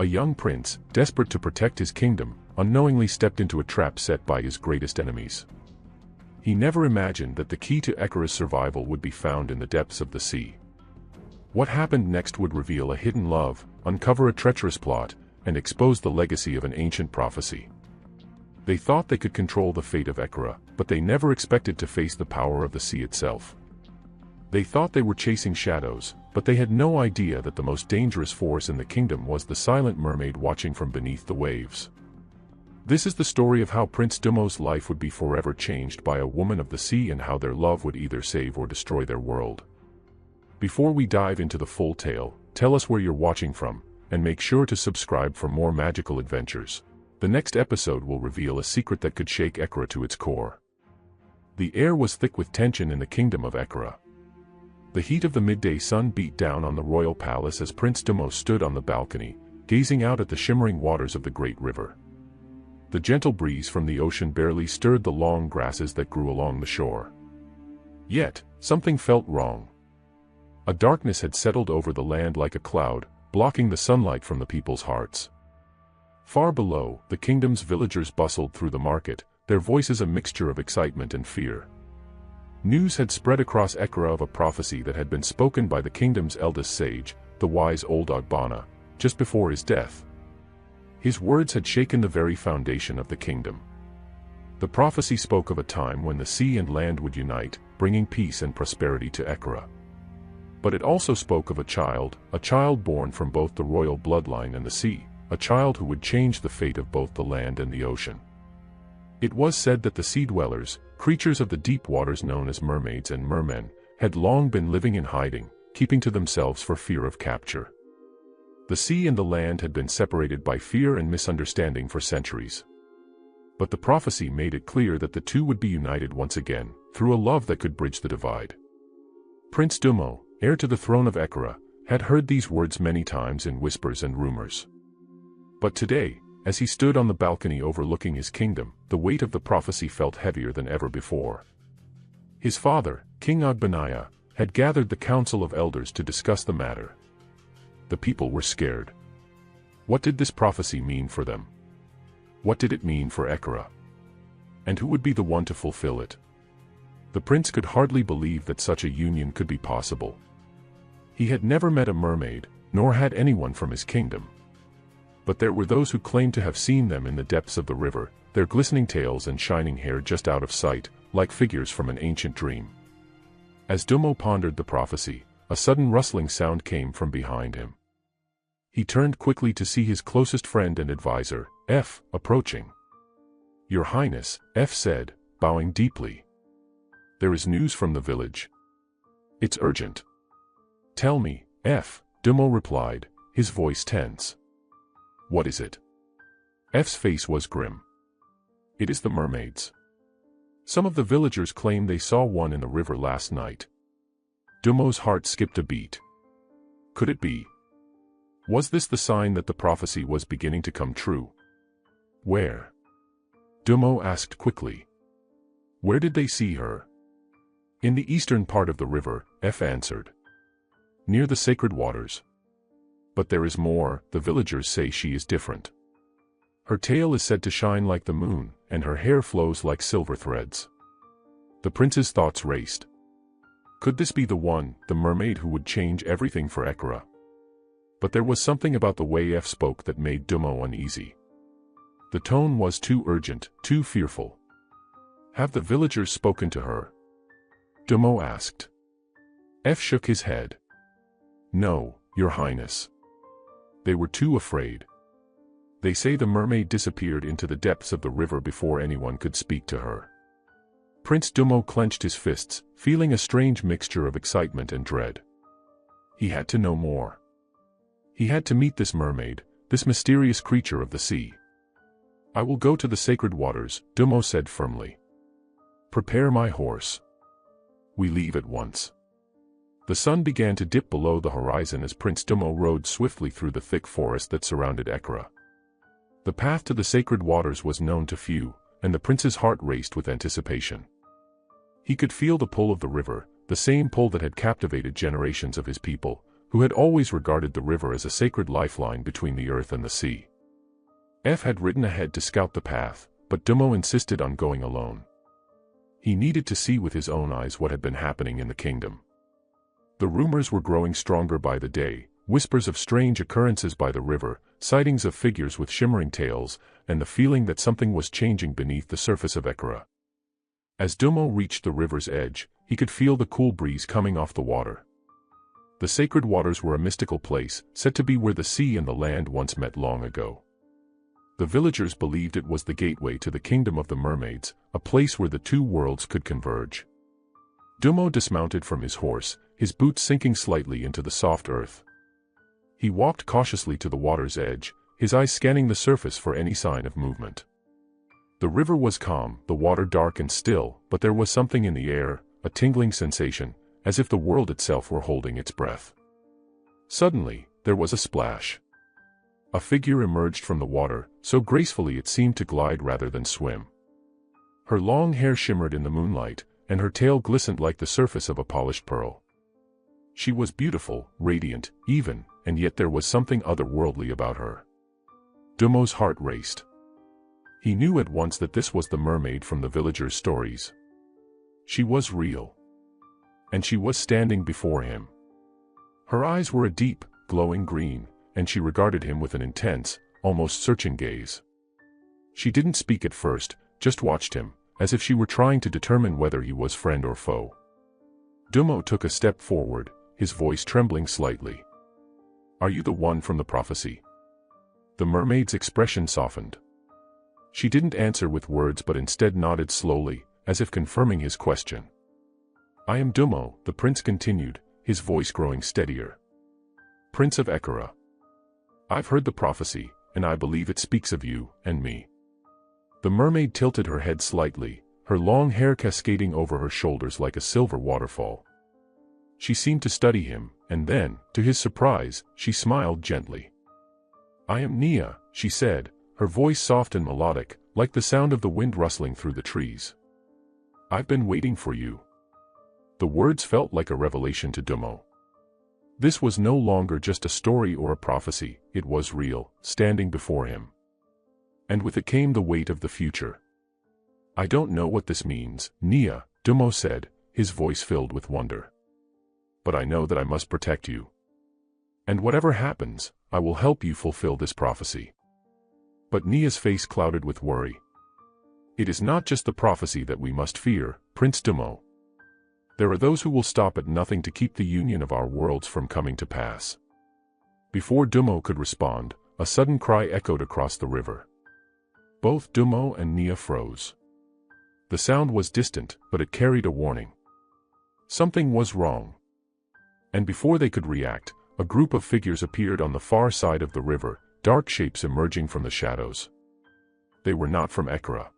A young prince, desperate to protect his kingdom, unknowingly stepped into a trap set by his greatest enemies. He never imagined that the key to Echora's survival would be found in the depths of the sea. What happened next would reveal a hidden love, uncover a treacherous plot, and expose the legacy of an ancient prophecy. They thought they could control the fate of Echora, but they never expected to face the power of the sea itself. They thought they were chasing shadows, but they had no idea that the most dangerous force in the kingdom was the silent mermaid watching from beneath the waves. This is the story of how Prince Dumo's life would be forever changed by a woman of the sea and how their love would either save or destroy their world. Before we dive into the full tale, tell us where you're watching from, and make sure to subscribe for more magical adventures. The next episode will reveal a secret that could shake Echora to its core. The air was thick with tension in the kingdom of Echora. The heat of the midday sun beat down on the royal palace as Prince Dumo stood on the balcony, gazing out at the shimmering waters of the great river. The gentle breeze from the ocean barely stirred the long grasses that grew along the shore. Yet, something felt wrong. A darkness had settled over the land like a cloud, blocking the sunlight from the people's hearts. Far below, the kingdom's villagers bustled through the market, their voices a mixture of excitement and fear. News had spread across Echora of a prophecy that had been spoken by the kingdom's eldest sage, the wise old Ogbonna, just before his death. His words had shaken the very foundation of the kingdom. The prophecy spoke of a time when the sea and land would unite, bringing peace and prosperity to Echora. But it also spoke of a child born from both the royal bloodline and the sea, a child who would change the fate of both the land and the ocean. It was said that the sea dwellers, creatures of the deep waters known as mermaids and mermen, had long been living in hiding, keeping to themselves for fear of capture. The sea and the land had been separated by fear and misunderstanding for centuries. But the prophecy made it clear that the two would be united once again, through a love that could bridge the divide. Prince Dumo, heir to the throne of Echora, had heard these words many times in whispers and rumors. But today, as he stood on the balcony overlooking his kingdom, the weight of the prophecy felt heavier than ever before. His father, King Ogbonna, had gathered the council of elders to discuss the matter. The people were scared. What did this prophecy mean for them? What did it mean for Echora? And who would be the one to fulfill it? The prince could hardly believe that such a union could be possible. He had never met a mermaid, nor had anyone from his kingdom. But there were those who claimed to have seen them in the depths of the river, their glistening tails and shining hair just out of sight, like figures from an ancient dream. As Dumo pondered the prophecy, a sudden rustling sound came from behind him. He turned quickly to see his closest friend and advisor, F, approaching. "Your Highness," F said, bowing deeply. "There is news from the village. It's urgent." "Tell me, F," Dumo replied, his voice tense. "What is it?" F's face was grim. "It is the mermaids. Some of the villagers claim they saw one in the river last night." Dumo's heart skipped a beat. Could it be? Was this the sign that the prophecy was beginning to come true? Where? Dumo asked quickly. "Where did they see her?" "In the eastern part of the river," F answered. "Near the sacred waters. But there is more, the villagers say she is different. Her tail is said to shine like the moon, and her hair flows like silver threads." The prince's thoughts raced. Could this be the one, the mermaid who would change everything for Echora? But there was something about the way F spoke that made Dumo uneasy. The tone was too urgent, too fearful. "Have the villagers spoken to her?" Dumo asked. F shook his head. "No, Your Highness. They were too afraid. They say the mermaid disappeared into the depths of the river before anyone could speak to her." Prince Dumo clenched his fists, feeling a strange mixture of excitement and dread. He had to know more. He had to meet this mermaid, this mysterious creature of the sea. "I will go to the sacred waters," Dumo said firmly. "Prepare my horse. We leave at once." The sun began to dip below the horizon as Prince Dumo rode swiftly through the thick forest that surrounded Echora. The path to the sacred waters was known to few, and the prince's heart raced with anticipation. He could feel the pull of the river, the same pull that had captivated generations of his people, who had always regarded the river as a sacred lifeline between the earth and the sea. F had ridden ahead to scout the path, but Dumo insisted on going alone. He needed to see with his own eyes what had been happening in the kingdom. The rumors were growing stronger by the day, whispers of strange occurrences by the river, sightings of figures with shimmering tails, and the feeling that something was changing beneath the surface of Ekara. As Dumo reached the river's edge, he could feel the cool breeze coming off the water. The sacred waters were a mystical place, said to be where the sea and the land once met long ago. The villagers believed it was the gateway to the kingdom of the mermaids, a place where the two worlds could converge. Dumo dismounted from his horse, his boots sinking slightly into the soft earth. He walked cautiously to the water's edge, his eyes scanning the surface for any sign of movement. The river was calm, the water dark and still, but there was something in the air, a tingling sensation, as if the world itself were holding its breath. Suddenly, there was a splash. A figure emerged from the water, so gracefully it seemed to glide rather than swim. Her long hair shimmered in the moonlight, and her tail glistened like the surface of a polished pearl. She was beautiful, radiant, even, and yet there was something otherworldly about her. Dumo's heart raced. He knew at once that this was the mermaid from the villagers' stories. She was real. And she was standing before him. Her eyes were a deep, glowing green, and she regarded him with an intense, almost searching gaze. She didn't speak at first, just watched him, as if she were trying to determine whether he was friend or foe. Dumo took a step forward, his voice trembling slightly. "Are you the one from the prophecy?" The mermaid's expression softened. She didn't answer with words but instead nodded slowly, as if confirming his question. "I am Dumo," the prince continued, his voice growing steadier. "Prince of Ekara. I've heard the prophecy, and I believe it speaks of you and me." The mermaid tilted her head slightly, her long hair cascading over her shoulders like a silver waterfall. She seemed to study him, and then, to his surprise, she smiled gently. "I am Nia," she said, her voice soft and melodic, like the sound of the wind rustling through the trees. "I've been waiting for you." The words felt like a revelation to Dumo. This was no longer just a story or a prophecy, it was real, standing before him. And with it came the weight of the future. "I don't know what this means, Nia," Dumo said, his voice filled with wonder. "But I know that I must protect you. And whatever happens, I will help you fulfill this prophecy." But Nia's face clouded with worry. "It is not just the prophecy that we must fear, Prince Dumo. There are those who will stop at nothing to keep the union of our worlds from coming to pass." Before Dumo could respond, a sudden cry echoed across the river. Both Dumo and Nia froze. The sound was distant, but it carried a warning. Something was wrong. And before they could react, a group of figures appeared on the far side of the river, dark shapes emerging from the shadows. They were not from Ekara.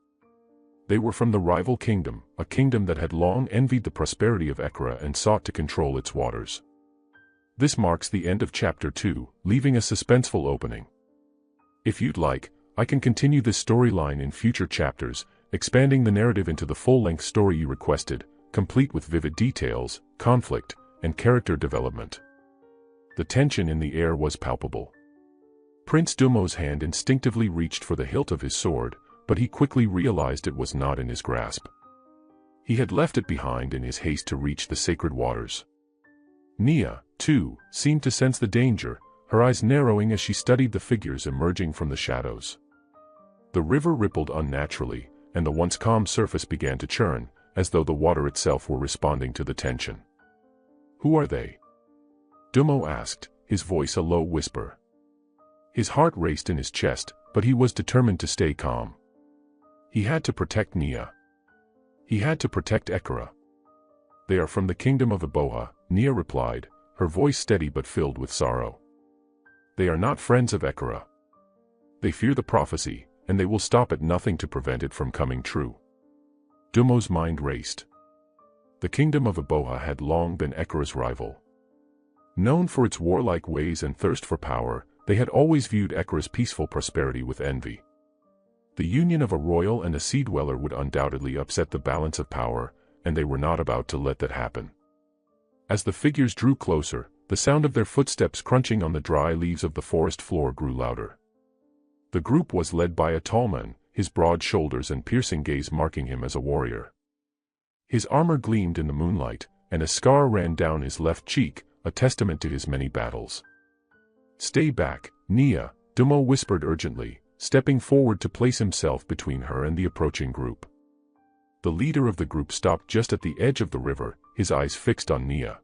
They were from the rival kingdom, a kingdom that had long envied the prosperity of Ekara and sought to control its waters. This marks the end of Chapter 2, leaving a suspenseful opening. If you'd like, I can continue this storyline in future chapters, expanding the narrative into the full-length story you requested, complete with vivid details, conflict, and character development. The tension in the air was palpable. Prince Dumo's hand instinctively reached for the hilt of his sword, but he quickly realized it was not in his grasp. He had left it behind in his haste to reach the sacred waters. Nia, too, seemed to sense the danger, her eyes narrowing as she studied the figures emerging from the shadows. The river rippled unnaturally, and the once calm surface began to churn, as though the water itself were responding to the tension. "Who are they?" Dumo asked, his voice a low whisper. His heart raced in his chest, but he was determined to stay calm. He had to protect Nia. He had to protect Ekara. "They are from the kingdom of Eboha," Nia replied, her voice steady but filled with sorrow. "They are not friends of Ekara. They fear the prophecy, and they will stop at nothing to prevent it from coming true." Dumo's mind raced. The kingdom of Eboha had long been Ekara's rival. Known for its warlike ways and thirst for power, they had always viewed Ekara's peaceful prosperity with envy. The union of a royal and a sea dweller would undoubtedly upset the balance of power, and they were not about to let that happen. As the figures drew closer, the sound of their footsteps crunching on the dry leaves of the forest floor grew louder. The group was led by a tall man, his broad shoulders and piercing gaze marking him as a warrior. His armor gleamed in the moonlight, and a scar ran down his left cheek, a testament to his many battles. "Stay back, Nia," Dumo whispered urgently, stepping forward to place himself between her and the approaching group. The leader of the group stopped just at the edge of the river, his eyes fixed on Nia.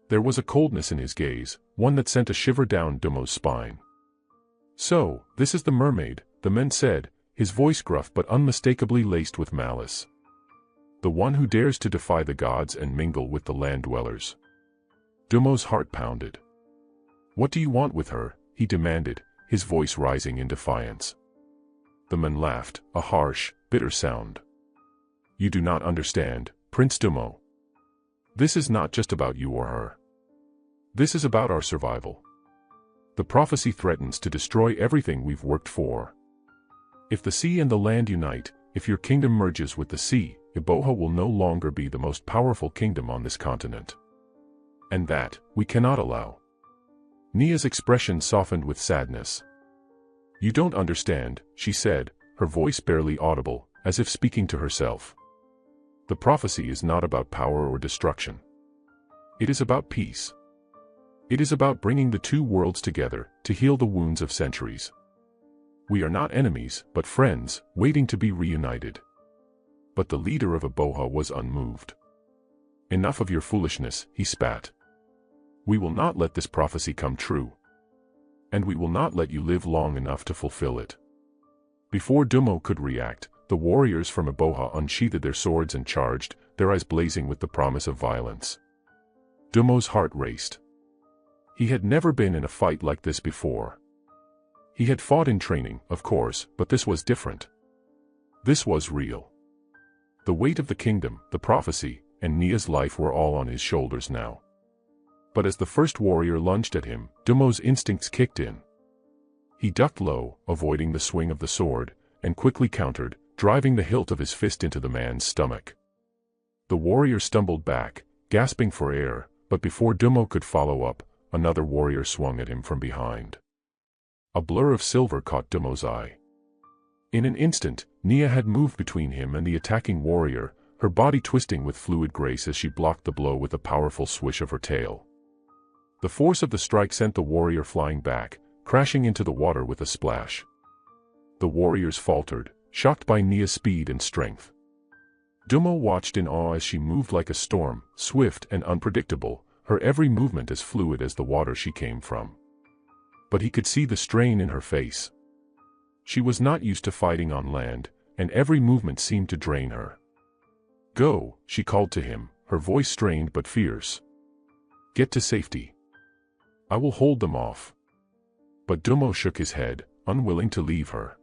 There was a coldness in his gaze, one that sent a shiver down Dumo's spine. "So, this is the mermaid," the man said, his voice gruff but unmistakably laced with malice. "The one who dares to defy the gods and mingle with the land dwellers." Dumo's heart pounded. "What do you want with her?" he demanded, his voice rising in defiance. The man laughed, a harsh, bitter sound. "You do not understand, Prince Dumo. This is not just about you or her. This is about our survival. The prophecy threatens to destroy everything we've worked for. If the sea and the land unite, if your kingdom merges with the sea, Iboha will no longer be the most powerful kingdom on this continent. And that, we cannot allow." Nia's expression softened with sadness. "You don't understand," she said, her voice barely audible, as if speaking to herself. "The prophecy is not about power or destruction. It is about peace. It is about bringing the two worlds together, to heal the wounds of centuries. We are not enemies, but friends, waiting to be reunited." But the leader of Iboha was unmoved. "Enough of your foolishness," he spat. "We will not let this prophecy come true. And we will not let you live long enough to fulfill it." Before Dumo could react, the warriors from Iboha unsheathed their swords and charged, their eyes blazing with the promise of violence. Dumo's heart raced. He had never been in a fight like this before. He had fought in training, of course, but this was different. This was real. The weight of the kingdom, the prophecy, and Nia's life were all on his shoulders now. But as the first warrior lunged at him, Dumo's instincts kicked in. He ducked low, avoiding the swing of the sword, and quickly countered, driving the hilt of his fist into the man's stomach. The warrior stumbled back, gasping for air, but before Dumo could follow up, another warrior swung at him from behind. A blur of silver caught Dumo's eye. In an instant, Nia had moved between him and the attacking warrior, her body twisting with fluid grace as she blocked the blow with a powerful swish of her tail. The force of the strike sent the warrior flying back, crashing into the water with a splash. The warriors faltered, shocked by Nia's speed and strength. Dumo watched in awe as she moved like a storm, swift and unpredictable, her every movement as fluid as the water she came from. But he could see the strain in her face. She was not used to fighting on land, and every movement seemed to drain her. "Go," she called to him, her voice strained but fierce. "Get to safety. I will hold them off." But Dumo shook his head, unwilling to leave her.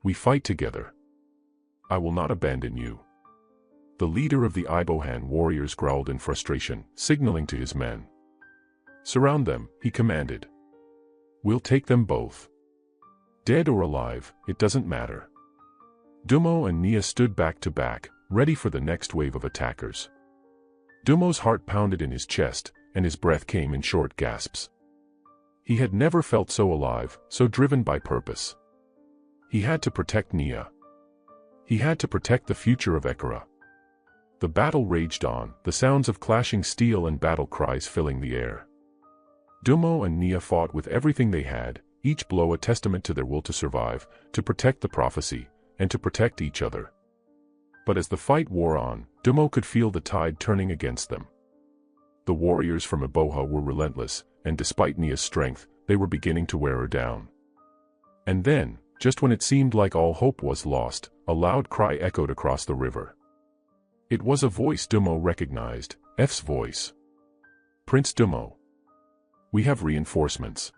"We fight together. I will not abandon you." The leader of the Ibohan warriors growled in frustration, signaling to his men. "Surround them," he commanded. "We'll take them both. Dead or alive, it doesn't matter." Dumo and Nia stood back to back, ready for the next wave of attackers. Dumo's heart pounded in his chest, and his breath came in short gasps. He had never felt so alive, so driven by purpose. He had to protect Nia. He had to protect the future of Ekara. The battle raged on, the sounds of clashing steel and battle cries filling the air. Dumo and Nia fought with everything they had, each blow a testament to their will to survive, to protect the prophecy, and to protect each other. But as the fight wore on, Dumo could feel the tide turning against them. The warriors from Iboha were relentless, and despite Nia's strength, they were beginning to wear her down. And then, just when it seemed like all hope was lost, a loud cry echoed across the river. It was a voice Dumo recognized, F's voice. "Prince Dumo. We have reinforcements."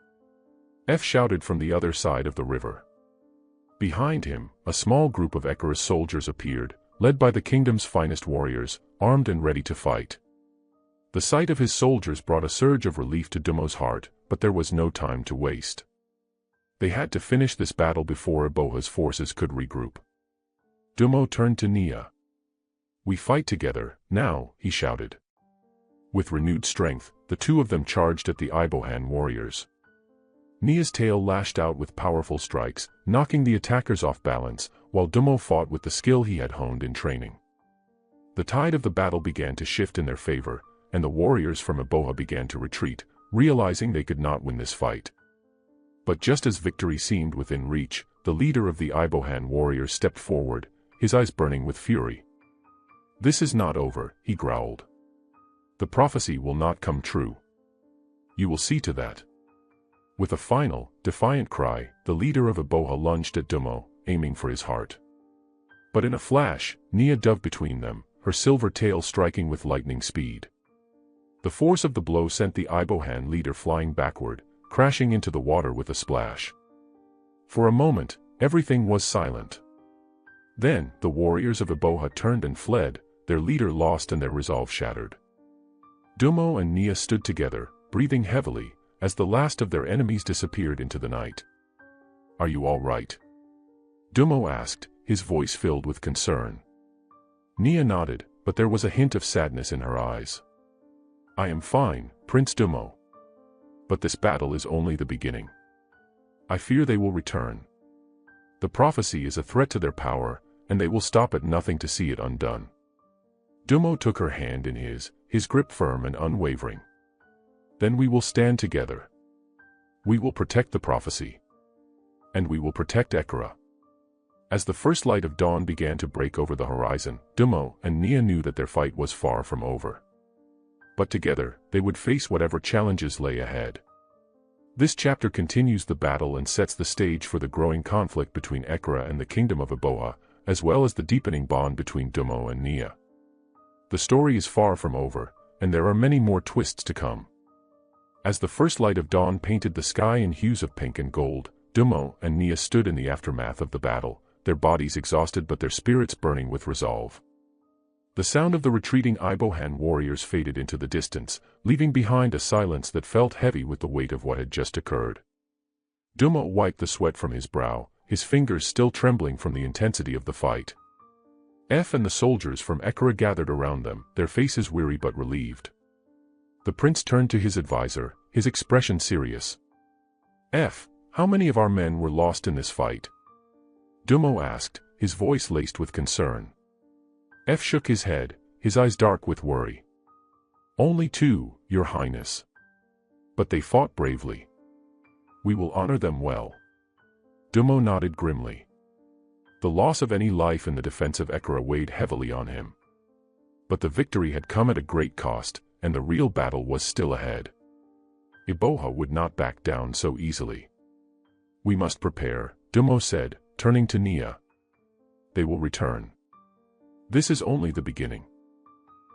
F shouted from the other side of the river. Behind him, a small group of Ekara's soldiers appeared, led by the kingdom's finest warriors, armed and ready to fight. The sight of his soldiers brought a surge of relief to Dumo's heart, but there was no time to waste. They had to finish this battle before Iboha's forces could regroup. Dumo turned to Nia. "We fight together, now," he shouted. With renewed strength, the two of them charged at the Ibohan warriors. Nia's tail lashed out with powerful strikes, knocking the attackers off balance, while Dumo fought with the skill he had honed in training. The tide of the battle began to shift in their favor, and the warriors from Iboha began to retreat, realizing they could not win this fight. But just as victory seemed within reach, the leader of the Ibohan warriors stepped forward, his eyes burning with fury. "This is not over," he growled. "The prophecy will not come true. You will see to that." With a final, defiant cry, the leader of Iboha lunged at Dumo, aiming for his heart. But in a flash, Nia dove between them, her silver tail striking with lightning speed. The force of the blow sent the Ibohan leader flying backward, crashing into the water with a splash. For a moment, everything was silent. Then, the warriors of Iboha turned and fled, their leader lost and their resolve shattered. Dumo and Nia stood together, breathing heavily, as the last of their enemies disappeared into the night. "Are you all right?" Dumo asked, his voice filled with concern. Nia nodded, but there was a hint of sadness in her eyes. "I am fine, Prince Dumo. But this battle is only the beginning. I fear they will return. The prophecy is a threat to their power, and they will stop at nothing to see it undone." Dumo took her hand in his grip firm and unwavering. "Then we will stand together. We will protect the prophecy. And we will protect Ekara." As the first light of dawn began to break over the horizon, Dumo and Nia knew that their fight was far from over. But together, they would face whatever challenges lay ahead. This chapter continues the battle and sets the stage for the growing conflict between Ekara and the Kingdom of Iboha, as well as the deepening bond between Dumo and Nia. The story is far from over, and there are many more twists to come. As the first light of dawn painted the sky in hues of pink and gold, Dumo and Nia stood in the aftermath of the battle, their bodies exhausted but their spirits burning with resolve. The sound of the retreating Ibohan warriors faded into the distance, leaving behind a silence that felt heavy with the weight of what had just occurred. Dumo wiped the sweat from his brow, his fingers still trembling from the intensity of the fight. F and the soldiers from Ekara gathered around them, their faces weary but relieved. The prince turned to his advisor, his expression serious. "F, how many of our men were lost in this fight?" Dumo asked, his voice laced with concern. F shook his head, his eyes dark with worry. "Only 2, Your Highness. But they fought bravely. We will honor them well." Dumo nodded grimly. The loss of any life in the defense of Ekara weighed heavily on him. But the victory had come at a great cost, and the real battle was still ahead. Iboha would not back down so easily. "We must prepare," Dumo said, turning to Nia. "They will return. This is only the beginning."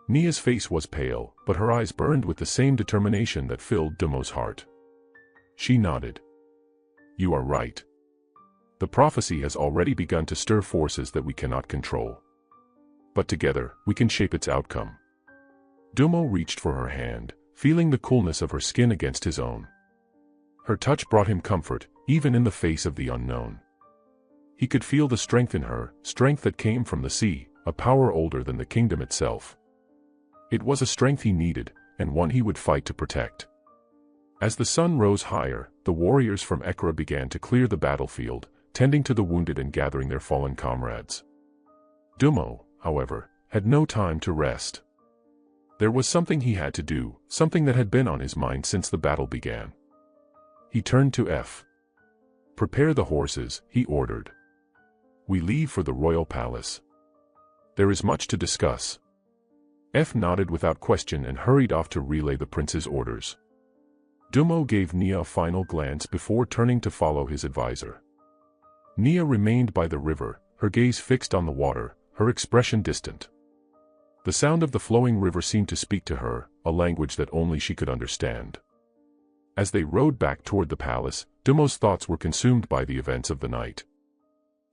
Nia's face was pale, but her eyes burned with the same determination that filled Dumo's heart. She nodded. "You are right. The prophecy has already begun to stir forces that we cannot control. But together, we can shape its outcome." Dumo reached for her hand, feeling the coolness of her skin against his own. Her touch brought him comfort, even in the face of the unknown. He could feel the strength in her, strength that came from the sea, a power older than the kingdom itself. It was a strength he needed, and one he would fight to protect. As the sun rose higher, the warriors from Ekara began to clear the battlefield, tending to the wounded and gathering their fallen comrades. Dumo, however, had no time to rest. There was something he had to do, something that had been on his mind since the battle began. He turned to F. "Prepare the horses," he ordered. "We leave for the royal palace. There is much to discuss." F nodded without question and hurried off to relay the prince's orders. Dumo gave Nia a final glance before turning to follow his advisor. Nia remained by the river, her gaze fixed on the water, her expression distant. The sound of the flowing river seemed to speak to her, a language that only she could understand. As they rowed back toward the palace, Dumo's thoughts were consumed by the events of the night.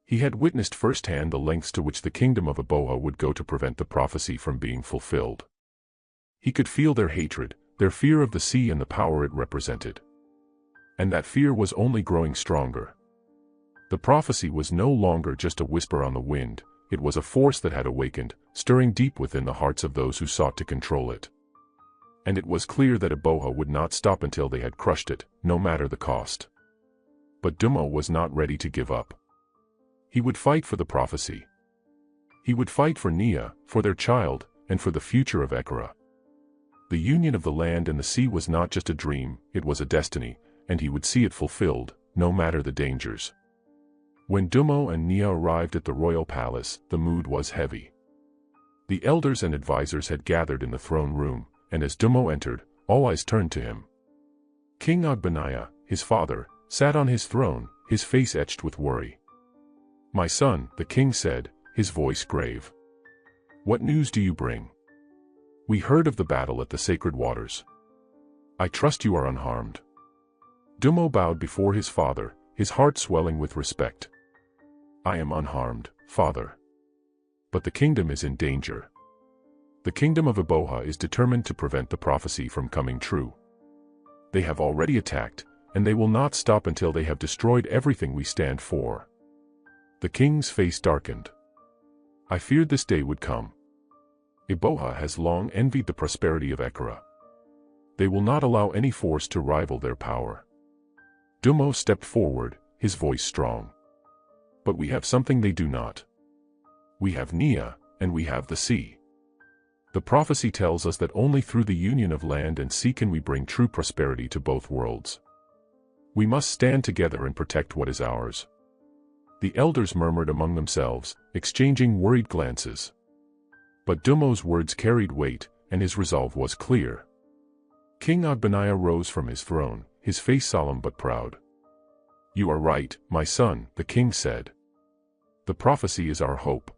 He had witnessed firsthand the lengths to which the kingdom of Iboha would go to prevent the prophecy from being fulfilled. He could feel their hatred, their fear of the sea and the power it represented. And that fear was only growing stronger. The prophecy was no longer just a whisper on the wind, it was a force that had awakened, stirring deep within the hearts of those who sought to control it. And it was clear that Eboha would not stop until they had crushed it, no matter the cost. But Dumo was not ready to give up. He would fight for the prophecy. He would fight for Nia, for their child, and for the future of Ekara. The union of the land and the sea was not just a dream, it was a destiny, and he would see it fulfilled, no matter the dangers. When Dumo and Nia arrived at the royal palace, the mood was heavy. The elders and advisors had gathered in the throne room, and as Dumo entered, all eyes turned to him. King Ogbenaya, his father, sat on his throne, his face etched with worry. "My son," the king said, his voice grave. "What news do you bring? We heard of the battle at the sacred waters. I trust you are unharmed." Dumo bowed before his father, his heart swelling with respect. "I am unharmed, father. But the kingdom is in danger. The kingdom of Eboha is determined to prevent the prophecy from coming true. They have already attacked, and they will not stop until they have destroyed everything we stand for." The king's face darkened. "I feared this day would come. Eboha has long envied the prosperity of Ekara. They will not allow any force to rival their power." Dumo stepped forward, his voice strong. "But we have something they do not. We have Nia, and we have the sea. The prophecy tells us that only through the union of land and sea can we bring true prosperity to both worlds. We must stand together and protect what is ours." The elders murmured among themselves, exchanging worried glances. But Dumo's words carried weight, and his resolve was clear. King Ogbenaya rose from his throne, his face solemn but proud. "You are right, my son," the king said. "The prophecy is our hope.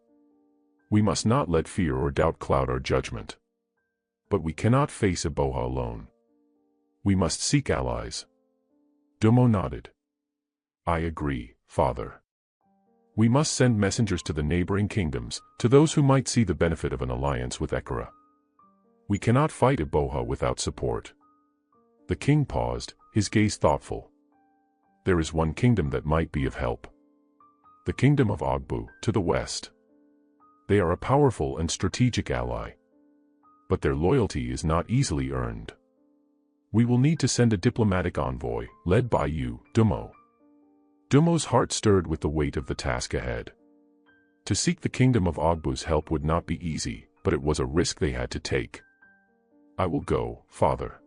We must not let fear or doubt cloud our judgment. But we cannot face Eboha alone. We must seek allies." Dumo nodded. "I agree, father. We must send messengers to the neighboring kingdoms, to those who might see the benefit of an alliance with Ekara. We cannot fight Eboha without support." The king paused, his gaze thoughtful. "There is one kingdom that might be of help. The kingdom of Ogbu, to the west. They are a powerful and strategic ally. But their loyalty is not easily earned. We will need to send a diplomatic envoy, led by you, Dumo." Dumo's heart stirred with the weight of the task ahead. To seek the kingdom of Ogbu's help would not be easy, but it was a risk they had to take. "I will go, father.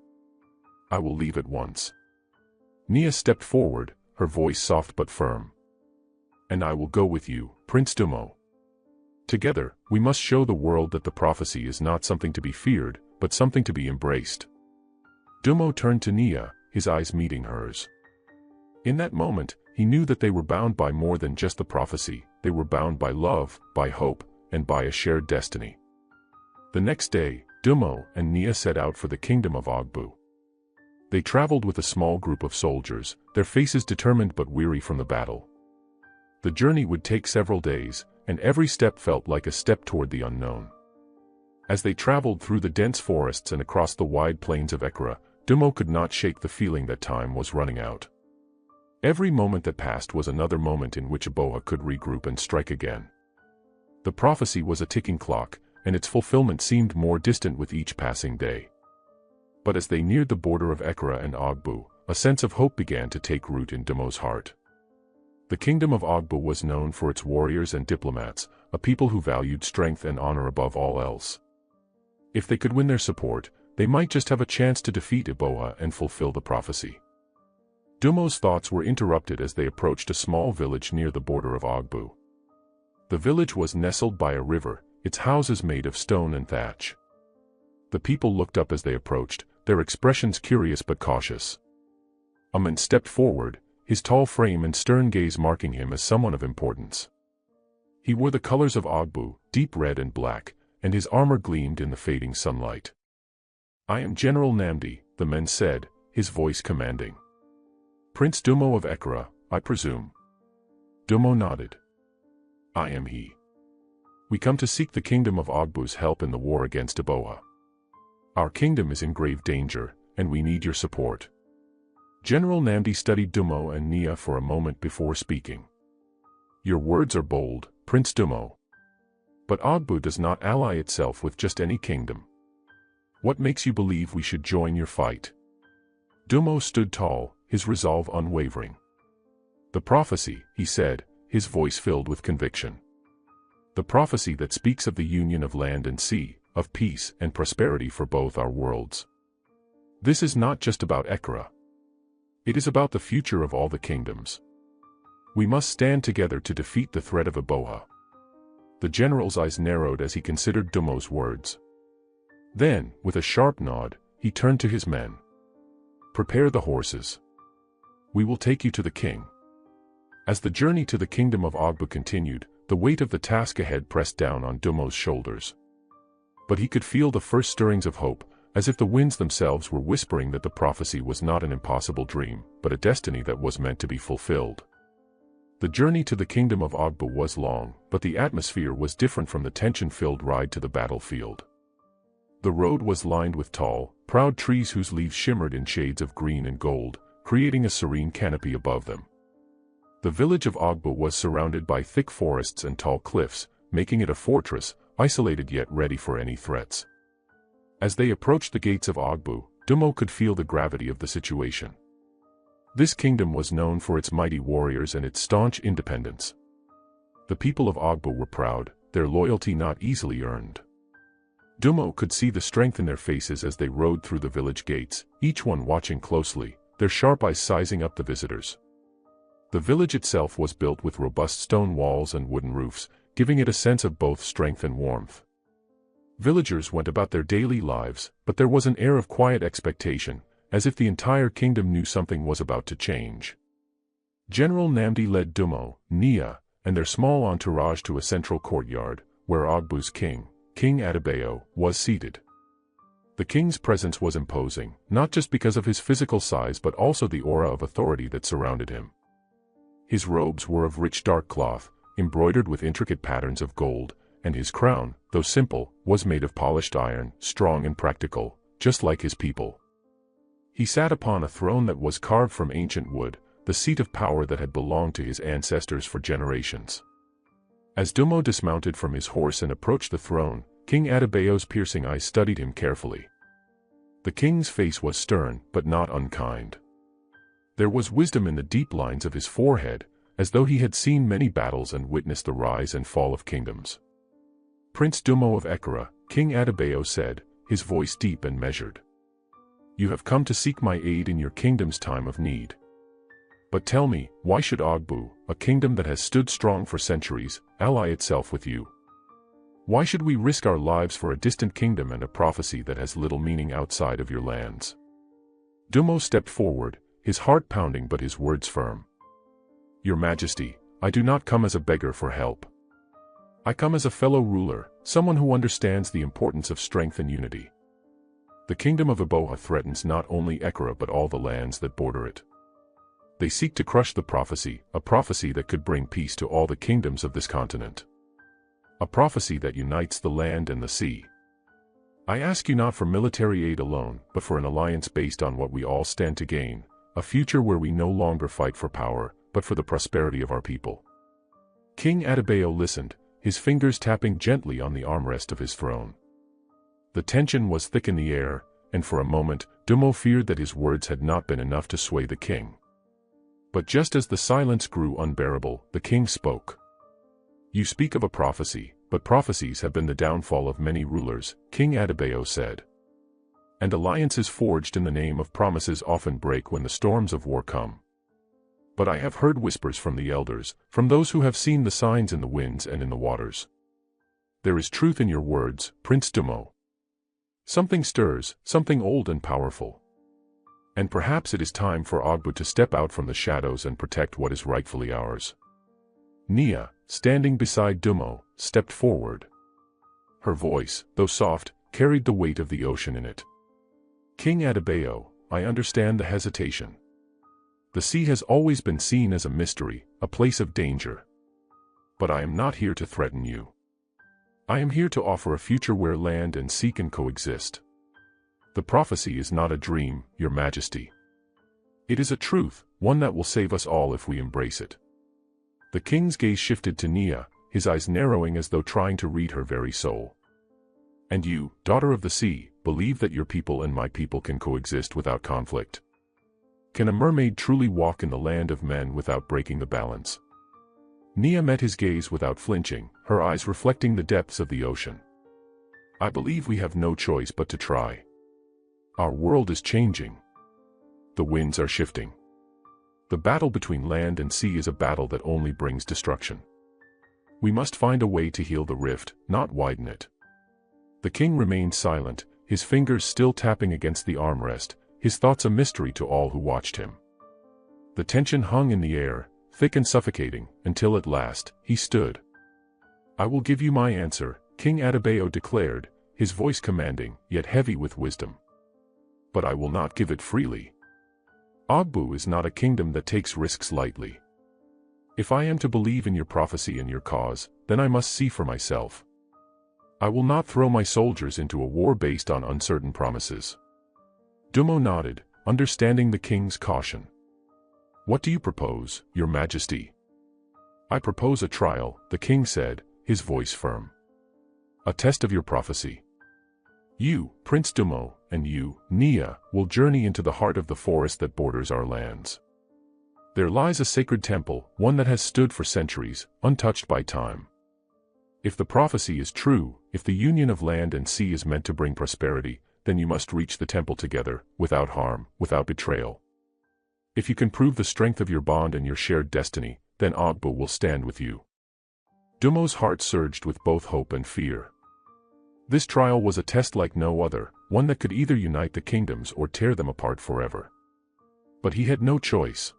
I will leave at once." Nia stepped forward, her voice soft but firm. "And I will go with you, Prince Dumo. Together, we must show the world that the prophecy is not something to be feared, but something to be embraced." Dumo turned to Nia, his eyes meeting hers. In that moment, he knew that they were bound by more than just the prophecy, they were bound by love, by hope, and by a shared destiny. The next day, Dumo and Nia set out for the kingdom of Ogbu. They traveled with a small group of soldiers, their faces determined but weary from the battle. The journey would take several days, and every step felt like a step toward the unknown. As they traveled through the dense forests and across the wide plains of Ekara, Dumo could not shake the feeling that time was running out. Every moment that passed was another moment in which Eboha could regroup and strike again. The prophecy was a ticking clock, and its fulfillment seemed more distant with each passing day. But as they neared the border of Ekara and Ogbu, a sense of hope began to take root in Dumo's heart. The kingdom of Ogbu was known for its warriors and diplomats, a people who valued strength and honor above all else. If they could win their support, they might just have a chance to defeat Eboha and fulfill the prophecy. Dumo's thoughts were interrupted as they approached a small village near the border of Ogbu. The village was nestled by a river, its houses made of stone and thatch. The people looked up as they approached, their expressions curious but cautious. A man stepped forward, his tall frame and stern gaze marking him as someone of importance. He wore the colors of Ogbu, deep red and black, and his armor gleamed in the fading sunlight. "I am General Namdi," the man said, his voice commanding. "Prince Dumo of Ekara, I presume." Dumo nodded. "I am he. We come to seek the kingdom of Ogbu's help in the war against Eboha. Our kingdom is in grave danger, and we need your support." General Namdi studied Dumo and Nia for a moment before speaking. "Your words are bold, Prince Dumo. But Ogbu does not ally itself with just any kingdom. What makes you believe we should join your fight? Dumo stood tall, his resolve unwavering. The prophecy, he said, his voice filled with conviction. The prophecy that speaks of the union of land and sea, of peace and prosperity for both our worlds. This is not just about Ekara. It is about the future of all the kingdoms. We must stand together to defeat the threat of Eboha. The general's eyes narrowed as he considered Dumo's words. Then, with a sharp nod, he turned to his men. Prepare the horses. We will take you to the king. As the journey to the kingdom of Ogbu continued, the weight of the task ahead pressed down on Dumo's shoulders. But he could feel the first stirrings of hope, as if the winds themselves were whispering that the prophecy was not an impossible dream, but a destiny that was meant to be fulfilled. The journey to the kingdom of Ogbu was long, but the atmosphere was different from the tension-filled ride to the battlefield. The road was lined with tall, proud trees whose leaves shimmered in shades of green and gold, creating a serene canopy above them. The village of Ogbu was surrounded by thick forests and tall cliffs, making it a fortress, isolated yet ready for any threats. As they approached the gates of Ogbu, Dumo could feel the gravity of the situation. This kingdom was known for its mighty warriors and its staunch independence. The people of Ogbu were proud, their loyalty not easily earned. Dumo could see the strength in their faces as they rode through the village gates, each one watching closely, their sharp eyes sizing up the visitors. The village itself was built with robust stone walls and wooden roofs, giving it a sense of both strength and warmth. Villagers went about their daily lives, but there was an air of quiet expectation, as if the entire kingdom knew something was about to change. General Namdi led Dumo, Nia, and their small entourage to a central courtyard, where Ogbu's king, King Adebayo, was seated. The king's presence was imposing, not just because of his physical size but also the aura of authority that surrounded him. His robes were of rich dark cloth, embroidered with intricate patterns of gold, and his crown, though simple, was made of polished iron, strong and practical, just like his people. He sat upon a throne that was carved from ancient wood, the seat of power that had belonged to his ancestors for generations. As Dumo dismounted from his horse and approached the throne, King Adebayo's piercing eyes studied him carefully. The king's face was stern, but not unkind. There was wisdom in the deep lines of his forehead, as though he had seen many battles and witnessed the rise and fall of kingdoms. Prince Dumo of Ekara, King Adebayo said, his voice deep and measured. You have come to seek my aid in your kingdom's time of need. But tell me, why should Ogbu, a kingdom that has stood strong for centuries, ally itself with you? Why should we risk our lives for a distant kingdom and a prophecy that has little meaning outside of your lands? Dumo stepped forward, his heart pounding but his words firm. Your Majesty, I do not come as a beggar for help. I come as a fellow ruler, someone who understands the importance of strength and unity. The kingdom of Eboha threatens not only Ekara but all the lands that border it. They seek to crush the prophecy, a prophecy that could bring peace to all the kingdoms of this continent. A prophecy that unites the land and the sea. I ask you not for military aid alone, but for an alliance based on what we all stand to gain, a future where we no longer fight for power, but for the prosperity of our people. King Adebayo listened, his fingers tapping gently on the armrest of his throne. The tension was thick in the air, and for a moment, Dumo feared that his words had not been enough to sway the king. But just as the silence grew unbearable, the king spoke. You speak of a prophecy, but prophecies have been the downfall of many rulers, King Adebayo said. And alliances forged in the name of promises often break when the storms of war come. But I have heard whispers from the elders, from those who have seen the signs in the winds and in the waters. There is truth in your words, Prince Dumo. Something stirs, something old and powerful. And perhaps it is time for Ogbu to step out from the shadows and protect what is rightfully ours. Nia, standing beside Dumo, stepped forward. Her voice, though soft, carried the weight of the ocean in it. King Adebayo, I understand the hesitation. The sea has always been seen as a mystery, a place of danger. But I am not here to threaten you. I am here to offer a future where land and sea can coexist. The prophecy is not a dream, Your Majesty. It is a truth, one that will save us all if we embrace it. The king's gaze shifted to Nia, his eyes narrowing as though trying to read her very soul. And you, daughter of the sea, believe that your people and my people can coexist without conflict? Can a mermaid truly walk in the land of men without breaking the balance? Nia met his gaze without flinching, her eyes reflecting the depths of the ocean. I believe we have no choice but to try. Our world is changing. The winds are shifting. The battle between land and sea is a battle that only brings destruction. We must find a way to heal the rift, not widen it. The king remained silent, his fingers still tapping against the armrest, his thoughts a mystery to all who watched him. The tension hung in the air, thick and suffocating, until at last, he stood. I will give you my answer, King Adebayo declared, his voice commanding, yet heavy with wisdom. But I will not give it freely. Ogbu is not a kingdom that takes risks lightly. If I am to believe in your prophecy and your cause, then I must see for myself. I will not throw my soldiers into a war based on uncertain promises. Dumo nodded, understanding the king's caution. What do you propose, your majesty? I propose a trial, the king said, his voice firm. A test of your prophecy. You, Prince Dumo, and you, Nia, will journey into the heart of the forest that borders our lands. There lies a sacred temple, one that has stood for centuries, untouched by time. If the prophecy is true, if the union of land and sea is meant to bring prosperity, then you must reach the temple together, without harm, without betrayal. If you can prove the strength of your bond and your shared destiny, then Ogbu will stand with you. Dumo's heart surged with both hope and fear. This trial was a test like no other, one that could either unite the kingdoms or tear them apart forever. But he had no choice.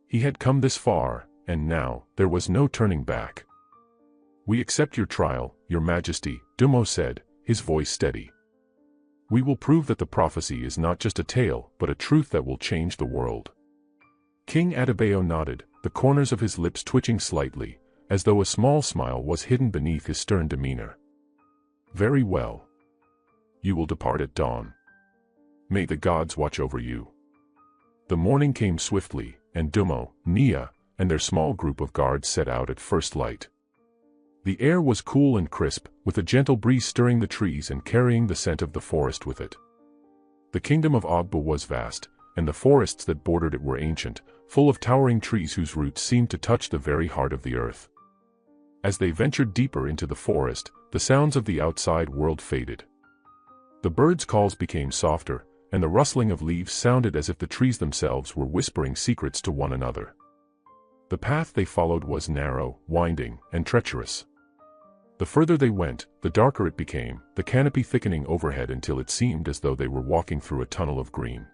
He had come this far, and now, there was no turning back. We accept your trial, your majesty, Dumo said, his voice steady. We will prove that the prophecy is not just a tale, but a truth that will change the world. King Adebayo nodded, the corners of his lips twitching slightly, as though a small smile was hidden beneath his stern demeanor. Very well. You will depart at dawn. May the gods watch over you. The morning came swiftly, and Dumo, Nia, and their small group of guards set out at first light. The air was cool and crisp, with a gentle breeze stirring the trees and carrying the scent of the forest with it. The kingdom of Ogbu was vast, and the forests that bordered it were ancient, full of towering trees whose roots seemed to touch the very heart of the earth. As they ventured deeper into the forest, the sounds of the outside world faded. The birds' calls became softer, and the rustling of leaves sounded as if the trees themselves were whispering secrets to one another. The path they followed was narrow, winding, and treacherous. The further they went, the darker it became, the canopy thickening overhead until it seemed as though they were walking through a tunnel of green.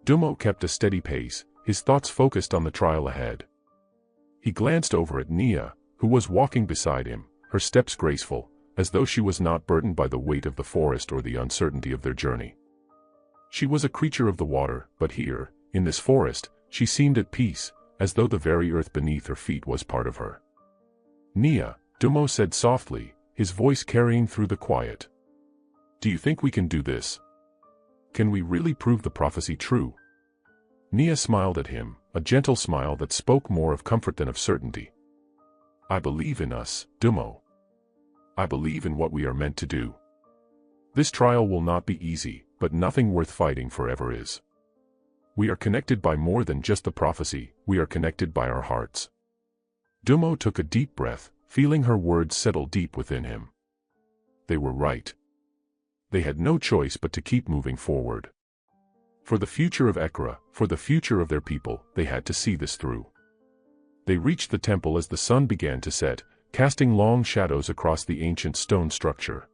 Dumo kept a steady pace, his thoughts focused on the trial ahead. He glanced over at Nia, who was walking beside him, her steps graceful, as though she was not burdened by the weight of the forest or the uncertainty of their journey. She was a creature of the water, but here, in this forest, she seemed at peace, as though the very earth beneath her feet was part of her. Nia, Dumo said softly, his voice carrying through the quiet. Do you think we can do this? Can we really prove the prophecy true? Nia smiled at him, a gentle smile that spoke more of comfort than of certainty. I believe in us, Dumo. I believe in what we are meant to do. This trial will not be easy, but nothing worth fighting forever is. We are connected by more than just the prophecy, we are connected by our hearts. Dumo took a deep breath, feeling her words settle deep within him. They were right. They had no choice but to keep moving forward. For the future of Ekra, for the future of their people, they had to see this through. They reached the temple as the sun began to set, casting long shadows across the ancient stone structure.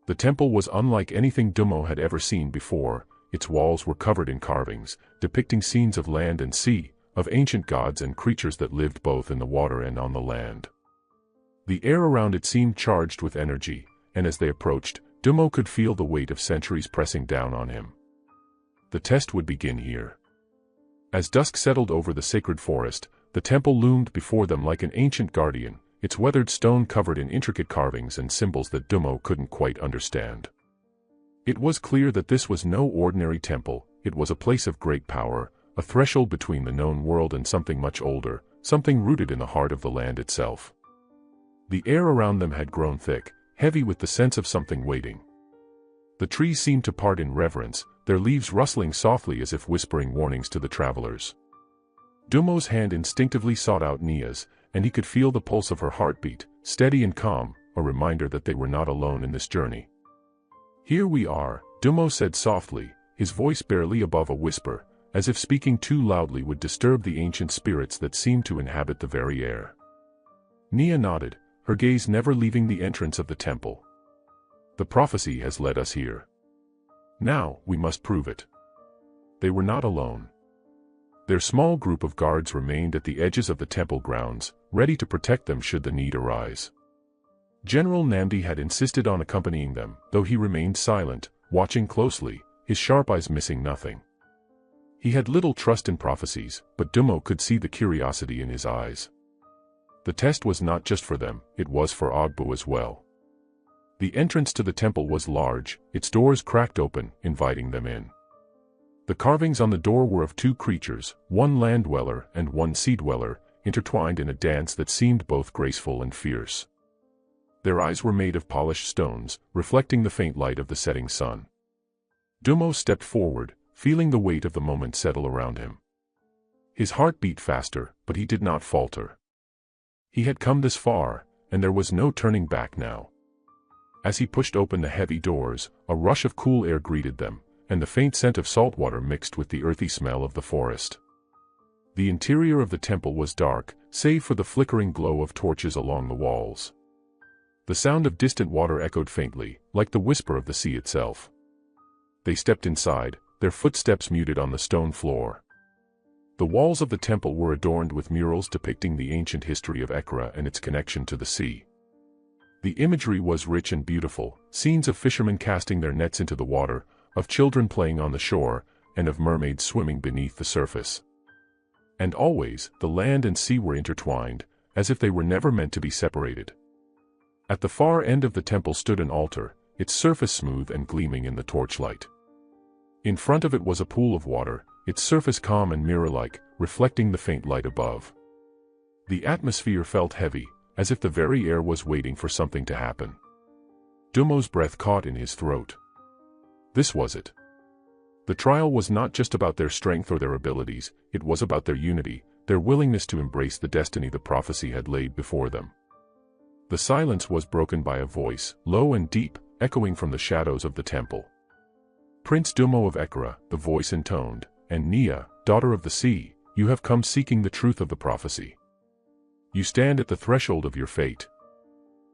The temple was unlike anything Dumo had ever seen before. Its walls were covered in carvings, depicting scenes of land and sea, of ancient gods and creatures that lived both in the water and on the land. The air around it seemed charged with energy, and as they approached, Dumo could feel the weight of centuries pressing down on him. The test would begin here. As dusk settled over the sacred forest, the temple loomed before them like an ancient guardian, its weathered stone covered in intricate carvings and symbols that Dumo couldn't quite understand. It was clear that this was no ordinary temple, it was a place of great power, a threshold between the known world and something much older, something rooted in the heart of the land itself. The air around them had grown thick, heavy with the sense of something waiting. The trees seemed to part in reverence, their leaves rustling softly as if whispering warnings to the travelers. Dumo's hand instinctively sought out Nia's, and he could feel the pulse of her heartbeat, steady and calm, a reminder that they were not alone in this journey. "Here we are," Dumo said softly, his voice barely above a whisper, as if speaking too loudly would disturb the ancient spirits that seemed to inhabit the very air. Nia nodded, her gaze never leaving the entrance of the temple. "The prophecy has led us here. Now, we must prove it." They were not alone. Their small group of guards remained at the edges of the temple grounds, ready to protect them should the need arise. General Namdi had insisted on accompanying them, though he remained silent, watching closely, his sharp eyes missing nothing. He had little trust in prophecies, but Dumo could see the curiosity in his eyes. The test was not just for them, it was for Ogbu as well. The entrance to the temple was large, its doors cracked open, inviting them in. The carvings on the door were of two creatures, one land dweller and one sea dweller, intertwined in a dance that seemed both graceful and fierce. Their eyes were made of polished stones, reflecting the faint light of the setting sun. Dumo stepped forward, feeling the weight of the moment settle around him. His heart beat faster, but he did not falter. He had come this far, and there was no turning back now. As he pushed open the heavy doors, a rush of cool air greeted them, and the faint scent of salt water mixed with the earthy smell of the forest. The interior of the temple was dark, save for the flickering glow of torches along the walls. The sound of distant water echoed faintly, like the whisper of the sea itself. They stepped inside, their footsteps muted on the stone floor. The walls of the temple were adorned with murals depicting the ancient history of Ekra and its connection to the sea. The imagery was rich and beautiful, scenes of fishermen casting their nets into the water, of children playing on the shore, and of mermaids swimming beneath the surface. And always, the land and sea were intertwined, as if they were never meant to be separated. At the far end of the temple stood an altar, its surface smooth and gleaming in the torchlight. In front of it was a pool of water, its surface calm and mirror-like, reflecting the faint light above. The atmosphere felt heavy, as if the very air was waiting for something to happen. Dumo's breath caught in his throat. This was it. The trial was not just about their strength or their abilities, it was about their unity, their willingness to embrace the destiny the prophecy had laid before them. The silence was broken by a voice, low and deep, echoing from the shadows of the temple. "Prince Dumo of Ekra," the voice intoned, "and Nia, daughter of the sea, you have come seeking the truth of the prophecy. You stand at the threshold of your fate.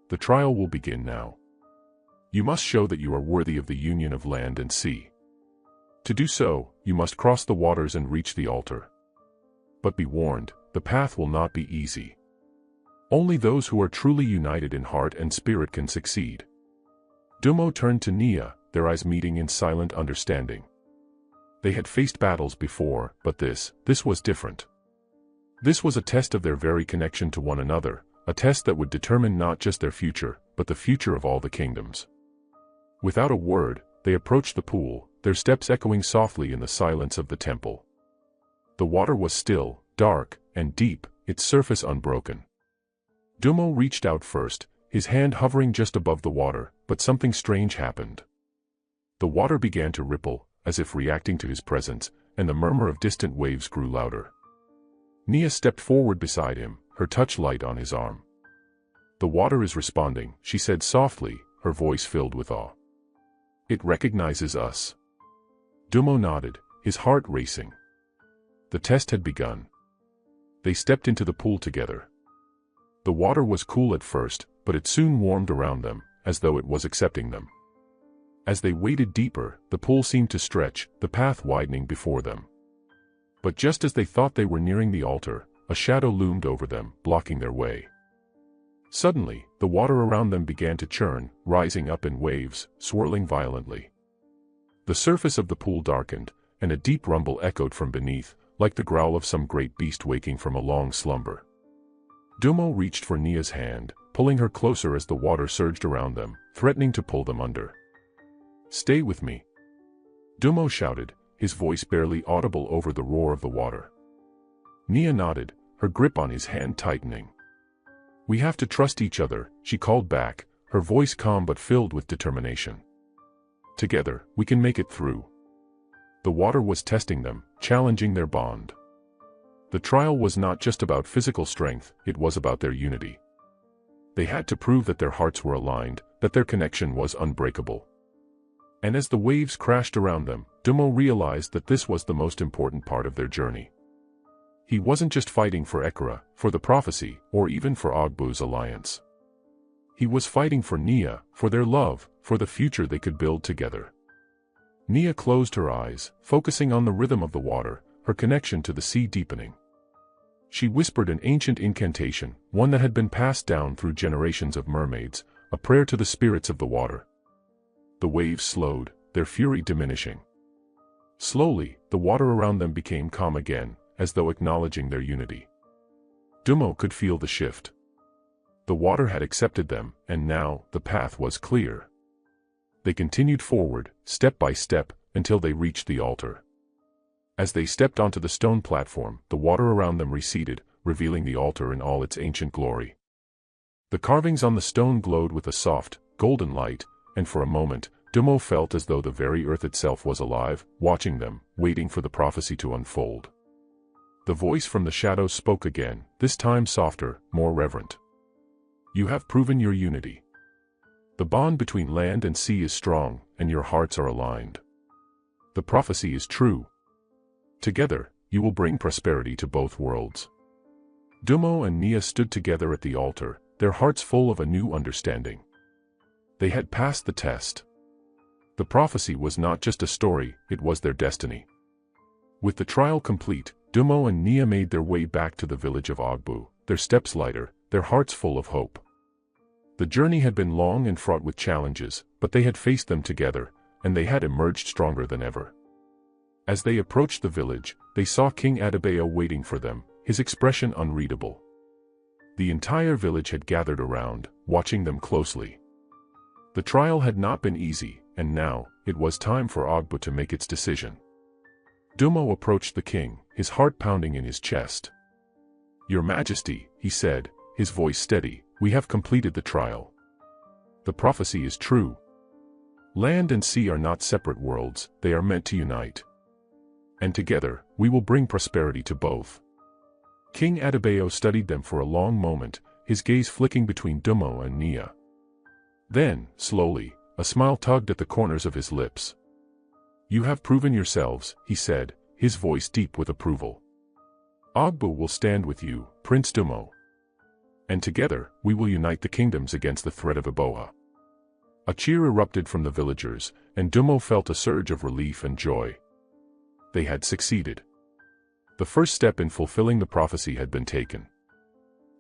The trial will begin now. You must show that you are worthy of the union of land and sea. To do so, you must cross the waters and reach the altar. But be warned, the path will not be easy. Only those who are truly united in heart and spirit can succeed." Dumo turned to Nia, their eyes meeting in silent understanding. They had faced battles before, but this was different. This was a test of their very connection to one another, a test that would determine not just their future, but the future of all the kingdoms. Without a word, they approached the pool, their steps echoing softly in the silence of the temple. The water was still, dark, and deep, its surface unbroken. Dumo reached out first, his hand hovering just above the water, but something strange happened. The water began to ripple, as if reacting to his presence, and the murmur of distant waves grew louder. Nia stepped forward beside him, her touch light on his arm. "The water is responding," she said softly, her voice filled with awe. "It recognizes us." Dumo nodded, his heart racing. The test had begun. They stepped into the pool together. The water was cool at first, but it soon warmed around them, as though it was accepting them. As they waded deeper, the pool seemed to stretch, the path widening before them. But just as they thought they were nearing the altar, a shadow loomed over them, blocking their way. Suddenly, the water around them began to churn, rising up in waves, swirling violently. The surface of the pool darkened, and a deep rumble echoed from beneath, like the growl of some great beast waking from a long slumber. Dumo reached for Nia's hand, pulling her closer as the water surged around them, threatening to pull them under. "Stay with me," Dumo shouted, his voice barely audible over the roar of the water. Nia nodded, her grip on his hand tightening. "We have to trust each other," she called back, her voice calm but filled with determination. Together, we can make it through. The water was testing them, challenging their bond. The trial was not just about physical strength, it was about their unity. They had to prove that their hearts were aligned, that their connection was unbreakable. And as the waves crashed around them, Dumo realized that this was the most important part of their journey. He wasn't just fighting for Ekara, for the prophecy, or even for Ogbu's alliance. He was fighting for Nia, for their love, for the future they could build together. Nia closed her eyes, focusing on the rhythm of the water, her connection to the sea deepening. She whispered an ancient incantation, one that had been passed down through generations of mermaids, a prayer to the spirits of the water. The waves slowed, their fury diminishing. Slowly, the water around them became calm again, as though acknowledging their unity. Dumo could feel the shift. The water had accepted them, and now, the path was clear. They continued forward, step by step, until they reached the altar. As they stepped onto the stone platform, the water around them receded, revealing the altar in all its ancient glory. The carvings on the stone glowed with a soft, golden light, and for a moment, Dumo felt as though the very earth itself was alive, watching them, waiting for the prophecy to unfold. The voice from the shadows spoke again, this time softer, more reverent. You have proven your unity. The bond between land and sea is strong, and your hearts are aligned. The prophecy is true. Together, you will bring prosperity to both worlds. Dumo and Nia stood together at the altar, their hearts full of a new understanding. They had passed the test. The prophecy was not just a story, it was their destiny. With the trial complete, Dumo and Nia made their way back to the village of Ogbu, their steps lighter, their hearts full of hope. The journey had been long and fraught with challenges, but they had faced them together, and they had emerged stronger than ever. As they approached the village, they saw King Adebayo waiting for them, his expression unreadable. The entire village had gathered around, watching them closely. The trial had not been easy, and now, it was time for Ogbu to make its decision. Dumo approached the king, his heart pounding in his chest. "Your Majesty," he said, his voice steady, "we have completed the trial. The prophecy is true. Land and sea are not separate worlds, they are meant to unite. And together, we will bring prosperity to both." King Adebayo studied them for a long moment, his gaze flicking between Dumo and Nia. Then, slowly, a smile tugged at the corners of his lips. "You have proven yourselves," he said, his voice deep with approval. "Ogbu will stand with you, Prince Dumo. And together, we will unite the kingdoms against the threat of Eboha." A cheer erupted from the villagers, and Dumo felt a surge of relief and joy. They had succeeded. The first step in fulfilling the prophecy had been taken.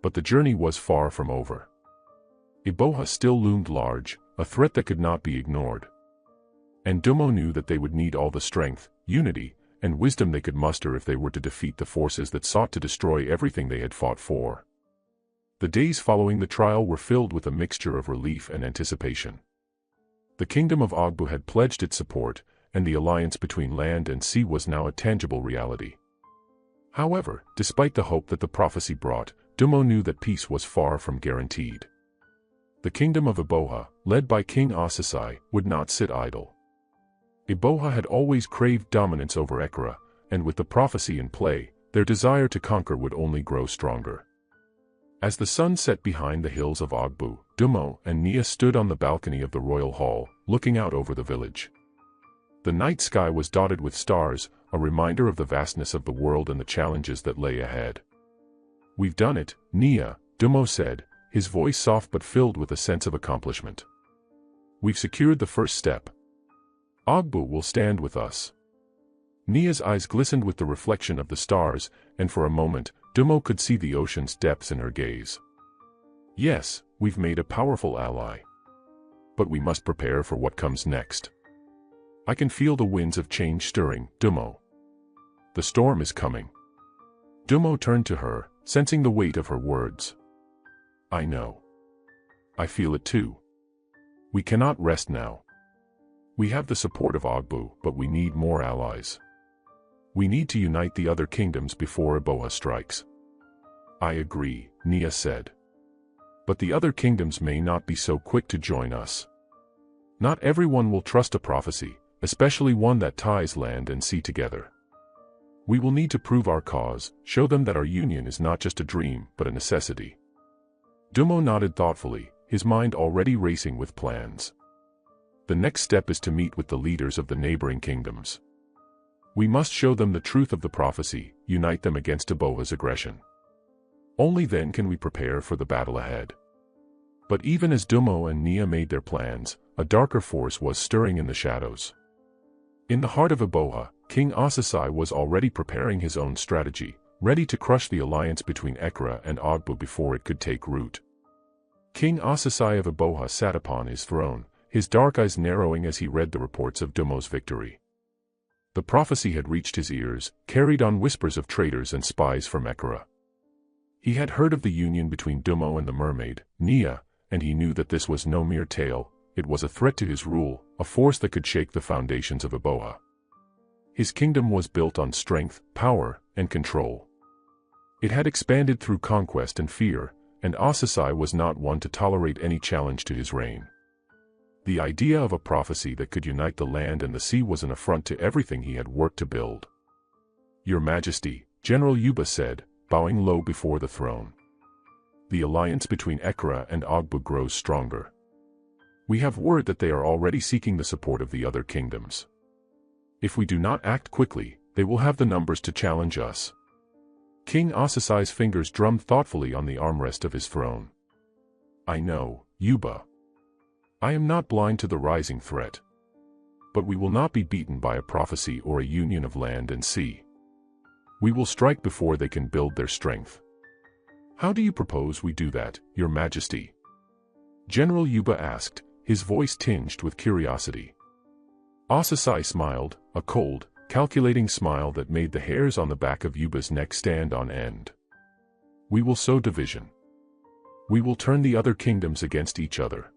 But the journey was far from over. Eboha still loomed large, a threat that could not be ignored. And Dumo knew that they would need all the strength, unity, and wisdom they could muster if they were to defeat the forces that sought to destroy everything they had fought for. The days following the trial were filled with a mixture of relief and anticipation. The kingdom of Ogbu had pledged its support, and the alliance between land and sea was now a tangible reality. However, despite the hope that the prophecy brought, Dumo knew that peace was far from guaranteed. The kingdom of Eboha, led by King Asasai, would not sit idle. Eboha had always craved dominance over Ekara, and with the prophecy in play, their desire to conquer would only grow stronger. As the sun set behind the hills of Ogbu, Dumo and Nia stood on the balcony of the royal hall, looking out over the village. The night sky was dotted with stars, a reminder of the vastness of the world and the challenges that lay ahead. "We've done it, Nia," Dumo said, his voice soft but filled with a sense of accomplishment. "We've secured the first step. Ogbu will stand with us." Nia's eyes glistened with the reflection of the stars, and for a moment, Dumo could see the ocean's depths in her gaze. "Yes, we've made a powerful ally. But we must prepare for what comes next. I can feel the winds of change stirring, Dumo. The storm is coming." Dumo turned to her, sensing the weight of her words. "I know. I feel it too. We cannot rest now. We have the support of Ogbu, but we need more allies. We need to unite the other kingdoms before Eboha strikes." "I agree," Nia said. "But the other kingdoms may not be so quick to join us. Not everyone will trust a prophecy, especially one that ties land and sea together. We will need to prove our cause, show them that our union is not just a dream but a necessity. Dumo nodded thoughtfully, his mind already racing with plans. The next step is to meet with the leaders of the neighboring kingdoms. We must show them the truth of the prophecy, unite them against Aboha's aggression. Only then can we prepare for the battle ahead. But even as Dumo and Nia made their plans, a darker force was stirring in the shadows. In the heart of Aboha, King Asasai was already preparing his own strategy, ready to crush the alliance between Ekra and Ogbu before it could take root. King Asasai of Aboha sat upon his throne, his dark eyes narrowing as he read the reports of Dumo's victory. The prophecy had reached his ears, carried on whispers of traitors and spies from Ekra. He had heard of the union between Dumo and the mermaid, Nia, and he knew that this was no mere tale, it was a threat to his rule, a force that could shake the foundations of Aboha. His kingdom was built on strength, power, and control. It had expanded through conquest and fear, and Asasai was not one to tolerate any challenge to his reign. The idea of a prophecy that could unite the land and the sea was an affront to everything he had worked to build. "Your Majesty," General Yuba said, bowing low before the throne. "The alliance between Ekra and Ogbu grows stronger. We have word that they are already seeking the support of the other kingdoms. If we do not act quickly, they will have the numbers to challenge us." King Asasai's fingers drummed thoughtfully on the armrest of his throne. "I know, Yuba. I am not blind to the rising threat. But we will not be beaten by a prophecy or a union of land and sea. We will strike before they can build their strength." "How do you propose we do that, Your Majesty?" General Yuba asked, his voice tinged with curiosity. Asasai smiled, a cold, calculating smile that made the hairs on the back of Yuba's neck stand on end. "We will sow division. We will turn the other kingdoms against each other.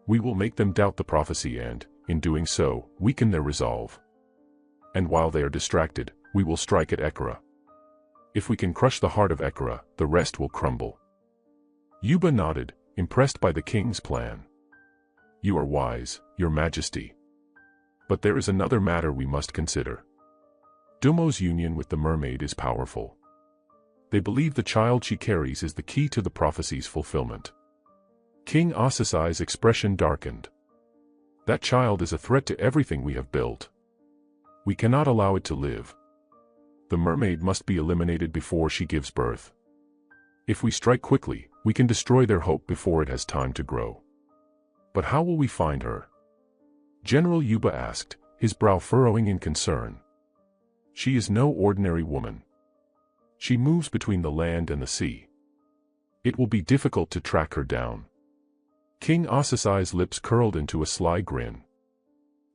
We will make them doubt the prophecy and, in doing so, weaken their resolve. And while they are distracted, we will strike at Ekra. If we can crush the heart of Ekra, the rest will crumble." Yuba nodded, impressed by the king's plan. "You are wise, Your Majesty. But there is another matter we must consider. Dumo's union with the mermaid is powerful. They believe the child she carries is the key to the prophecy's fulfillment." King Asasai's expression darkened. "That child is a threat to everything we have built. We cannot allow it to live. The mermaid must be eliminated before she gives birth. If we strike quickly, we can destroy their hope before it has time to grow. But how will we find her?" General Yuba asked, his brow furrowing in concern. "She is no ordinary woman. She moves between the land and the sea. It will be difficult to track her down." King Asasai's lips curled into a sly grin.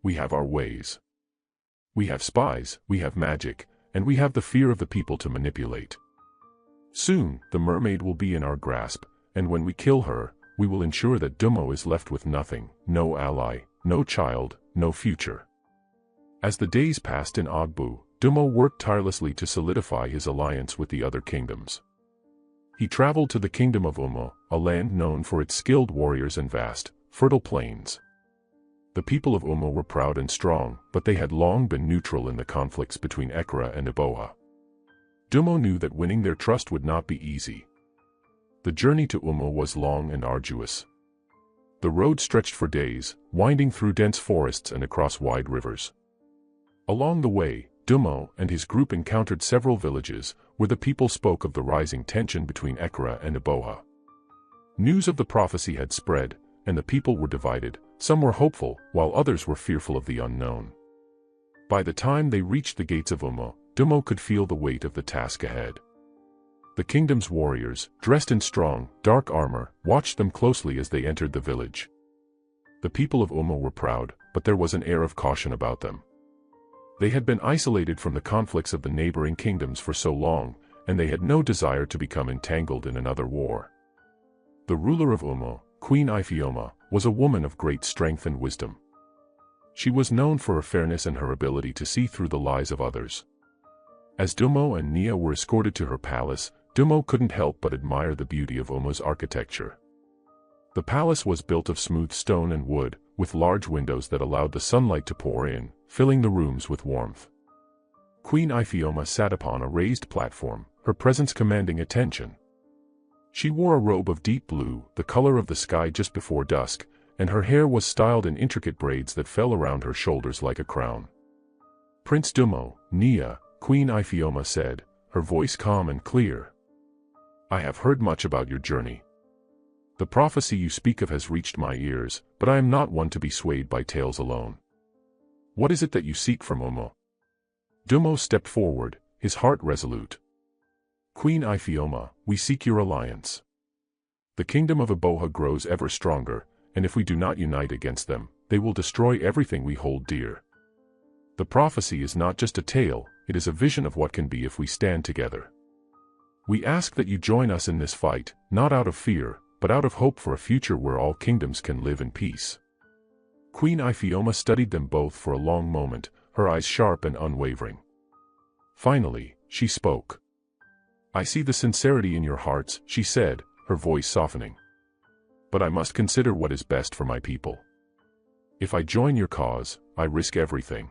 "We have our ways. We have spies, we have magic, and we have the fear of the people to manipulate. Soon, the mermaid will be in our grasp, and when we kill her, we will ensure that Dumo is left with nothing, no ally, no child, no future." As the days passed in Ogbu, Dumo worked tirelessly to solidify his alliance with the other kingdoms. He traveled to the kingdom of Umo, a land known for its skilled warriors and vast, fertile plains. The people of Umo were proud and strong, but they had long been neutral in the conflicts between Ekra and Aboha. Dumo knew that winning their trust would not be easy. The journey to Umo was long and arduous. The road stretched for days, winding through dense forests and across wide rivers. Along the way, Dumo and his group encountered several villages, where the people spoke of the rising tension between Ekra and Aboha. News of the prophecy had spread, and the people were divided. Some were hopeful, while others were fearful of the unknown. By the time they reached the gates of Umo, Dumo could feel the weight of the task ahead. The kingdom's warriors, dressed in strong, dark armor, watched them closely as they entered the village. The people of Umo were proud, but there was an air of caution about them. They had been isolated from the conflicts of the neighboring kingdoms for so long, and they had no desire to become entangled in another war. The ruler of Umo, Queen Ifeoma, was a woman of great strength and wisdom. She was known for her fairness and her ability to see through the lies of others. As Dumo and Nia were escorted to her palace, Dumo couldn't help but admire the beauty of Umo's architecture. The palace was built of smooth stone and wood, with large windows that allowed the sunlight to pour in, filling the rooms with warmth. Queen Iphioma sat upon a raised platform, her presence commanding attention. She wore a robe of deep blue, the color of the sky just before dusk, and her hair was styled in intricate braids that fell around her shoulders like a crown. "Prince Dumo, Nia," Queen Iphioma said, her voice calm and clear. "I have heard much about your journey. The prophecy you speak of has reached my ears, but I am not one to be swayed by tales alone. What is it that you seek from Umo?" Dumo stepped forward, his heart resolute. "Queen Iphioma, we seek your alliance. The kingdom of Aboha grows ever stronger, and if we do not unite against them, they will destroy everything we hold dear. The prophecy is not just a tale, it is a vision of what can be if we stand together. We ask that you join us in this fight, not out of fear, but out of hope for a future where all kingdoms can live in peace." Queen Iphioma studied them both for a long moment, her eyes sharp and unwavering. Finally, she spoke. "I see the sincerity in your hearts," she said, her voice softening. "But I must consider what is best for my people. If I join your cause, I risk everything.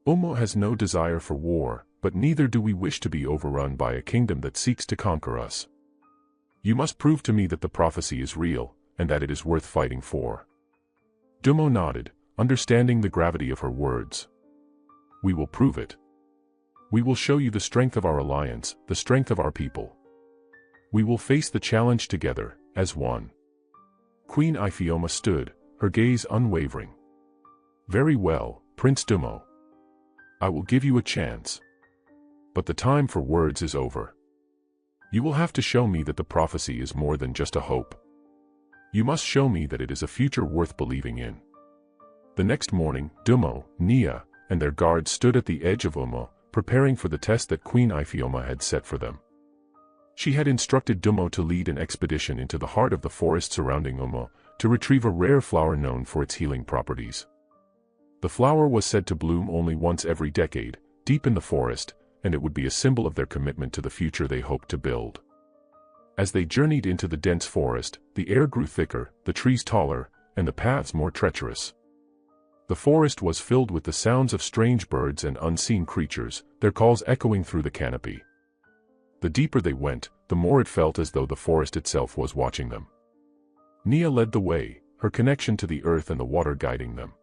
Umo has no desire for war, but neither do we wish to be overrun by a kingdom that seeks to conquer us. You must prove to me that the prophecy is real, and that it is worth fighting for." Dumo nodded, understanding the gravity of her words. "We will prove it. We will show you the strength of our alliance, the strength of our people. We will face the challenge together, as one." Queen Iphioma stood, her gaze unwavering. "Very well, Prince Dumo. I will give you a chance. But the time for words is over. You will have to show me that the prophecy is more than just a hope. You must show me that it is a future worth believing in." The next morning, Dumo, Nia, and their guards stood at the edge of Umo, preparing for the test that Queen Iphioma had set for them. She had instructed Dumo to lead an expedition into the heart of the forest surrounding Umo, to retrieve a rare flower known for its healing properties. The flower was said to bloom only once every decade, deep in the forest, and it would be a symbol of their commitment to the future they hoped to build. As they journeyed into the dense forest, the air grew thicker, the trees taller, and the paths more treacherous. The forest was filled with the sounds of strange birds and unseen creatures, their calls echoing through the canopy. The deeper they went, the more it felt as though the forest itself was watching them. Nia led the way, her connection to the earth and the water guiding them.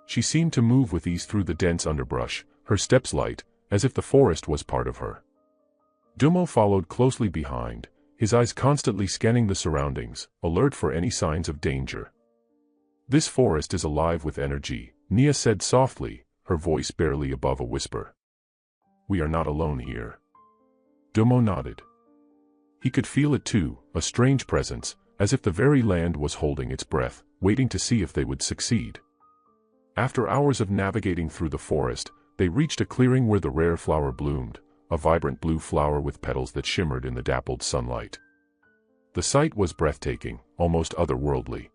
She seemed to move with ease through the dense underbrush, her steps light, as if the forest was part of her. Dumo followed closely behind, his eyes constantly scanning the surroundings, alert for any signs of danger. "This forest is alive with energy," Nia said softly, her voice barely above a whisper. "We are not alone here." Dumo nodded. He could feel it too, a strange presence, as if the very land was holding its breath, waiting to see if they would succeed. After hours of navigating through the forest, they reached a clearing where the rare flower bloomed, a vibrant blue flower with petals that shimmered in the dappled sunlight. The sight was breathtaking, almost otherworldly.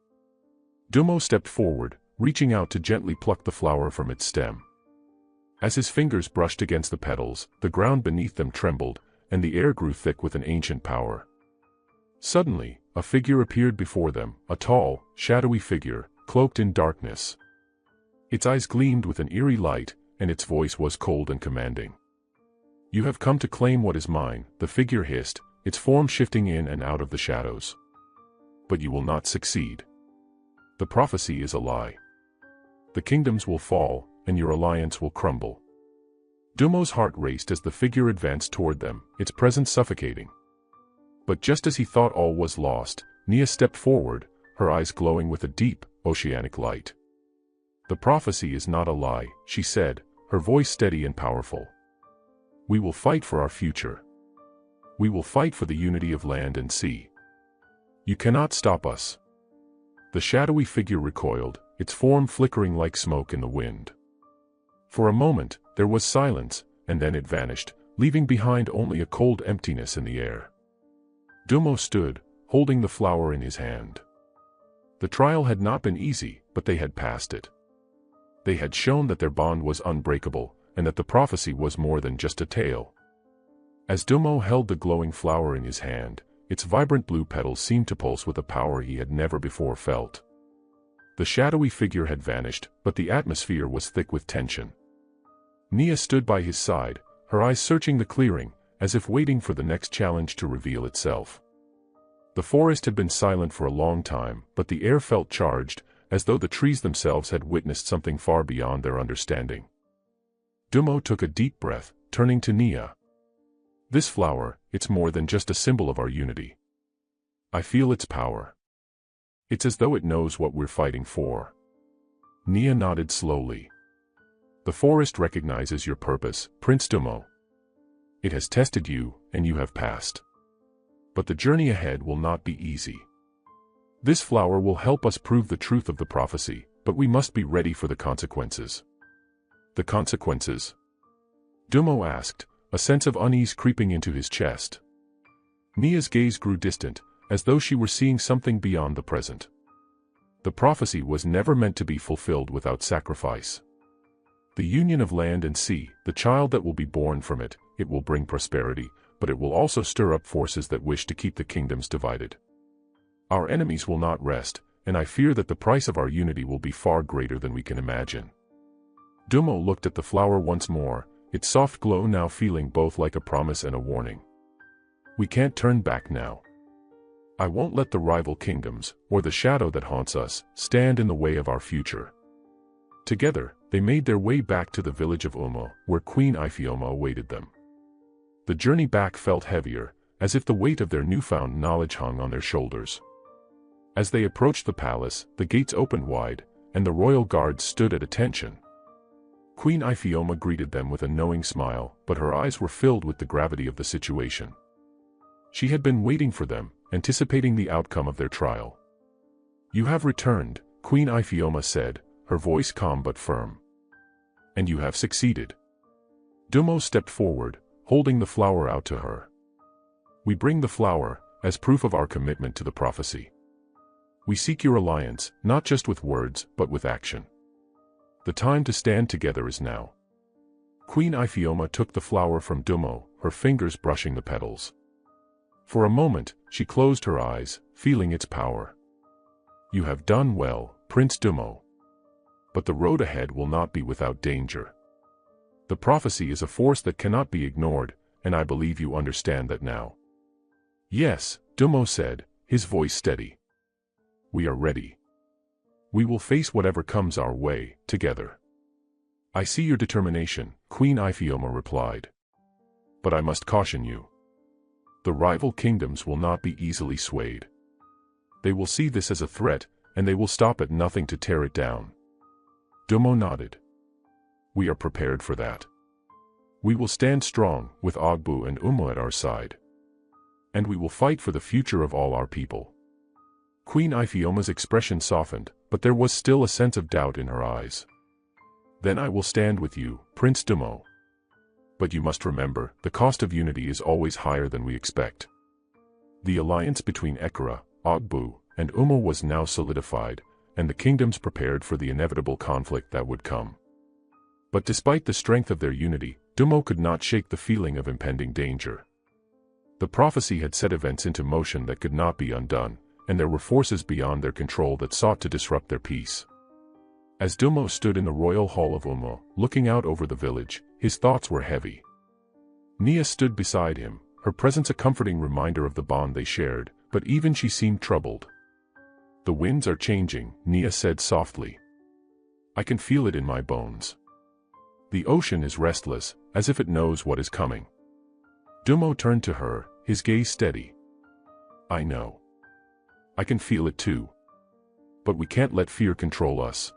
Dumo stepped forward, reaching out to gently pluck the flower from its stem. As his fingers brushed against the petals, the ground beneath them trembled, and the air grew thick with an ancient power. Suddenly, a figure appeared before them, a tall, shadowy figure, cloaked in darkness. Its eyes gleamed with an eerie light, and its voice was cold and commanding. "You have come to claim what is mine," the figure hissed, its form shifting in and out of the shadows. "But you will not succeed. The prophecy is a lie. The kingdoms will fall, and your alliance will crumble." Dumo's heart raced as the figure advanced toward them, its presence suffocating. But just as he thought all was lost, Nia stepped forward, her eyes glowing with a deep, oceanic light. "The prophecy is not a lie," she said, her voice steady and powerful. "We will fight for our future. We will fight for the unity of land and sea. You cannot stop us." The shadowy figure recoiled, its form flickering like smoke in the wind. For a moment, there was silence, and then it vanished, leaving behind only a cold emptiness in the air. Dumo stood, holding the flower in his hand. The trial had not been easy, but they had passed it. They had shown that their bond was unbreakable, and that the prophecy was more than just a tale. As Dumo held the glowing flower in his hand, its vibrant blue petals seemed to pulse with a power he had never before felt. The shadowy figure had vanished, but the atmosphere was thick with tension. Nia stood by his side, her eyes searching the clearing, as if waiting for the next challenge to reveal itself. The forest had been silent for a long time, but the air felt charged, as though the trees themselves had witnessed something far beyond their understanding. Dummo took a deep breath, turning to Nia. "This flower, it's more than just a symbol of our unity. I feel its power. It's as though it knows what we're fighting for." Nia nodded slowly. "The forest recognizes your purpose, Prince Dummo. It has tested you, and you have passed. But the journey ahead will not be easy. This flower will help us prove the truth of the prophecy, but we must be ready for the consequences." "The consequences?" Dummo asked, a sense of unease creeping into his chest. Nia's gaze grew distant, as though she were seeing something beyond the present. The prophecy was never meant to be fulfilled without sacrifice. The union of land and sea, the child that will be born from it, it will bring prosperity, but it will also stir up forces that wish to keep the kingdoms divided. Our enemies will not rest, and I fear that the price of our unity will be far greater than we can imagine. Dummo looked at the flower once more, its soft glow now feeling both like a promise and a warning. "We can't turn back now. I won't let the rival kingdoms, or the shadow that haunts us, stand in the way of our future." Together, they made their way back to the village of Umo, where Queen Ifeoma awaited them. The journey back felt heavier, as if the weight of their newfound knowledge hung on their shoulders. As they approached the palace, the gates opened wide, and the royal guards stood at attention. Queen Ifeoma greeted them with a knowing smile, but her eyes were filled with the gravity of the situation. She had been waiting for them, anticipating the outcome of their trial. "You have returned," Queen Ifeoma said, her voice calm but firm. "And you have succeeded." Dummo stepped forward, holding the flower out to her. "We bring the flower, as proof of our commitment to the prophecy. We seek your alliance, not just with words, but with action. The time to stand together is now." Queen Ifeoma took the flower from Dummo, her fingers brushing the petals. For a moment, she closed her eyes, feeling its power. "You have done well, Prince Dummo. But the road ahead will not be without danger. The prophecy is a force that cannot be ignored, and I believe you understand that now." "Yes," Dummo said, his voice steady. "We are ready. We will face whatever comes our way, together." "I see your determination," Queen Ifeoma replied. "But I must caution you. The rival kingdoms will not be easily swayed. They will see this as a threat, and they will stop at nothing to tear it down." Dummo nodded. "We are prepared for that. We will stand strong, with Ogbu and Umo at our side. And we will fight for the future of all our people." Queen Ifeoma's expression softened, but there was still a sense of doubt in her eyes. "Then I will stand with you, Prince Dummo. But you must remember, the cost of unity is always higher than we expect." The alliance between Ekura, Ogbu, and Umo was now solidified, and the kingdoms prepared for the inevitable conflict that would come. But despite the strength of their unity, Dummo could not shake the feeling of impending danger. The prophecy had set events into motion that could not be undone, and there were forces beyond their control that sought to disrupt their peace. As Dummo stood in the royal hall of Umo, looking out over the village, his thoughts were heavy. Nia stood beside him, her presence a comforting reminder of the bond they shared, but even she seemed troubled. "The winds are changing," Nia said softly. "I can feel it in my bones. The ocean is restless, as if it knows what is coming." Dummo turned to her, his gaze steady. "I know. I can feel it too. But we can't let fear control us.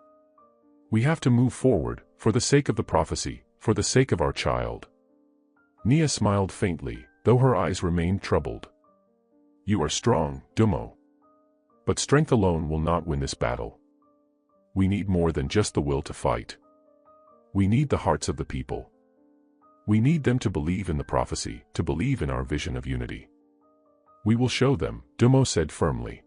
We have to move forward, for the sake of the prophecy, for the sake of our child." Nia smiled faintly, though her eyes remained troubled. "You are strong, Dummo. But strength alone will not win this battle. We need more than just the will to fight. We need the hearts of the people. We need them to believe in the prophecy, to believe in our vision of unity." "We will show them," Dummo said firmly.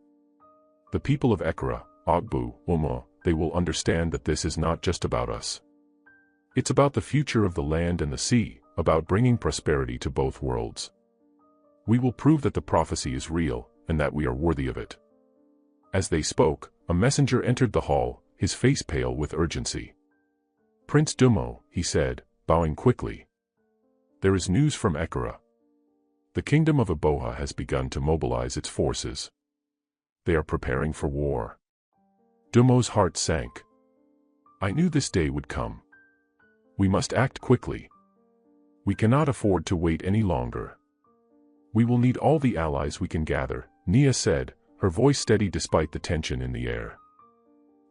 "The people of Ekura, Ogbu, Umo, they will understand that this is not just about us. It's about the future of the land and the sea, about bringing prosperity to both worlds." We will prove that the prophecy is real, and that we are worthy of it." As they spoke, a messenger entered the hall, his face pale with urgency. "Prince Dumo," he said, bowing quickly. "There is news from Ekara. The kingdom of Aboha has begun to mobilize its forces. They are preparing for war." Dumo's heart sank. "I knew this day would come. We must act quickly. We cannot afford to wait any longer. We will need all the allies we can gather," Nia said, her voice steady despite the tension in the air.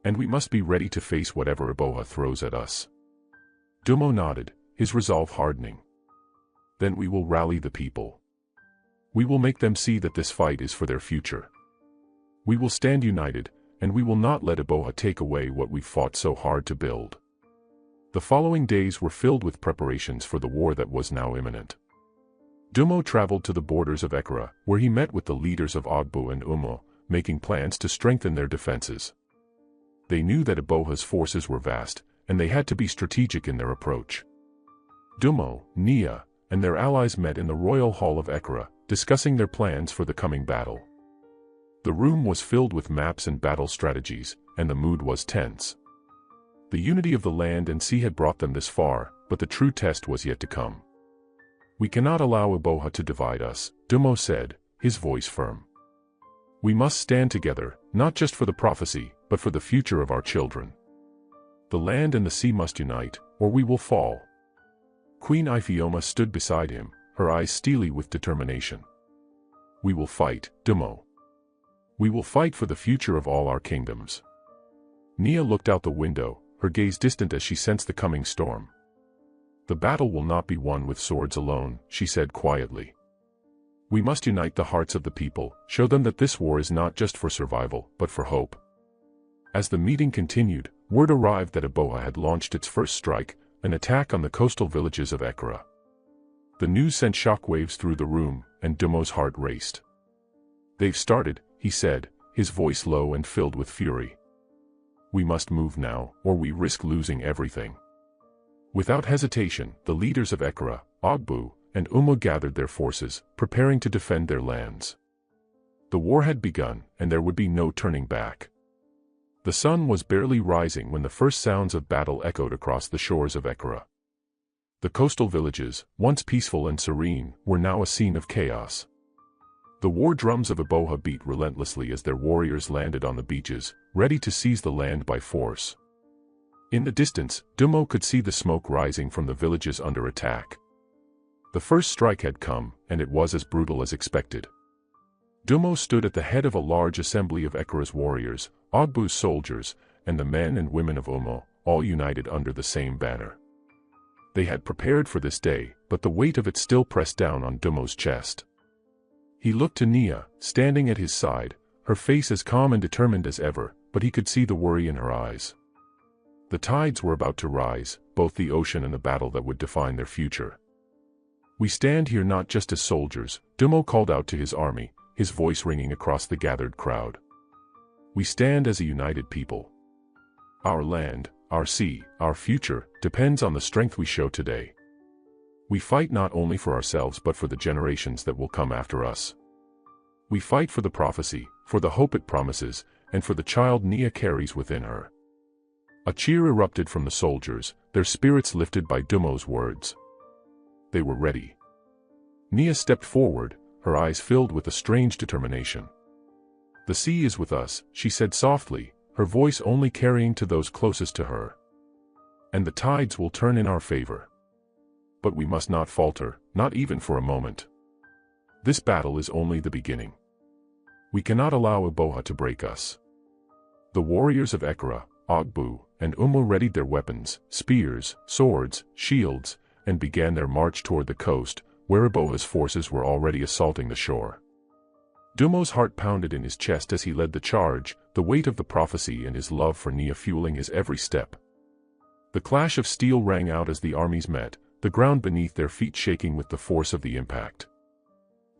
"And we must be ready to face whatever Aboha throws at us." Dumo nodded, his resolve hardening. "Then we will rally the people. We will make them see that this fight is for their future. We will stand united, and we will not let Aboha take away what we've fought so hard to build." The following days were filled with preparations for the war that was now imminent. Dumo traveled to the borders of Ekara, where he met with the leaders of Ogbu and Umo, making plans to strengthen their defenses. They knew that Aboha's forces were vast, and they had to be strategic in their approach. Dumo, Nia, and their allies met in the royal hall of Ekara, discussing their plans for the coming battle. The room was filled with maps and battle strategies, and the mood was tense. The unity of the land and sea had brought them this far, but the true test was yet to come. "We cannot allow Aboha to divide us," Dumo said, his voice firm. "We must stand together, not just for the prophecy, but for the future of our children. The land and the sea must unite, or we will fall." Queen Iphioma stood beside him, her eyes steely with determination. "We will fight, Dumo. We will fight for the future of all our kingdoms." Nia looked out the window, her gaze distant as she sensed the coming storm. "The battle will not be won with swords alone," she said quietly. "We must unite the hearts of the people, show them that this war is not just for survival, but for hope." As the meeting continued, word arrived that Aboha had launched its first strike, an attack on the coastal villages of Ekara. The news sent shockwaves through the room, and Dumo's heart raced. "They've started," he said, his voice low and filled with fury. "We must move now, or we risk losing everything." Without hesitation, the leaders of Ekara, Ogbu, and Umo gathered their forces, preparing to defend their lands. The war had begun, and there would be no turning back. The sun was barely rising when the first sounds of battle echoed across the shores of Ekara. The coastal villages, once peaceful and serene, were now a scene of chaos. The war drums of Aboha beat relentlessly as their warriors landed on the beaches, ready to seize the land by force. In the distance, Dumo could see the smoke rising from the villages under attack. The first strike had come, and it was as brutal as expected. Dumo stood at the head of a large assembly of Ekara's warriors, Ogbu's soldiers, and the men and women of Umo, all united under the same banner. They had prepared for this day, but the weight of it still pressed down on Dumo's chest. He looked to Nia, standing at his side, her face as calm and determined as ever, but he could see the worry in her eyes. The tides were about to rise, both the ocean and the battle that would define their future. "We stand here not just as soldiers," Dumo called out to his army, his voice ringing across the gathered crowd. "We stand as a united people. Our land, our sea, our future, depends on the strength we show today. We fight not only for ourselves but for the generations that will come after us. We fight for the prophecy, for the hope it promises, and for the child Nia carries within her." A cheer erupted from the soldiers, their spirits lifted by Dumo's words. They were ready. Nia stepped forward, her eyes filled with a strange determination. "The sea is with us," she said softly, her voice only carrying to those closest to her. "And the tides will turn in our favor. But we must not falter, not even for a moment. This battle is only the beginning. We cannot allow Aboha to break us." The warriors of Ekara, Ogbu, and Umo readied their weapons, spears, swords, shields, and began their march toward the coast, where Aboha's forces were already assaulting the shore. Dumo's heart pounded in his chest as he led the charge, the weight of the prophecy and his love for Nia fueling his every step. The clash of steel rang out as the armies met, the ground beneath their feet shaking with the force of the impact.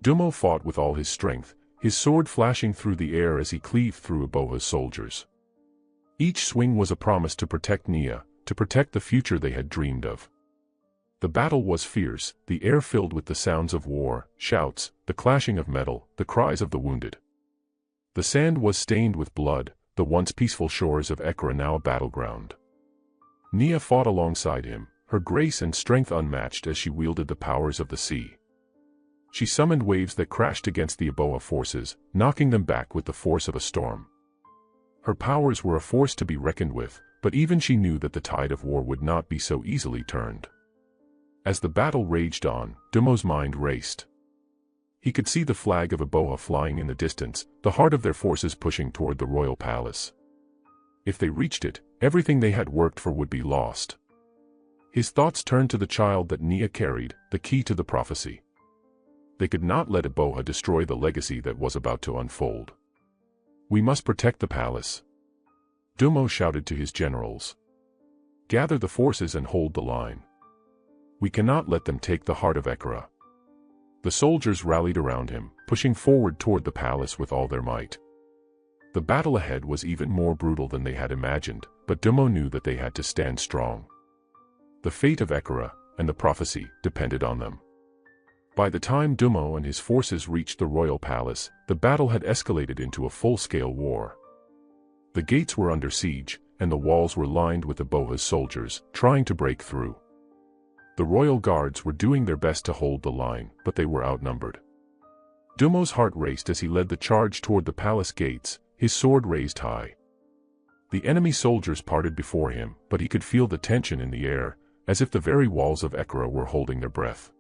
Dumo fought with all his strength, his sword flashing through the air as he cleaved through Aboha's soldiers. Each swing was a promise to protect Nia, to protect the future they had dreamed of. The battle was fierce, the air filled with the sounds of war, shouts, the clashing of metal, the cries of the wounded. The sand was stained with blood, the once peaceful shores of Ekra now a battleground. Nia fought alongside him, her grace and strength unmatched as she wielded the powers of the sea. She summoned waves that crashed against the Aboa forces, knocking them back with the force of a storm. Her powers were a force to be reckoned with, but even she knew that the tide of war would not be so easily turned. As the battle raged on, Dumo's mind raced. He could see the flag of Aboa flying in the distance, the heart of their forces pushing toward the royal palace. If they reached it, everything they had worked for would be lost. His thoughts turned to the child that Nia carried, the key to the prophecy. They could not let Aboa destroy the legacy that was about to unfold. "We must protect the palace," Dumo shouted to his generals. "Gather the forces and hold the line. We cannot let them take the heart of Ekra." The soldiers rallied around him, pushing forward toward the palace with all their might. The battle ahead was even more brutal than they had imagined, but Dumo knew that they had to stand strong. The fate of Ekra, and the prophecy, depended on them. By the time Dumo and his forces reached the royal palace, the battle had escalated into a full-scale war. The gates were under siege, and the walls were lined with Aboa's soldiers, trying to break through. The royal guards were doing their best to hold the line, but they were outnumbered. Dumo's heart raced as he led the charge toward the palace gates, his sword raised high. The enemy soldiers parted before him, but he could feel the tension in the air, as if the very walls of Ekra were holding their breath.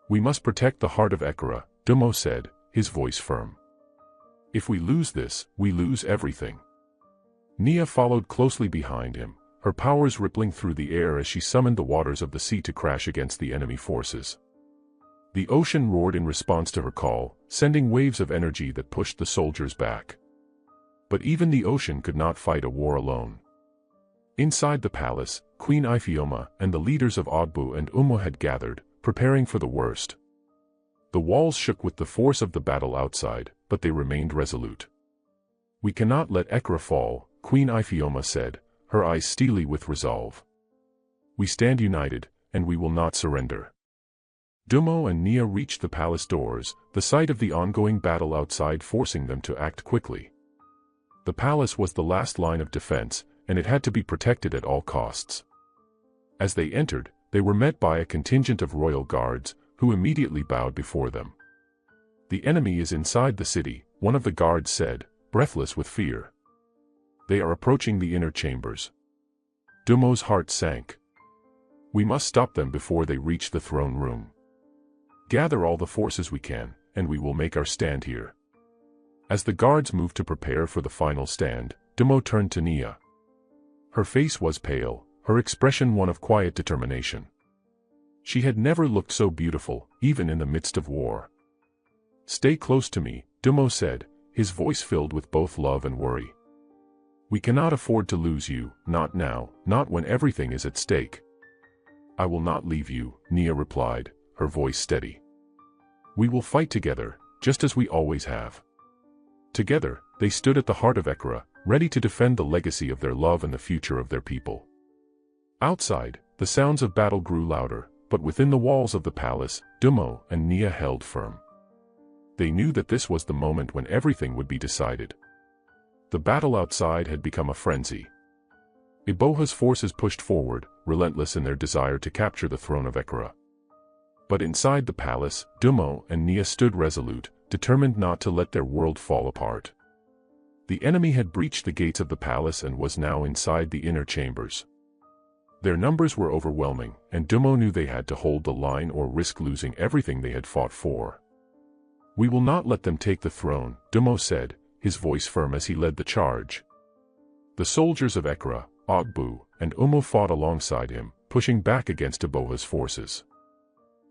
"We must protect the heart of Ekra," Dumo said, his voice firm. "If we lose this, we lose everything." Nia followed closely behind him, her powers rippling through the air as she summoned the waters of the sea to crash against the enemy forces. The ocean roared in response to her call, sending waves of energy that pushed the soldiers back. But even the ocean could not fight a war alone. Inside the palace, Queen Ifeoma and the leaders of Ogbu and Umo had gathered, preparing for the worst. The walls shook with the force of the battle outside, but they remained resolute. "We cannot let Ekra fall," Queen Ifeoma said, her eyes steely with resolve. "We stand united, and we will not surrender." Dumo and Nia reached the palace doors, the sight of the ongoing battle outside forcing them to act quickly. The palace was the last line of defense, and it had to be protected at all costs. As they entered, they were met by a contingent of royal guards, who immediately bowed before them. "The enemy is inside the city," one of the guards said, breathless with fear. "They are approaching the inner chambers." Dumo's heart sank. "We must stop them before they reach the throne room. Gather all the forces we can, and we will make our stand here." As the guards moved to prepare for the final stand, Dumo turned to Nia. Her face was pale, her expression one of quiet determination. She had never looked so beautiful, even in the midst of war. "Stay close to me," Dumo said, his voice filled with both love and worry. "We cannot afford to lose you, not now, not when everything is at stake." "I will not leave you," Nia replied, her voice steady. "We will fight together, just as we always have." Together, they stood at the heart of Ekra, ready to defend the legacy of their love and the future of their people. Outside, the sounds of battle grew louder, but within the walls of the palace, Dumo and Nia held firm. They knew that this was the moment when everything would be decided. The battle outside had become a frenzy. Iboha's forces pushed forward, relentless in their desire to capture the throne of Ekra. But inside the palace, Dumo and Nia stood resolute, determined not to let their world fall apart. The enemy had breached the gates of the palace and was now inside the inner chambers. Their numbers were overwhelming, and Dumo knew they had to hold the line or risk losing everything they had fought for. "We will not let them take the throne," Dumo said, his voice firm as he led the charge. The soldiers of Ekra, Ogbu, and Umo fought alongside him, pushing back against Iboha's forces.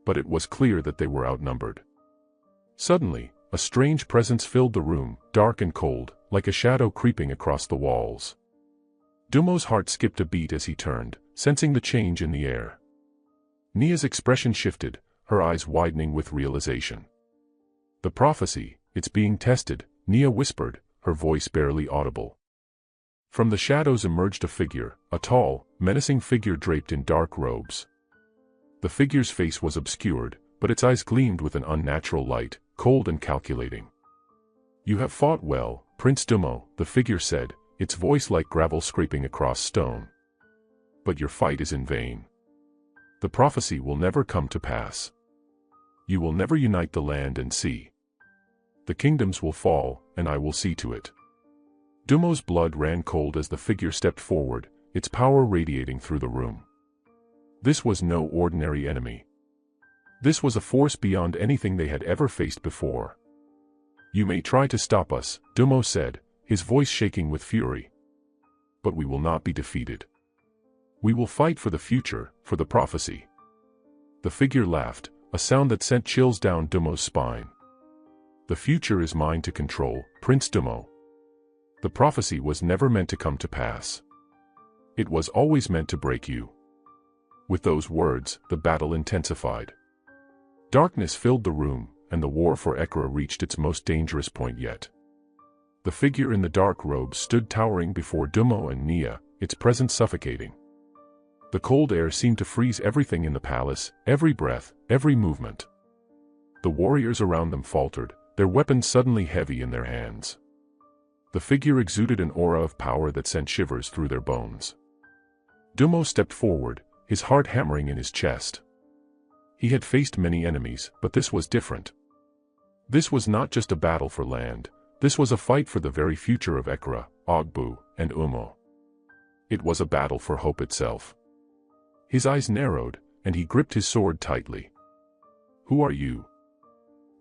But it was clear that they were outnumbered. Suddenly, a strange presence filled the room, dark and cold, like a shadow creeping across the walls. Dumo's heart skipped a beat as he turned, sensing the change in the air. Nia's expression shifted, her eyes widening with realization. "The prophecy, it's being tested," Nia whispered, her voice barely audible. From the shadows emerged a figure, a tall, menacing figure draped in dark robes. The figure's face was obscured, but its eyes gleamed with an unnatural light, cold and calculating. "You have fought well, Prince Dummo," the figure said, its voice like gravel scraping across stone. "But your fight is in vain. The prophecy will never come to pass. You will never unite the land and sea. The kingdoms will fall, and I will see to it." Dummo's blood ran cold as the figure stepped forward, its power radiating through the room. This was no ordinary enemy. This was a force beyond anything they had ever faced before. "You may try to stop us," Dummo said, his voice shaking with fury. "But we will not be defeated. We will fight for the future, for the prophecy." The figure laughed, a sound that sent chills down Dummo's spine. "The future is mine to control, Prince Dummo. The prophecy was never meant to come to pass. It was always meant to break you." With those words, the battle intensified. Darkness filled the room, and the war for Ekra reached its most dangerous point yet. The figure in the dark robes stood towering before Dummo and Nia, its presence suffocating. The cold air seemed to freeze everything in the palace, every breath, every movement. The warriors around them faltered, their weapons suddenly heavy in their hands. The figure exuded an aura of power that sent shivers through their bones. Dummo stepped forward, his heart hammering in his chest. He had faced many enemies, but this was different. This was not just a battle for land, this was a fight for the very future of Ekra, Ogbu, and Ummo. It was a battle for hope itself. His eyes narrowed, and he gripped his sword tightly. "Who are you?"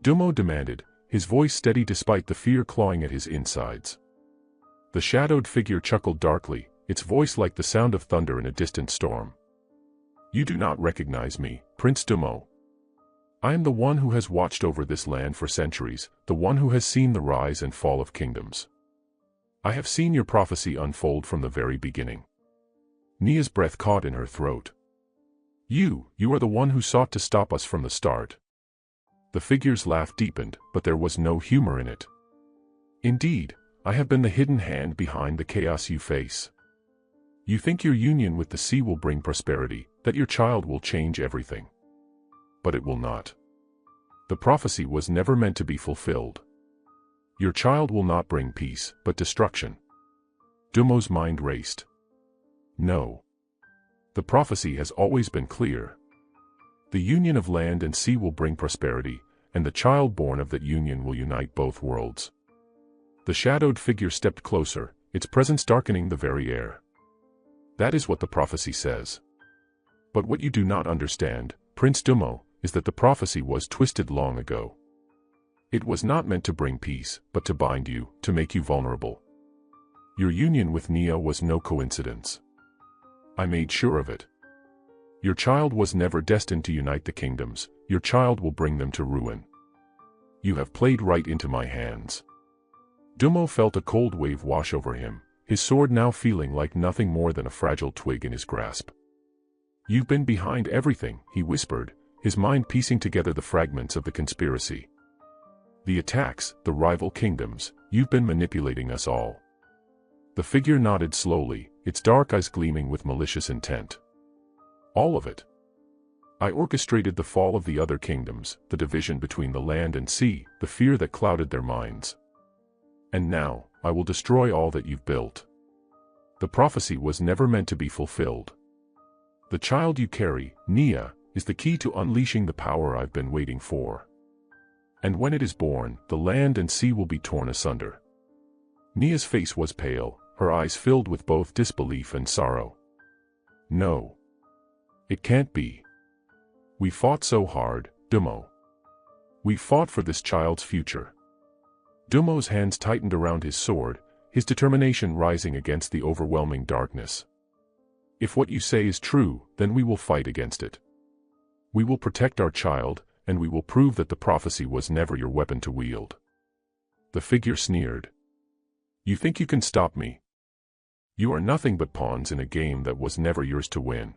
Dummo demanded, his voice steady despite the fear clawing at his insides. The shadowed figure chuckled darkly, its voice like the sound of thunder in a distant storm. "You do not recognize me, Prince Dummo. I am the one who has watched over this land for centuries, the one who has seen the rise and fall of kingdoms. I have seen your prophecy unfold from the very beginning." Nia's breath caught in her throat. You are the one who sought to stop us from the start." The figure's laugh deepened, but there was no humor in it. "Indeed, I have been the hidden hand behind the chaos you face. You think your union with the sea will bring prosperity, that your child will change everything. But it will not. The prophecy was never meant to be fulfilled. Your child will not bring peace, but destruction." Dummo's mind raced. "No. The prophecy has always been clear. The union of land and sea will bring prosperity, and the child born of that union will unite both worlds." The shadowed figure stepped closer, its presence darkening the very air. "That is what the prophecy says. But what you do not understand, Prince Dummo, is that the prophecy was twisted long ago. It was not meant to bring peace, but to bind you, to make you vulnerable. Your union with Nia was no coincidence. I made sure of it. Your child was never destined to unite the kingdoms, your child will bring them to ruin. You have played right into my hands." Dummo felt a cold wave wash over him, his sword now feeling like nothing more than a fragile twig in his grasp. "You've been behind everything," he whispered, his mind piecing together the fragments of the conspiracy. "The attacks, the rival kingdoms, you've been manipulating us all." The figure nodded slowly, its dark eyes gleaming with malicious intent. "All of it. I orchestrated the fall of the other kingdoms, the division between the land and sea, the fear that clouded their minds. And now, I will destroy all that you've built. The prophecy was never meant to be fulfilled. The child you carry, Nia, is the key to unleashing the power I've been waiting for. And when it is born, the land and sea will be torn asunder." Nia's face was pale, her eyes filled with both disbelief and sorrow. "No. It can't be. We fought so hard, Dummo. We fought for this child's future." Dummo's hands tightened around his sword, his determination rising against the overwhelming darkness. "If what you say is true, then we will fight against it. We will protect our child, and we will prove that the prophecy was never your weapon to wield." The figure sneered. "You think you can stop me? You are nothing but pawns in a game that was never yours to win.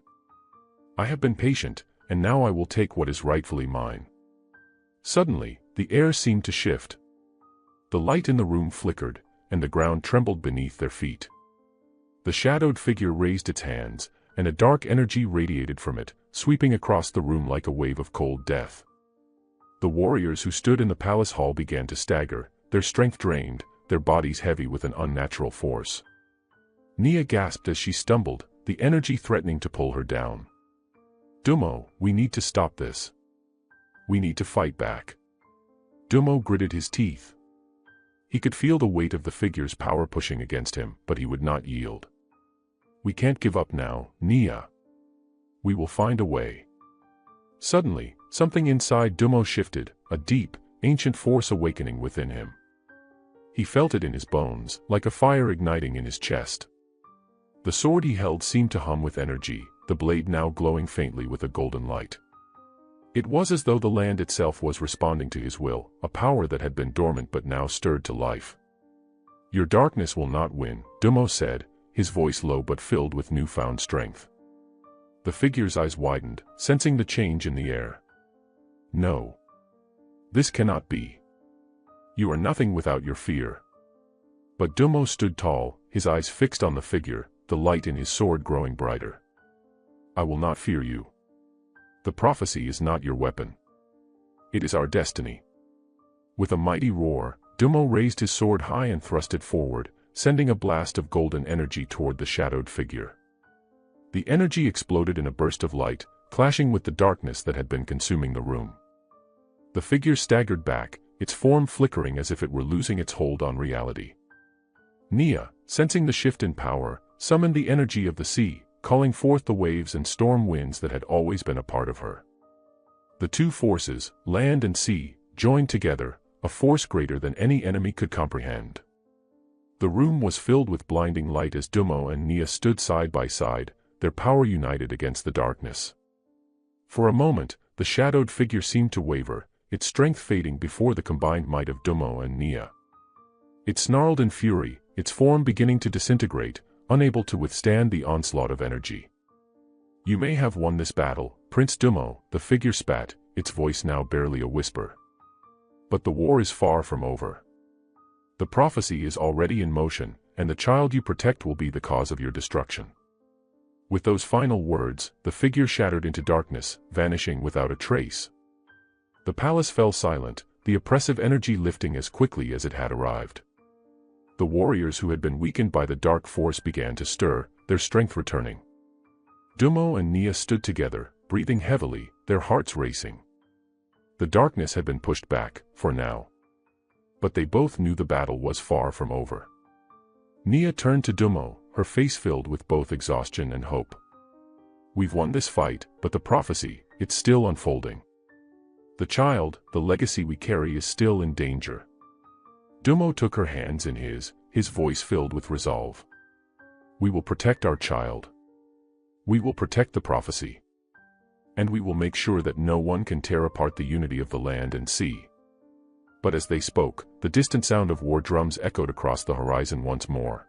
I have been patient, and now I will take what is rightfully mine." Suddenly, the air seemed to shift. The light in the room flickered, and the ground trembled beneath their feet. The shadowed figure raised its hands, and a dark energy radiated from it, sweeping across the room like a wave of cold death. The warriors who stood in the palace hall began to stagger, their strength drained, their bodies heavy with an unnatural force. Nia gasped as she stumbled, the energy threatening to pull her down. "Dummo, we need to stop this. We need to fight back." Dummo gritted his teeth. He could feel the weight of the figure's power pushing against him, but he would not yield. "We can't give up now, Nia. We will find a way." Suddenly, something inside Dummo shifted, a deep, ancient force awakening within him. He felt it in his bones, like a fire igniting in his chest. The sword he held seemed to hum with energy, the blade now glowing faintly with a golden light. It was as though the land itself was responding to his will, a power that had been dormant but now stirred to life. "Your darkness will not win," Dummo said, his voice low but filled with newfound strength. The figure's eyes widened, sensing the change in the air. "No. This cannot be. You are nothing without your fear." But Dummo stood tall, his eyes fixed on the figure, the light in his sword growing brighter. "I will not fear you. The prophecy is not your weapon. It is our destiny." With a mighty roar, Dummo raised his sword high and thrust it forward, sending a blast of golden energy toward the shadowed figure. The energy exploded in a burst of light, clashing with the darkness that had been consuming the room. The figure staggered back, its form flickering as if it were losing its hold on reality. Nia, sensing the shift in power, summoned the energy of the sea, calling forth the waves and storm winds that had always been a part of her. The two forces, land and sea, joined together, a force greater than any enemy could comprehend. The room was filled with blinding light as Dummo and Nia stood side by side, their power united against the darkness. For a moment, the shadowed figure seemed to waver, its strength fading before the combined might of Dummo and Nia. It snarled in fury, its form beginning to disintegrate, unable to withstand the onslaught of energy. "You may have won this battle, Prince Dummo," the figure spat, its voice now barely a whisper. "But the war is far from over. The prophecy is already in motion, and the child you protect will be the cause of your destruction." With those final words, the figure shattered into darkness, vanishing without a trace. The palace fell silent, the oppressive energy lifting as quickly as it had arrived. The warriors who had been weakened by the dark force began to stir, their strength returning. Dummo and Nia stood together, breathing heavily, their hearts racing. The darkness had been pushed back, for now. But they both knew the battle was far from over. Nia turned to Dummo, her face filled with both exhaustion and hope. "We've won this fight, but the prophecy, it's still unfolding. The child, the legacy we carry is still in danger." Dummo took her hands in his voice filled with resolve. "We will protect our child. We will protect the prophecy. And we will make sure that no one can tear apart the unity of the land and sea." But as they spoke, the distant sound of war drums echoed across the horizon once more.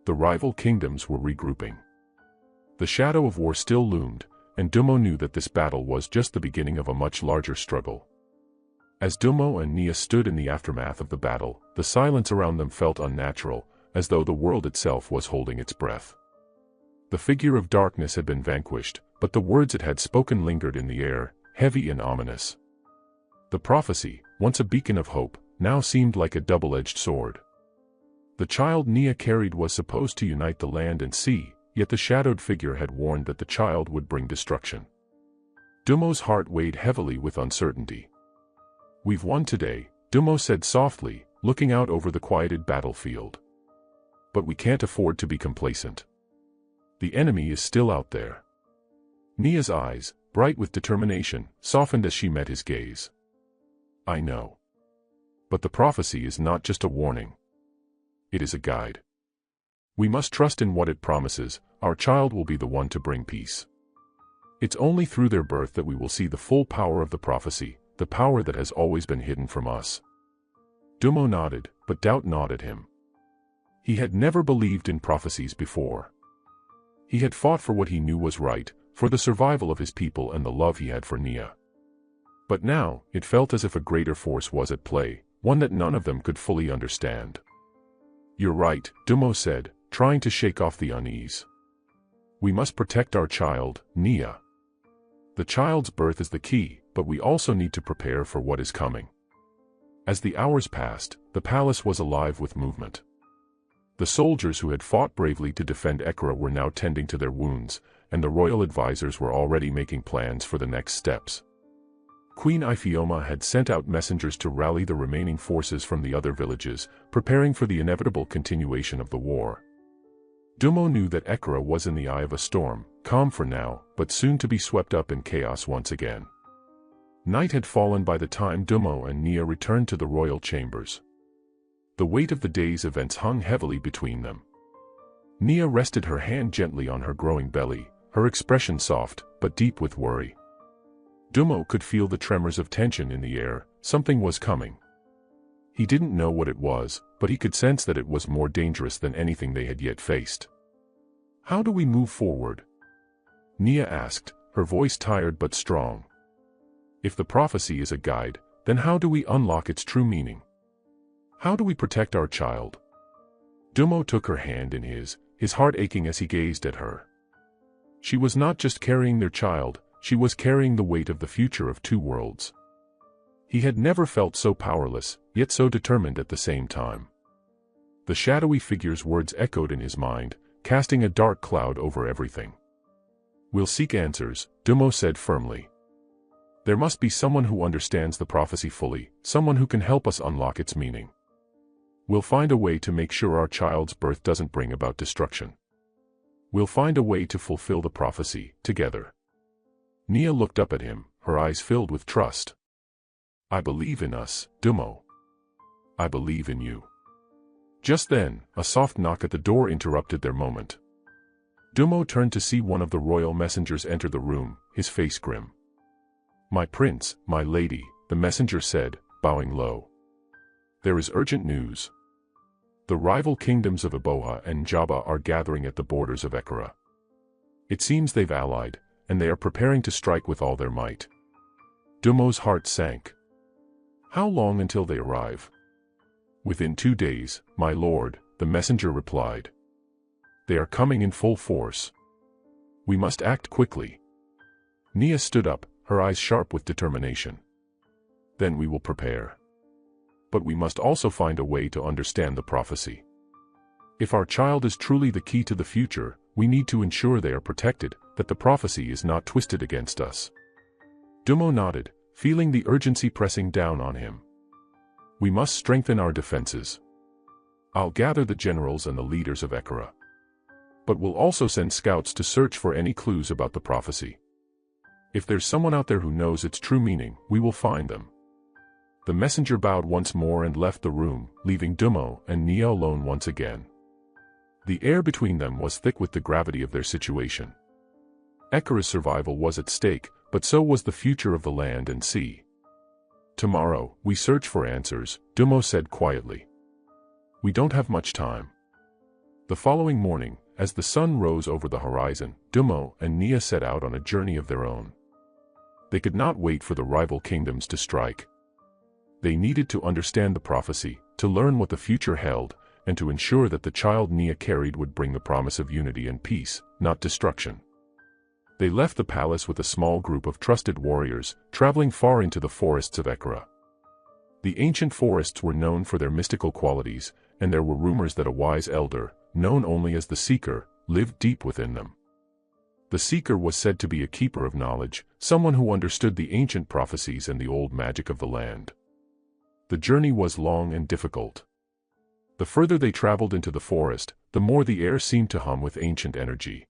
The rival kingdoms were regrouping. The shadow of war still loomed, and Dummo knew that this battle was just the beginning of a much larger struggle. As Dummo and Nia stood in the aftermath of the battle, the silence around them felt unnatural, as though the world itself was holding its breath. The figure of darkness had been vanquished, but the words it had spoken lingered in the air, heavy and ominous. The prophecy, once a beacon of hope, now seemed like a double-edged sword. The child Nia carried was supposed to unite the land and sea, yet the shadowed figure had warned that the child would bring destruction. Dummo's heart weighed heavily with uncertainty. "We've won today," Dummo said softly, looking out over the quieted battlefield. "But we can't afford to be complacent. The enemy is still out there." Nia's eyes, bright with determination, softened as she met his gaze. "I know. But the prophecy is not just a warning. It is a guide. We must trust in what it promises. Our child will be the one to bring peace. It's only through their birth that we will see the full power of the prophecy, the power that has always been hidden from us." Dummo nodded, but doubt gnawed at him. He had never believed in prophecies before. He had fought for what he knew was right, for the survival of his people and the love he had for Nia. But now, it felt as if a greater force was at play, one that none of them could fully understand. "You're right," Dummo said, trying to shake off the unease. "We must protect our child, Nia. The child's birth is the key, but we also need to prepare for what is coming. As the hours passed, the palace was alive with movement. The soldiers who had fought bravely to defend Ekra were now tending to their wounds, and the royal advisors were already making plans for the next steps. Queen Iphioma had sent out messengers to rally the remaining forces from the other villages, preparing for the inevitable continuation of the war. Dumo knew that Ekra was in the eye of a storm, calm for now, but soon to be swept up in chaos once again. Night had fallen by the time Dumo and Nia returned to the royal chambers. The weight of the day's events hung heavily between them. Nia rested her hand gently on her growing belly, her expression soft, but deep with worry. Dumo could feel the tremors of tension in the air. Something was coming. He didn't know what it was, but he could sense that it was more dangerous than anything they had yet faced. "How do we move forward?" Nia asked, her voice tired but strong. "If the prophecy is a guide, then how do we unlock its true meaning? How do we protect our child?" Dumo took her hand in his heart aching as he gazed at her. She was not just carrying their child, she was carrying the weight of the future of two worlds. He had never felt so powerless, yet so determined at the same time. The shadowy figure's words echoed in his mind, casting a dark cloud over everything. "We'll seek answers," Dumo said firmly. "There must be someone who understands the prophecy fully, someone who can help us unlock its meaning. We'll find a way to make sure our child's birth doesn't bring about destruction. We'll find a way to fulfill the prophecy, together." Nia looked up at him, her eyes filled with trust. "I believe in us, Dumo. I believe in you." Just then, a soft knock at the door interrupted their moment. Dumo turned to see one of the royal messengers enter the room, his face grim. "My prince, my lady," the messenger said, bowing low. "There is urgent news. The rival kingdoms of Iboha and Jaba are gathering at the borders of Ekara. It seems they've allied, and they are preparing to strike with all their might." Dumo's heart sank. "How long until they arrive?" "Within 2 days, my lord," the messenger replied. "They are coming in full force. We must act quickly." Nia stood up, her eyes sharp with determination. "Then we will prepare. But we must also find a way to understand the prophecy. If our child is truly the key to the future, we need to ensure they are protected, that the prophecy is not twisted against us." Dumo nodded, feeling the urgency pressing down on him. "We must strengthen our defenses. I'll gather the generals and the leaders of Ekara. But we'll also send scouts to search for any clues about the prophecy. If there's someone out there who knows its true meaning, we will find them." The messenger bowed once more and left the room, leaving Dumo and Nia alone once again. The air between them was thick with the gravity of their situation. Ekara's survival was at stake, but so was the future of the land and sea. "Tomorrow, we search for answers," Dumo said quietly. "We don't have much time." The following morning, as the sun rose over the horizon, Dumo and Nia set out on a journey of their own. They could not wait for the rival kingdoms to strike. They needed to understand the prophecy, to learn what the future held, and to ensure that the child Nia carried would bring the promise of unity and peace, not destruction. They left the palace with a small group of trusted warriors, traveling far into the forests of Ekara. The ancient forests were known for their mystical qualities, and there were rumors that a wise elder, known only as the Seeker, lived deep within them. The Seeker was said to be a keeper of knowledge, someone who understood the ancient prophecies and the old magic of the land. The journey was long and difficult. The further they traveled into the forest, the more the air seemed to hum with ancient energy.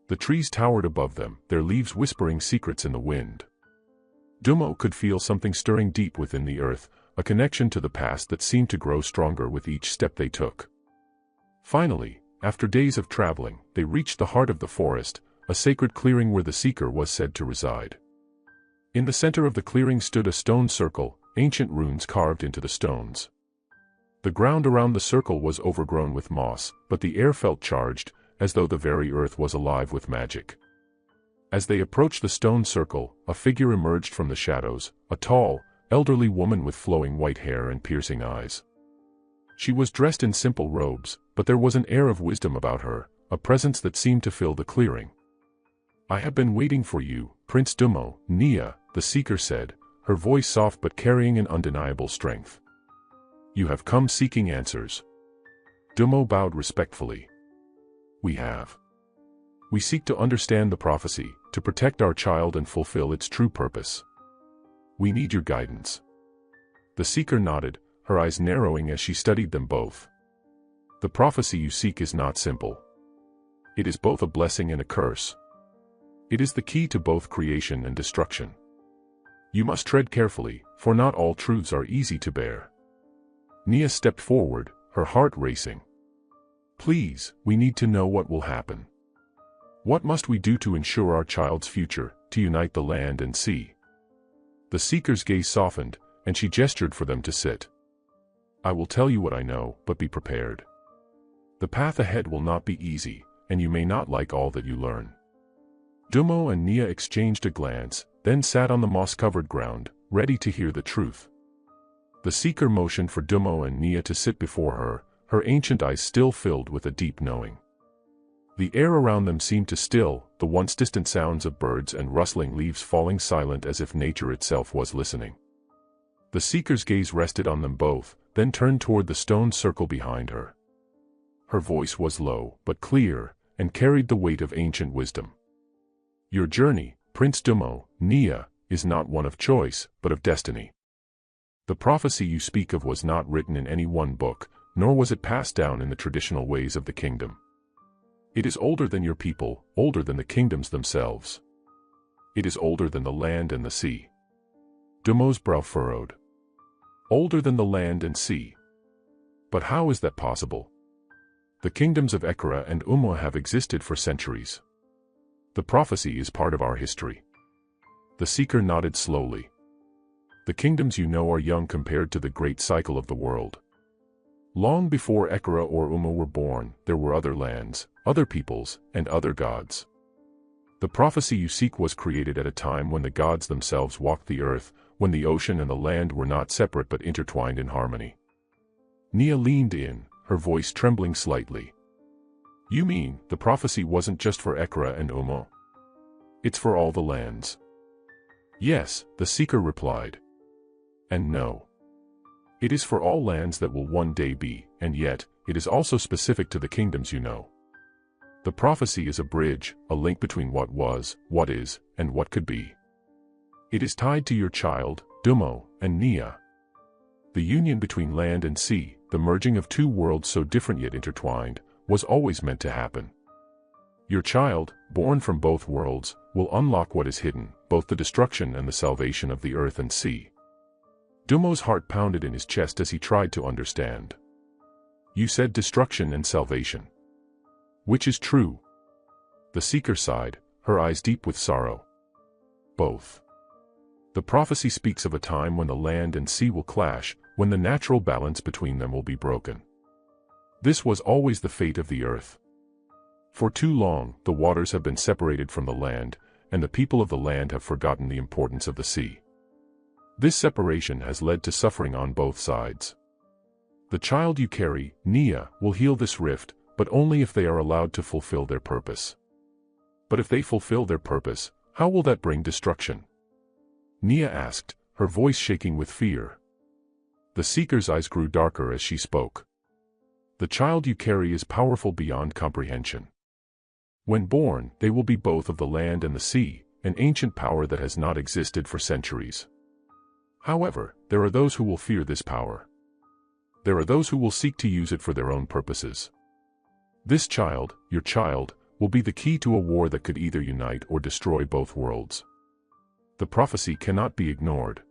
The trees towered above them, their leaves whispering secrets in the wind. Dumo could feel something stirring deep within the earth, a connection to the past that seemed to grow stronger with each step they took. Finally, after days of traveling, they reached the heart of the forest, a sacred clearing where the Seeker was said to reside. In the center of the clearing stood a stone circle, ancient runes carved into the stones. The ground around the circle was overgrown with moss, but the air felt charged, as though the very earth was alive with magic. As they approached the stone circle, a figure emerged from the shadows, a tall, elderly woman with flowing white hair and piercing eyes. She was dressed in simple robes, but there was an air of wisdom about her, a presence that seemed to fill the clearing. "I have been waiting for you, Prince Dumo, Nia, the Seeker said, her voice soft but carrying an undeniable strength. You have come seeking answers. Dumo bowed respectfully. We have. We seek to understand the prophecy, to protect our child and fulfill its true purpose. We need your guidance. The Seeker nodded, her eyes narrowing as she studied them both. The prophecy you seek is not simple. It is both a blessing and a curse. It is the key to both creation and destruction. You must tread carefully, for not all truths are easy to bear. Nia stepped forward, her heart racing. Please, we need to know what will happen. What must we do to ensure our child's future, to unite the land and sea? The Seeker's gaze softened, and she gestured for them to sit. I will tell you what I know, but be prepared. The path ahead will not be easy, and you may not like all that you learn. Dumo and Nia exchanged a glance, then sat on the moss-covered ground, ready to hear the truth. The Seeker motioned for Dumo and Nia to sit before her, her ancient eyes still filled with a deep knowing. The air around them seemed to still, the once distant sounds of birds and rustling leaves falling silent as if nature itself was listening. The Seeker's gaze rested on them both, then turned toward the stone circle behind her. Her voice was low, but clear, and carried the weight of ancient wisdom. Your journey, Prince Dumo, Nia, is not one of choice, but of destiny. The prophecy you speak of was not written in any one book, nor was it passed down in the traditional ways of the kingdom. It is older than your people, older than the kingdoms themselves. It is older than the land and the sea. Dumo's brow furrowed. Older than the land and sea. But how is that possible? The kingdoms of Ekara and Umma have existed for centuries. The prophecy is part of our history. The Seeker nodded slowly. The kingdoms you know are young compared to the great cycle of the world. Long before Ekara or Umma were born, there were other lands, other peoples, and other gods. The prophecy you seek was created at a time when the gods themselves walked the earth, when the ocean and the land were not separate but intertwined in harmony. Nia leaned in, her voice trembling slightly. You mean, the prophecy wasn't just for Ekara and Umma? It's for all the lands. Yes, the Seeker replied. And no. It is for all lands that will one day be, and yet, it is also specific to the kingdoms you know. The prophecy is a bridge, a link between what was, what is, and what could be. It is tied to your child, Dumo, and Nia. The union between land and sea, the merging of two worlds so different yet intertwined, was always meant to happen. Your child, born from both worlds, will unlock what is hidden, both the destruction and the salvation of the earth and sea. Dumo's heart pounded in his chest as he tried to understand. You said destruction and salvation. Which is true? The Seeker sighed, her eyes deep with sorrow. Both. The prophecy speaks of a time when the land and sea will clash, when the natural balance between them will be broken. This was always the fate of the earth. For too long, the waters have been separated from the land, and the people of the land have forgotten the importance of the sea. This separation has led to suffering on both sides. The child you carry, Nia, will heal this rift, but only if they are allowed to fulfill their purpose. But if they fulfill their purpose, how will that bring destruction? Nia asked, her voice shaking with fear. The Seeker's eyes grew darker as she spoke. The child you carry is powerful beyond comprehension. When born, they will be both of the land and the sea, an ancient power that has not existed for centuries. However, there are those who will fear this power. There are those who will seek to use it for their own purposes. This child, your child, will be the key to a war that could either unite or destroy both worlds. The prophecy cannot be ignored.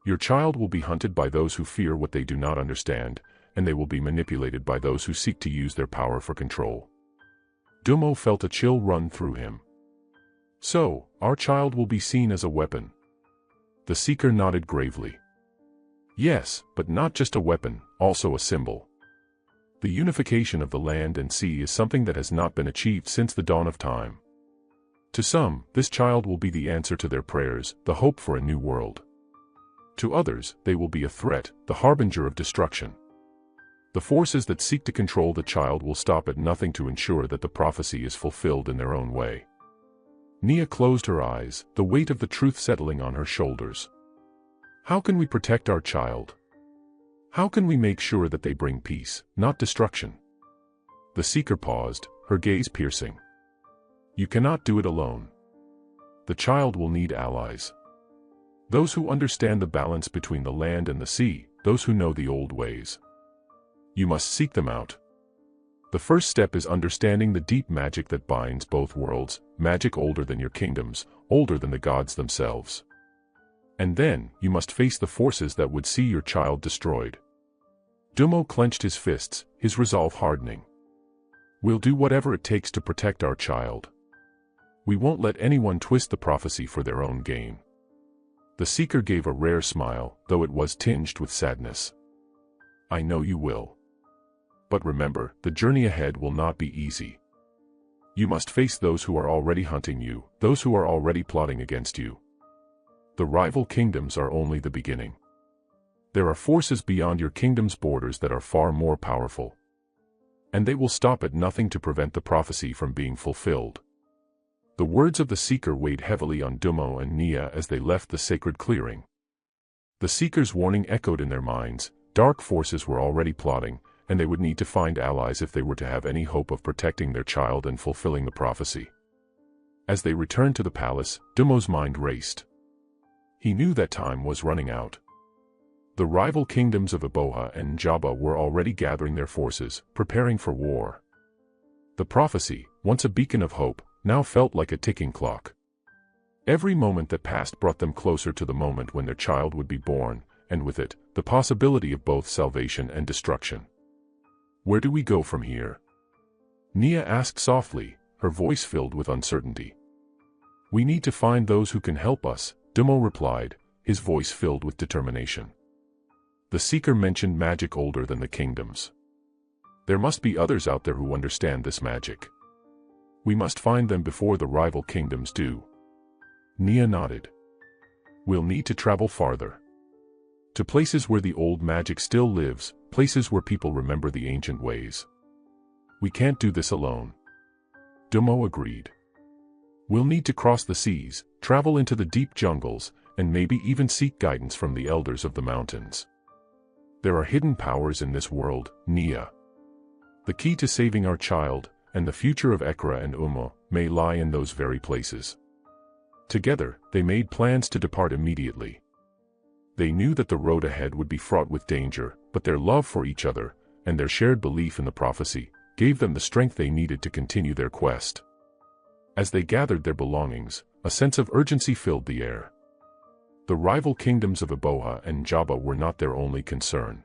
Your child will be hunted by those who fear what they do not understand, and they will be manipulated by those who seek to use their power for control. Dumo felt a chill run through him. So, our child will be seen as a weapon. The Seeker nodded gravely. Yes, but not just a weapon, also a symbol. The unification of the land and sea is something that has not been achieved since the dawn of time. To some, this child will be the answer to their prayers, the hope for a new world. To others, they will be a threat, the harbinger of destruction. The forces that seek to control the child will stop at nothing to ensure that the prophecy is fulfilled in their own way. Nia closed her eyes, the weight of the truth settling on her shoulders. How can we protect our child? How can we make sure that they bring peace, not destruction? The seeker paused, her gaze piercing. You cannot do it alone. The child will need allies. Those who understand the balance between the land and the sea, those who know the old ways. You must seek them out. The first step is understanding the deep magic that binds both worlds, magic older than your kingdoms, older than the gods themselves. And then, you must face the forces that would see your child destroyed. Dumo clenched his fists, his resolve hardening. We'll do whatever it takes to protect our child. We won't let anyone twist the prophecy for their own gain. The seeker gave a rare smile, though it was tinged with sadness. I know you will. But remember, the journey ahead will not be easy. You must face those who are already hunting you, those who are already plotting against you. The rival kingdoms are only the beginning. There are forces beyond your kingdom's borders that are far more powerful. And they will stop at nothing to prevent the prophecy from being fulfilled. The words of the seeker weighed heavily on Dumo and Nia as they left the sacred clearing. The seeker's warning echoed in their minds. Dark forces were already plotting, and they would need to find allies if they were to have any hope of protecting their child and fulfilling the prophecy. As they returned to the palace, Dumo's mind raced. He knew that time was running out. The rival kingdoms of Iboha and Njaba were already gathering their forces, preparing for war. The prophecy, once a beacon of hope, now felt like a ticking clock. Every moment that passed brought them closer to the moment when their child would be born, and with it, the possibility of both salvation and destruction. Where do we go from here? Nia asked softly, her voice filled with uncertainty. We need to find those who can help us, Dumo replied, his voice filled with determination. The seeker mentioned magic older than the kingdoms. There must be others out there who understand this magic. We must find them before the rival kingdoms do. Nia nodded. We'll need to travel farther. To places where the old magic still lives, places where people remember the ancient ways. We can't do this alone. Dumo agreed. We'll need to cross the seas, travel into the deep jungles, and maybe even seek guidance from the elders of the mountains. There are hidden powers in this world, Nia. The key to saving our child, and the future of Ekra and Umo, may lie in those very places. Together, they made plans to depart immediately. They knew that the road ahead would be fraught with danger, but their love for each other, and their shared belief in the prophecy, gave them the strength they needed to continue their quest. As they gathered their belongings, a sense of urgency filled the air. The rival kingdoms of Iboha and Njaba were not their only concern.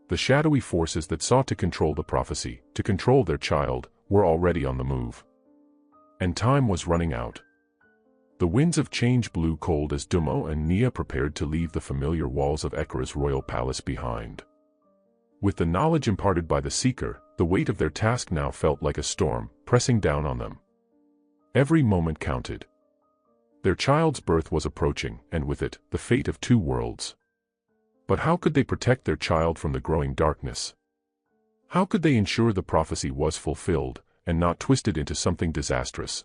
The shadowy forces that sought to control the prophecy, to control their child, were already on the move. And time was running out. The winds of change blew cold as Dumo and Nia prepared to leave the familiar walls of Ekra's royal palace behind. With the knowledge imparted by the seeker, the weight of their task now felt like a storm, pressing down on them. Every moment counted. Their child's birth was approaching, and with it, the fate of two worlds. But how could they protect their child from the growing darkness? How could they ensure the prophecy was fulfilled, and not twisted into something disastrous?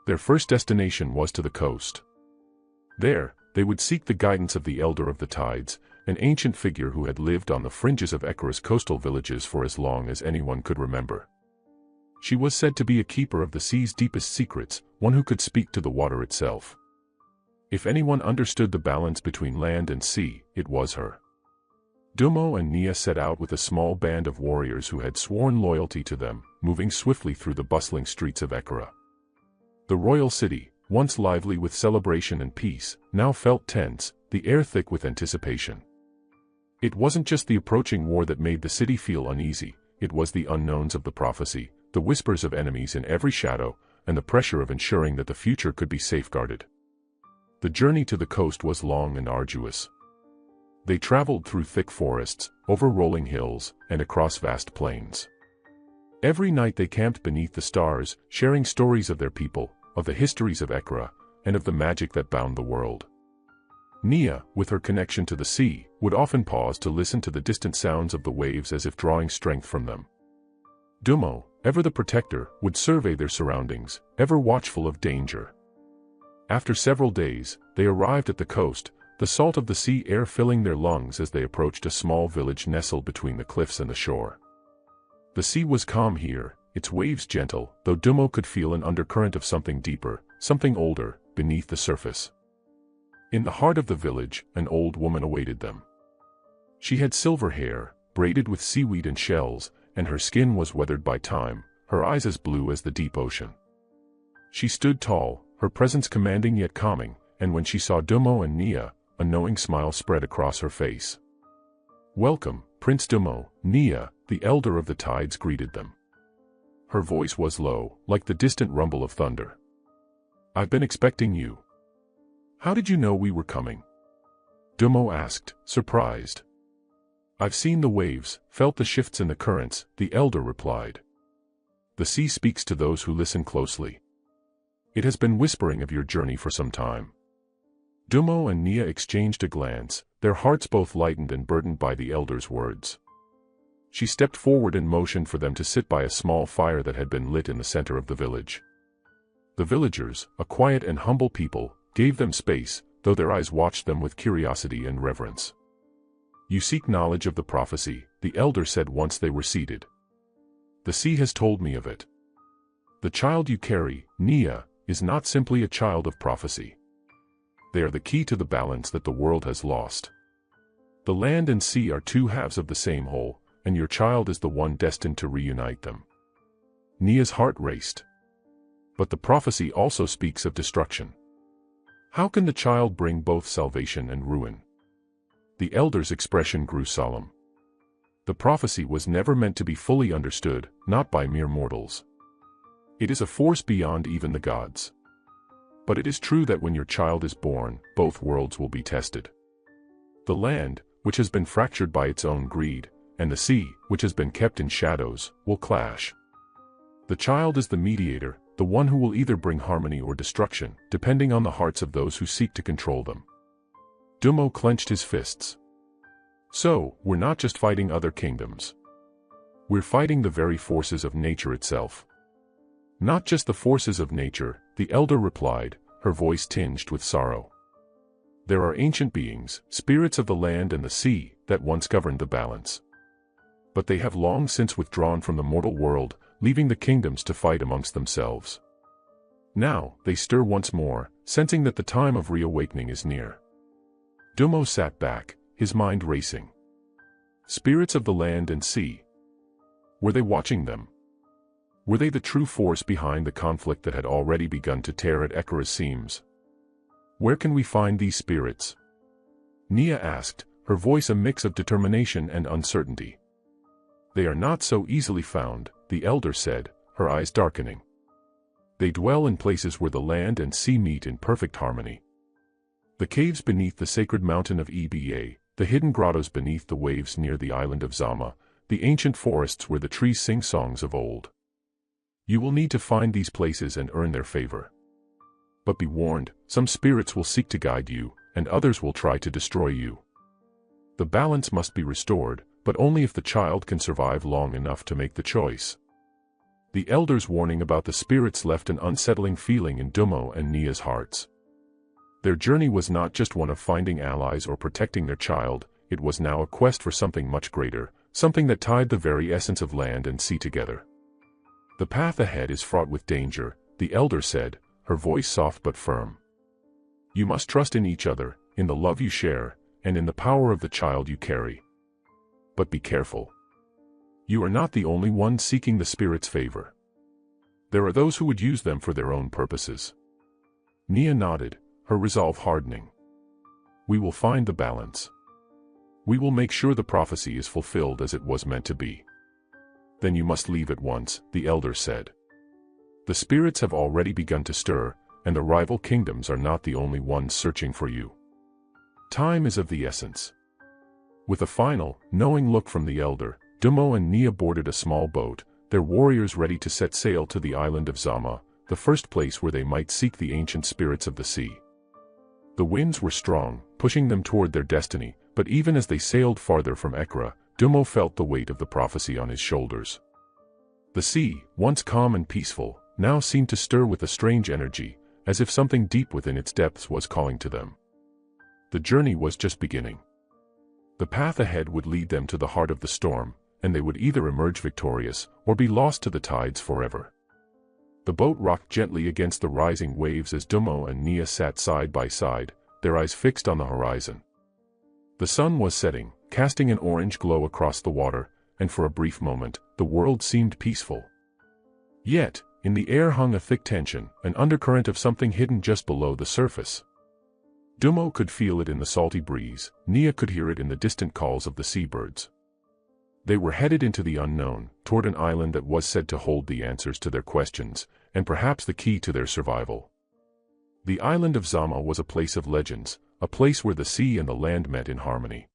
Their first destination was to the coast. There, they would seek the guidance of the Elder of the Tides, an ancient figure who had lived on the fringes of Ekra's coastal villages for as long as anyone could remember. She was said to be a keeper of the sea's deepest secrets, one who could speak to the water itself. If anyone understood the balance between land and sea, it was her. Dumo and Nia set out with a small band of warriors who had sworn loyalty to them, moving swiftly through the bustling streets of Ekra. The royal city, once lively with celebration and peace, now felt tense, the air thick with anticipation. It wasn't just the approaching war that made the city feel uneasy, it was the unknowns of the prophecy, the whispers of enemies in every shadow, and the pressure of ensuring that the future could be safeguarded. The journey to the coast was long and arduous. They traveled through thick forests, over rolling hills, and across vast plains. Every night they camped beneath the stars, sharing stories of their people, of the histories of Ekra, and of the magic that bound the world. Nia, with her connection to the sea, would often pause to listen to the distant sounds of the waves as if drawing strength from them. Dumo, ever the protector, would survey their surroundings, ever watchful of danger. After several days, they arrived at the coast, the salt of the sea air filling their lungs as they approached a small village nestled between the cliffs and the shore. The sea was calm here, its waves gentle, though Dummo could feel an undercurrent of something deeper, something older, beneath the surface. In the heart of the village, an old woman awaited them. She had silver hair, braided with seaweed and shells, and her skin was weathered by time, her eyes as blue as the deep ocean. She stood tall, her presence commanding yet calming, and when she saw Dummo and Nia, a knowing smile spread across her face. "Welcome, Prince Dummo," Nia, the elder of the tides, greeted them. Her voice was low, like the distant rumble of thunder. "I've been expecting you." "How did you know we were coming?" Dummo asked, surprised. "I've seen the waves, felt the shifts in the currents," the elder replied. "The sea speaks to those who listen closely. It has been whispering of your journey for some time." Dummo and Nia exchanged a glance, their hearts both lightened and burdened by the elder's words. She stepped forward and motioned for them to sit by a small fire that had been lit in the center of the village. The villagers, a quiet and humble people, gave them space, though their eyes watched them with curiosity and reverence. "You seek knowledge of the prophecy," the elder said once they were seated. "The sea has told me of it. The child you carry, Nia, is not simply a child of prophecy. They are the key to the balance that the world has lost. The land and sea are two halves of the same whole, and your child is the one destined to reunite them." Nia's heart raced. "But the prophecy also speaks of destruction. How can the child bring both salvation and ruin?" The elder's expression grew solemn. "The prophecy was never meant to be fully understood, not by mere mortals. It is a force beyond even the gods. But it is true that when your child is born, both worlds will be tested. The land, which has been fractured by its own greed, and the sea, which has been kept in shadows, will clash. The child is the mediator, the one who will either bring harmony or destruction, depending on the hearts of those who seek to control them." Dummo clenched his fists. "So, we're not just fighting other kingdoms. We're fighting the very forces of nature itself." "Not just the forces of nature," the elder replied, her voice tinged with sorrow. "There are ancient beings, spirits of the land and the sea, that once governed the balance. But they have long since withdrawn from the mortal world, leaving the kingdoms to fight amongst themselves. Now, they stir once more, sensing that the time of reawakening is near." Dummo sat back, his mind racing. Spirits of the land and sea. Were they watching them? Were they the true force behind the conflict that had already begun to tear at Ekara's seams? "Where can we find these spirits?" Nia asked, her voice a mix of determination and uncertainty. "They are not so easily found," the elder said, her eyes darkening. "They dwell in places where the land and sea meet in perfect harmony. The caves beneath the sacred mountain of Eba, the hidden grottos beneath the waves near the island of Zama, the ancient forests where the trees sing songs of old. You will need to find these places and earn their favor. But be warned, some spirits will seek to guide you, and others will try to destroy you. The balance must be restored, but only if the child can survive long enough to make the choice." The elder's warning about the spirits left an unsettling feeling in Dummo and Nia's hearts. Their journey was not just one of finding allies or protecting their child, it was now a quest for something much greater, something that tied the very essence of land and sea together. "The path ahead is fraught with danger," the elder said, her voice soft but firm. "You must trust in each other, in the love you share, and in the power of the child you carry. But be careful. You are not the only one seeking the spirit's favor. There are those who would use them for their own purposes." Nia nodded, her resolve hardening. "We will find the balance. We will make sure the prophecy is fulfilled as it was meant to be." "Then you must leave at once," the elder said. "The spirits have already begun to stir, and the rival kingdoms are not the only ones searching for you. Time is of the essence." With a final, knowing look from the elder, Dummo and Nia boarded a small boat, their warriors ready to set sail to the island of Zama, the first place where they might seek the ancient spirits of the sea. The winds were strong, pushing them toward their destiny, but even as they sailed farther from Ekara, Dummo felt the weight of the prophecy on his shoulders. The sea, once calm and peaceful, now seemed to stir with a strange energy, as if something deep within its depths was calling to them. The journey was just beginning. The path ahead would lead them to the heart of the storm, and they would either emerge victorious or be lost to the tides forever. The boat rocked gently against the rising waves as Dumo and Nia sat side by side, their eyes fixed on the horizon. The sun was setting, casting an orange glow across the water, and for a brief moment, the world seemed peaceful. Yet, in the air hung a thick tension, an undercurrent of something hidden just below the surface. Dumo could feel it in the salty breeze, Nia could hear it in the distant calls of the seabirds. They were headed into the unknown, toward an island that was said to hold the answers to their questions, and perhaps the key to their survival. The island of Zama was a place of legends, a place where the sea and the land met in harmony.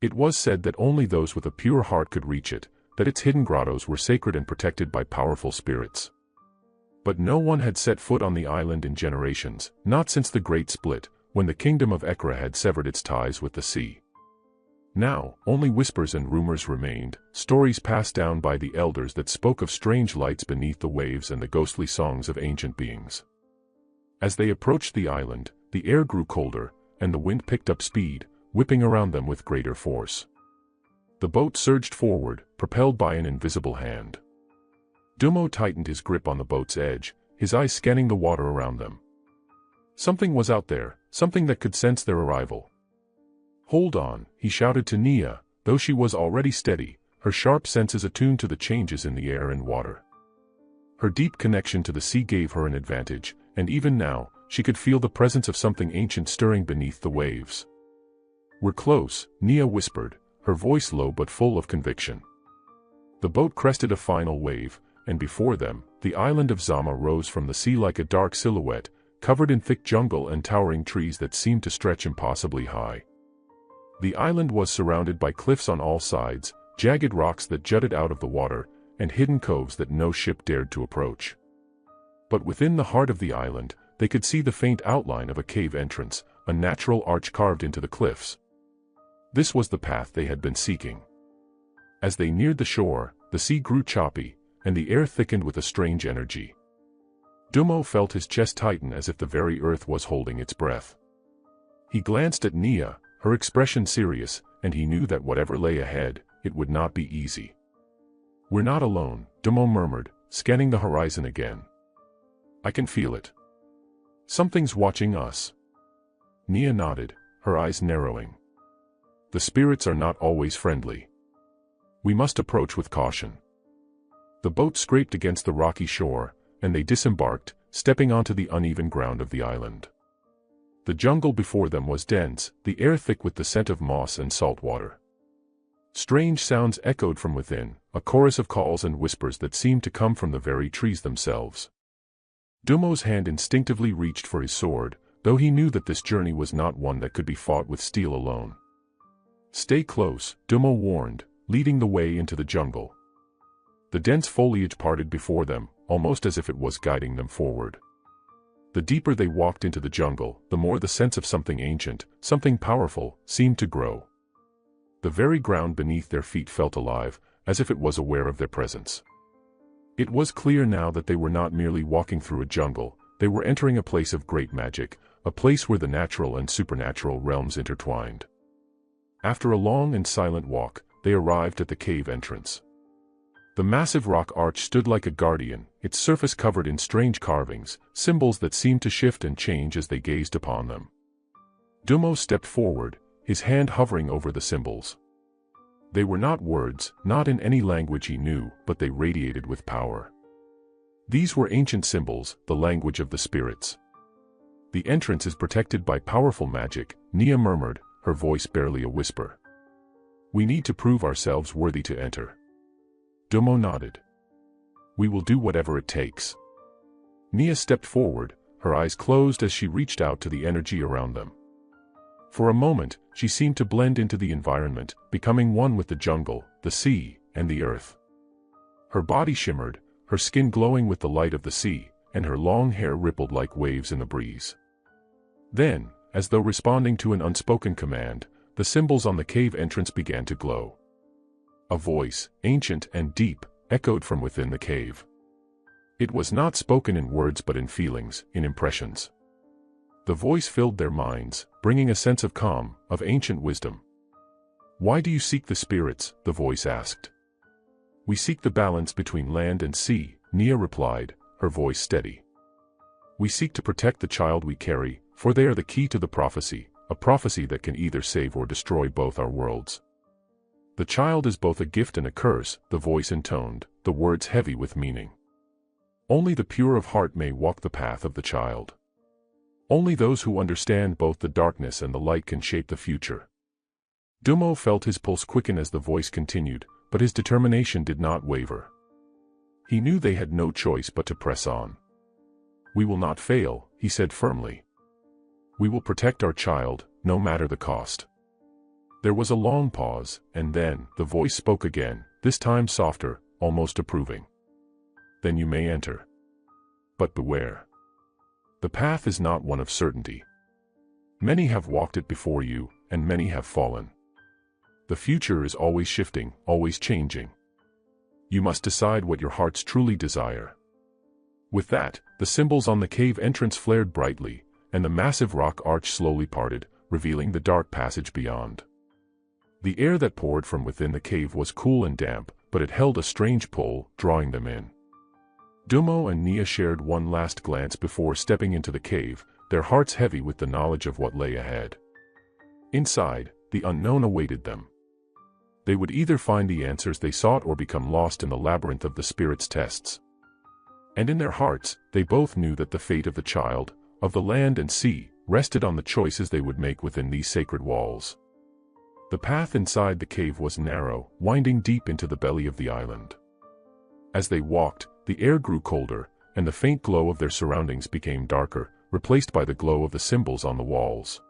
It was said that only those with a pure heart could reach it, that its hidden grottos were sacred and protected by powerful spirits. But no one had set foot on the island in generations, not since the Great Split, when the kingdom of Ekra had severed its ties with the sea. Now, only whispers and rumors remained, stories passed down by the elders that spoke of strange lights beneath the waves and the ghostly songs of ancient beings. As they approached the island, the air grew colder, and the wind picked up speed, whipping around them with greater force. The boat surged forward, propelled by an invisible hand. Dumo tightened his grip on the boat's edge, his eyes scanning the water around them. Something was out there, something that could sense their arrival. "Hold on," he shouted to Nia, though she was already steady, her sharp senses attuned to the changes in the air and water. Her deep connection to the sea gave her an advantage, and even now, she could feel the presence of something ancient stirring beneath the waves. "We're close," Nia whispered, her voice low but full of conviction. The boat crested a final wave, and before them, the island of Zama rose from the sea like a dark silhouette, covered in thick jungle and towering trees that seemed to stretch impossibly high. The island was surrounded by cliffs on all sides, jagged rocks that jutted out of the water, and hidden coves that no ship dared to approach. But within the heart of the island, they could see the faint outline of a cave entrance, a natural arch carved into the cliffs. This was the path they had been seeking. As they neared the shore, the sea grew choppy, and the air thickened with a strange energy. Dumo felt his chest tighten as if the very earth was holding its breath. He glanced at Nia, her expression serious, and he knew that whatever lay ahead, it would not be easy. "We're not alone," Dumo murmured, scanning the horizon again. "I can feel it. Something's watching us." Nia nodded, her eyes narrowing. "The spirits are not always friendly. We must approach with caution." The boat scraped against the rocky shore, and they disembarked, stepping onto the uneven ground of the island. The jungle before them was dense, the air thick with the scent of moss and salt water. Strange sounds echoed from within, a chorus of calls and whispers that seemed to come from the very trees themselves. Dumo's hand instinctively reached for his sword, though he knew that this journey was not one that could be fought with steel alone. "Stay close," Dumo warned, leading the way into the jungle. The dense foliage parted before them, almost as if it was guiding them forward. The deeper they walked into the jungle, the more the sense of something ancient, something powerful, seemed to grow. The very ground beneath their feet felt alive, as if it was aware of their presence. It was clear now that they were not merely walking through a jungle, they were entering a place of great magic, a place where the natural and supernatural realms intertwined. After a long and silent walk, they arrived at the cave entrance. The massive rock arch stood like a guardian, its surface covered in strange carvings, symbols that seemed to shift and change as they gazed upon them. Dumo stepped forward, his hand hovering over the symbols. They were not words, not in any language he knew, but they radiated with power. These were ancient symbols, the language of the spirits. "The entrance is protected by powerful magic," Nia murmured, her voice barely a whisper. "We need to prove ourselves worthy to enter." Dumo nodded. "We will do whatever it takes." Nia stepped forward, her eyes closed as she reached out to the energy around them. For a moment, she seemed to blend into the environment, becoming one with the jungle, the sea, and the earth. Her body shimmered, her skin glowing with the light of the sea, and her long hair rippled like waves in the breeze. Then, as though responding to an unspoken command, the symbols on the cave entrance began to glow. A voice, ancient and deep, echoed from within the cave. It was not spoken in words but in feelings, in impressions. The voice filled their minds, bringing a sense of calm, of ancient wisdom. "Why do you seek the spirits?" the voice asked. "We seek the balance between land and sea," Nia replied, her voice steady. "We seek to protect the child we carry, for they are the key to the prophecy, a prophecy that can either save or destroy both our worlds." "The child is both a gift and a curse," the voice intoned, the words heavy with meaning. "Only the pure of heart may walk the path of the child. Only those who understand both the darkness and the light can shape the future." Dummo felt his pulse quicken as the voice continued, but his determination did not waver. He knew they had no choice but to press on. "We will not fail," he said firmly. "We will protect our child, no matter the cost." There was a long pause, and then, the voice spoke again, this time softer, almost approving. "Then you may enter. But beware. The path is not one of certainty. Many have walked it before you, and many have fallen. The future is always shifting, always changing. You must decide what your hearts truly desire." With that, the symbols on the cave entrance flared brightly, and the massive rock arch slowly parted, revealing the dark passage beyond. The air that poured from within the cave was cool and damp, but it held a strange pull, drawing them in. Dummo and Nia shared one last glance before stepping into the cave, their hearts heavy with the knowledge of what lay ahead. Inside, the unknown awaited them. They would either find the answers they sought or become lost in the labyrinth of the spirit's tests. And in their hearts, they both knew that the fate of the child, of the land and sea, rested on the choices they would make within these sacred walls. The path inside the cave was narrow, winding deep into the belly of the island. As they walked, the air grew colder, and the faint glow of their surroundings became darker, replaced by the glow of the symbols on the walls.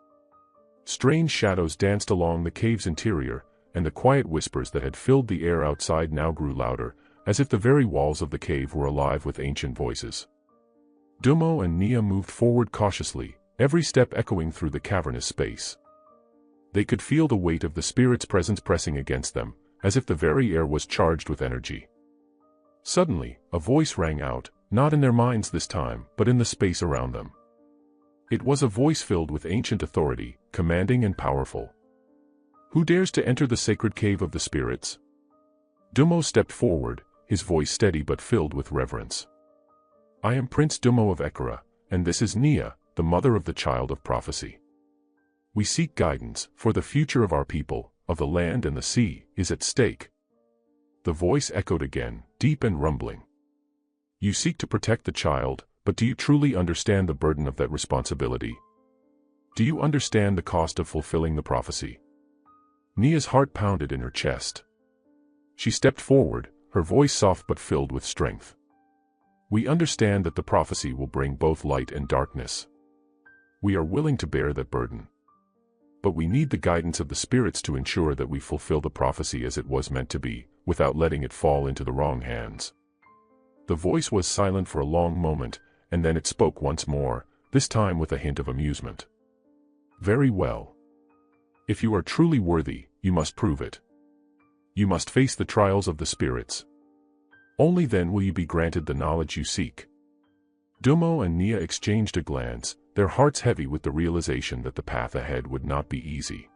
Strange shadows danced along the cave's interior, and the quiet whispers that had filled the air outside now grew louder, as if the very walls of the cave were alive with ancient voices. Dummo and Nia moved forward cautiously, every step echoing through the cavernous space. They could feel the weight of the spirit's presence pressing against them, as if the very air was charged with energy. Suddenly, a voice rang out, not in their minds this time, but in the space around them. It was a voice filled with ancient authority, commanding and powerful. "Who dares to enter the sacred cave of the spirits?" Dummo stepped forward, his voice steady but filled with reverence. "I am Prince Dummo of Ekara, and this is Nia, the mother of the child of prophecy. We seek guidance, for the future of our people, of the land and the sea, is at stake." The voice echoed again, deep and rumbling. "You seek to protect the child, but do you truly understand the burden of that responsibility? Do you understand the cost of fulfilling the prophecy?" Nia's heart pounded in her chest. She stepped forward, her voice soft but filled with strength. "We understand that the prophecy will bring both light and darkness. We are willing to bear that burden. But we need the guidance of the spirits to ensure that we fulfill the prophecy as it was meant to be, without letting it fall into the wrong hands." The voice was silent for a long moment, and then it spoke once more, this time with a hint of amusement. "Very well. If you are truly worthy, you must prove it. You must face the trials of the spirits. Only then will you be granted the knowledge you seek." Dummo and Nia exchanged a glance, their hearts heavy with the realization that the path ahead would not be easy.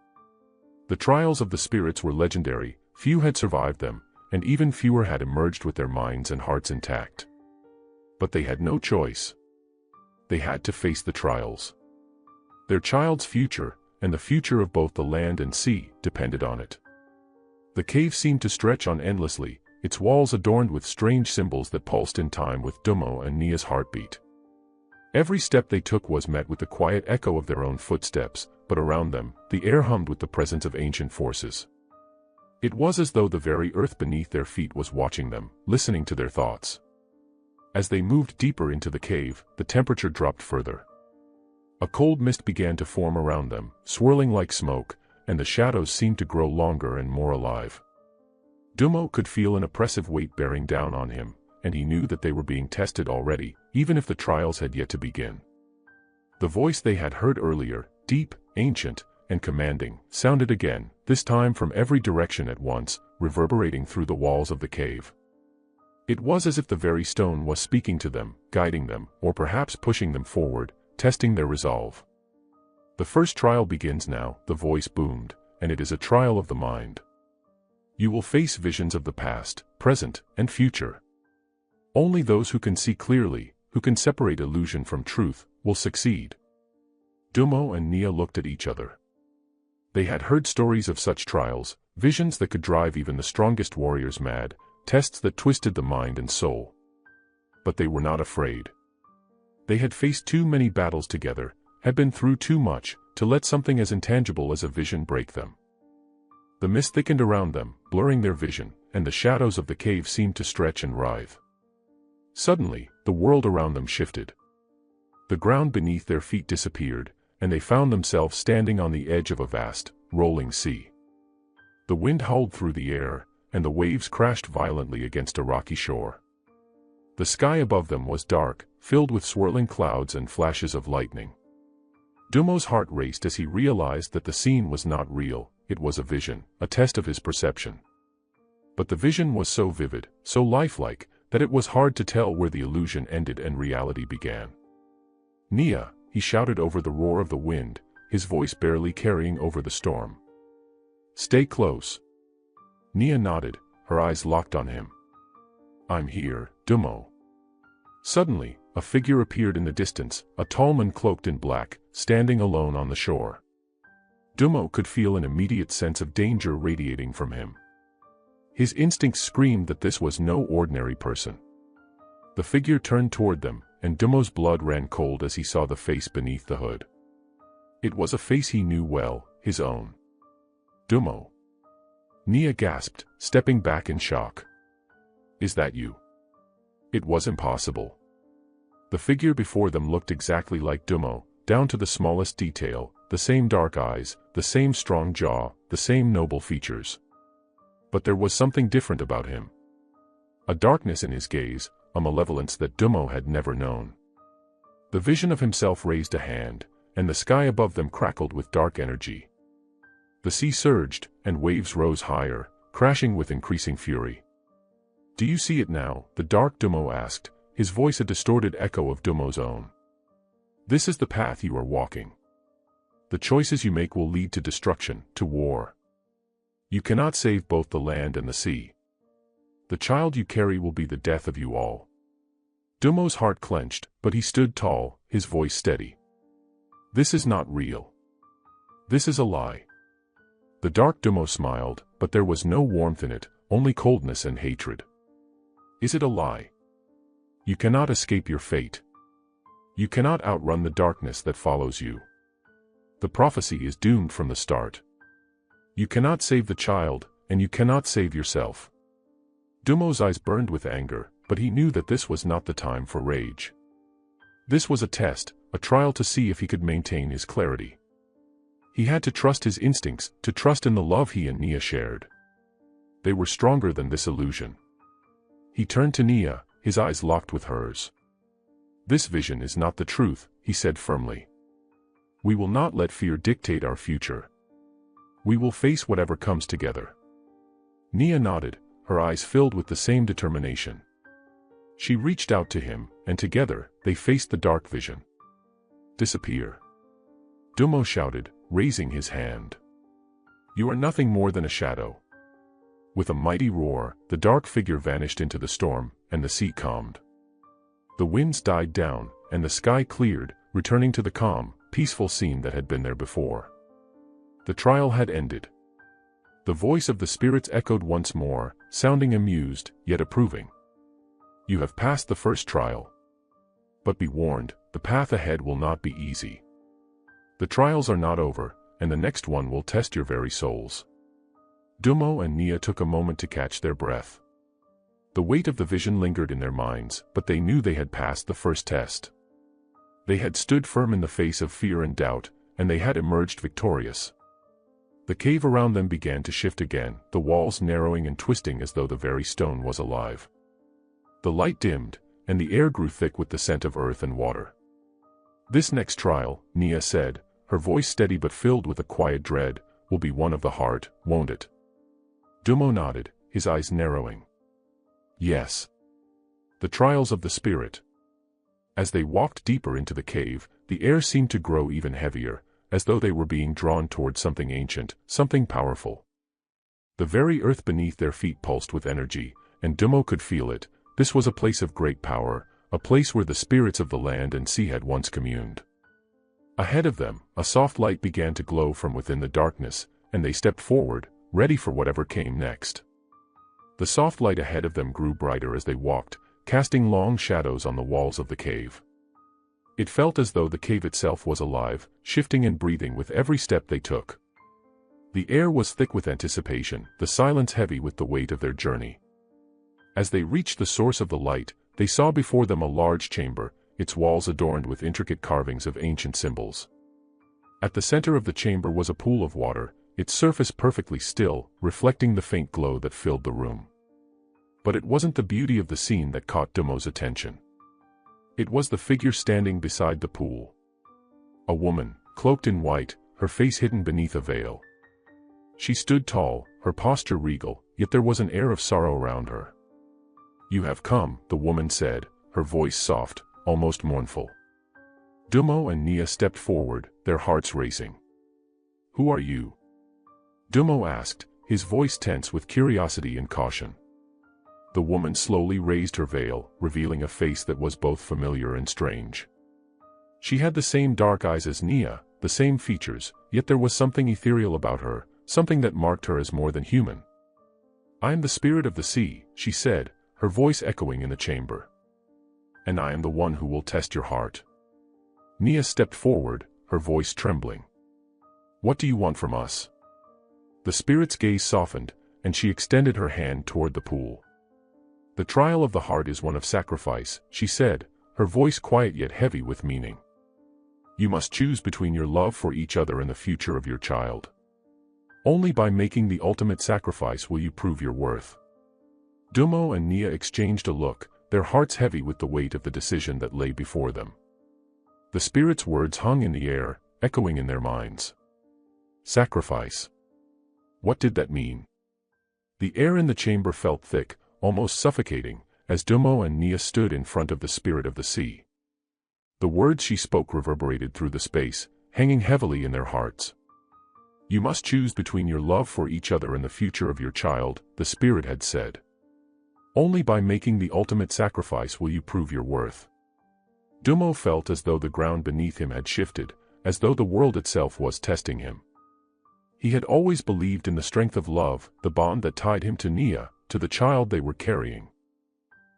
The trials of the spirits were legendary, few had survived them, and even fewer had emerged with their minds and hearts intact. But they had no choice. They had to face the trials. Their child's future, and the future of both the land and sea, depended on it. The cave seemed to stretch on endlessly, its walls adorned with strange symbols that pulsed in time with Dummo and Nia's heartbeat. Every step they took was met with the quiet echo of their own footsteps, but around them, the air hummed with the presence of ancient forces. It was as though the very earth beneath their feet was watching them, listening to their thoughts. As they moved deeper into the cave, the temperature dropped further. A cold mist began to form around them, swirling like smoke, and the shadows seemed to grow longer and more alive. Dummo could feel an oppressive weight bearing down on him, and he knew that they were being tested already, even if the trials had yet to begin. The voice they had heard earlier, deep, ancient, and commanding, sounded again, this time from every direction at once, reverberating through the walls of the cave. It was as if the very stone was speaking to them, guiding them, or perhaps pushing them forward, testing their resolve. The first trial begins now, the voice boomed, and it is a trial of the mind. You will face visions of the past, present, and future. Only those who can see clearly, who can separate illusion from truth, will succeed. Dumo and Nia looked at each other. They had heard stories of such trials, visions that could drive even the strongest warriors mad, tests that twisted the mind and soul. But they were not afraid. They had faced too many battles together, had been through too much, to let something as intangible as a vision break them. The mist thickened around them, blurring their vision, and the shadows of the cave seemed to stretch and writhe. Suddenly, the world around them shifted. The ground beneath their feet disappeared, and they found themselves standing on the edge of a vast, rolling sea. The wind howled through the air, and the waves crashed violently against a rocky shore. The sky above them was dark, filled with swirling clouds and flashes of lightning. Dumo's heart raced as he realized that the scene was not real, it was a vision, a test of his perception. But the vision was so vivid, so lifelike, that it was hard to tell where the illusion ended and reality began. "Nia," he shouted over the roar of the wind, his voice barely carrying over the storm. "Stay close." Nia nodded, her eyes locked on him. "I'm here, Dumo." Suddenly, a figure appeared in the distance, a tall man cloaked in black, standing alone on the shore. Dumo could feel an immediate sense of danger radiating from him. His instincts screamed that this was no ordinary person. The figure turned toward them, and Dumo's blood ran cold as he saw the face beneath the hood. It was a face he knew well, his own. "Dumo." Nia gasped, stepping back in shock. "Is that you?" It was impossible. The figure before them looked exactly like Dumo, down to the smallest detail, the same dark eyes, the same strong jaw, the same noble features. But there was something different about him. A darkness in his gaze, a malevolence that Dumo had never known. The vision of himself raised a hand, and the sky above them crackled with dark energy. The sea surged, and waves rose higher, crashing with increasing fury. "Do you see it now?" the dark Dumo asked, his voice a distorted echo of Dumo's own. "This is the path you are walking. The choices you make will lead to destruction, to war. You cannot save both the land and the sea. The child you carry will be the death of you all." Dumo's heart clenched, but he stood tall, his voice steady. "This is not real. This is a lie." The dark Dumo smiled, but there was no warmth in it, only coldness and hatred. "Is it a lie? You cannot escape your fate. You cannot outrun the darkness that follows you. The prophecy is doomed from the start. You cannot save the child, and you cannot save yourself." Dumo's eyes burned with anger, but he knew that this was not the time for rage. This was a test, a trial to see if he could maintain his clarity. He had to trust his instincts, to trust in the love he and Nia shared. They were stronger than this illusion. He turned to Nia, his eyes locked with hers. "This vision is not the truth," he said firmly. "We will not let fear dictate our future. We will face whatever comes together." Nia nodded, her eyes filled with the same determination. She reached out to him, and together, they faced the dark vision. "Disappear," Dumo shouted, raising his hand. "You are nothing more than a shadow." With a mighty roar, the dark figure vanished into the storm, and the sea calmed. The winds died down, and the sky cleared, returning to the calm, peaceful scene that had been there before. The trial had ended. The voice of the spirits echoed once more, sounding amused, yet approving. "You have passed the first trial. But be warned, the path ahead will not be easy. The trials are not over, and the next one will test your very souls." Dumo and Nia took a moment to catch their breath. The weight of the vision lingered in their minds, but they knew they had passed the first test. They had stood firm in the face of fear and doubt, and they had emerged victorious. The cave around them began to shift again, the walls narrowing and twisting as though the very stone was alive. The light dimmed, and the air grew thick with the scent of earth and water. "This next trial," Nia said, her voice steady but filled with a quiet dread, "will be one of the heart, won't it?" Dumo nodded, his eyes narrowing. "Yes. The trials of the spirit. As they walked deeper into the cave, the air seemed to grow even heavier, as though they were being drawn toward something ancient, something powerful. The very earth beneath their feet pulsed with energy, and Dummo could feel it. This was a place of great power, a place where the spirits of the land and sea had once communed. Ahead of them, a soft light began to glow from within the darkness, and they stepped forward, ready for whatever came next. The soft light ahead of them grew brighter as they walked, casting long shadows on the walls of the cave. It felt as though the cave itself was alive, shifting and breathing with every step they took. The air was thick with anticipation, the silence heavy with the weight of their journey. As they reached the source of the light, they saw before them a large chamber, its walls adorned with intricate carvings of ancient symbols. At the center of the chamber was a pool of water, its surface perfectly still, reflecting the faint glow that filled the room. But it wasn't the beauty of the scene that caught Dummo's attention. It was the figure standing beside the pool. A woman, cloaked in white, her face hidden beneath a veil. She stood tall, her posture regal, yet there was an air of sorrow around her. "You have come," the woman said, her voice soft, almost mournful. Dummo and Nia stepped forward, their hearts racing. "Who are you?" Dummo asked, his voice tense with curiosity and caution. The woman slowly raised her veil, revealing a face that was both familiar and strange. She had the same dark eyes as Nia, the same features, yet there was something ethereal about her, something that marked her as more than human. "I am the spirit of the sea," she said, her voice echoing in the chamber. "And I am the one who will test your heart." Nia stepped forward, her voice trembling. "What do you want from us?" The spirit's gaze softened, and she extended her hand toward the pool. "The trial of the heart is one of sacrifice," she said, her voice quiet yet heavy with meaning. "You must choose between your love for each other and the future of your child. Only by making the ultimate sacrifice will you prove your worth." Dummo and Nia exchanged a look, their hearts heavy with the weight of the decision that lay before them. The spirit's words hung in the air, echoing in their minds. Sacrifice. What did that mean? The air in the chamber felt thick, almost suffocating, as Dummo and Nia stood in front of the spirit of the sea. The words she spoke reverberated through the space, hanging heavily in their hearts. "You must choose between your love for each other and the future of your child," the spirit had said. "Only by making the ultimate sacrifice will you prove your worth." Dummo felt as though the ground beneath him had shifted, as though the world itself was testing him. He had always believed in the strength of love, the bond that tied him to Nia, to the child they were carrying.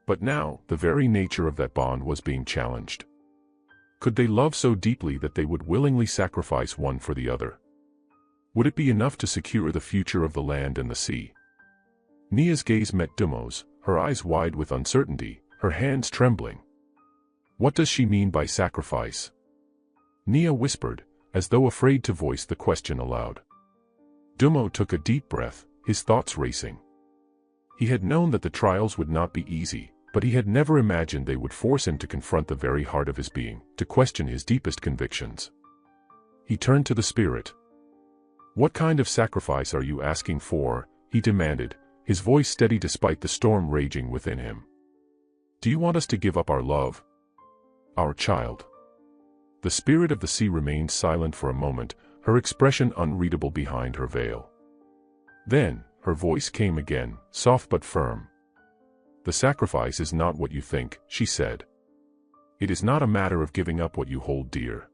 But now, the very nature of that bond was being challenged. Could they love so deeply that they would willingly sacrifice one for the other? Would it be enough to secure the future of the land and the sea? Nia's gaze met Dummo's, her eyes wide with uncertainty, her hands trembling. "What does she mean by sacrifice?" Nia whispered, as though afraid to voice the question aloud. Dummo took a deep breath, his thoughts racing. He had known that the trials would not be easy, but he had never imagined they would force him to confront the very heart of his being, to question his deepest convictions. He turned to the spirit. "What kind of sacrifice are you asking for?" he demanded, his voice steady despite the storm raging within him. "Do you want us to give up our love? Our child?" The spirit of the sea remained silent for a moment, her expression unreadable behind her veil. Then, her voice came again, soft but firm. "The sacrifice is not what you think," she said. "It is not a matter of giving up what you hold dear.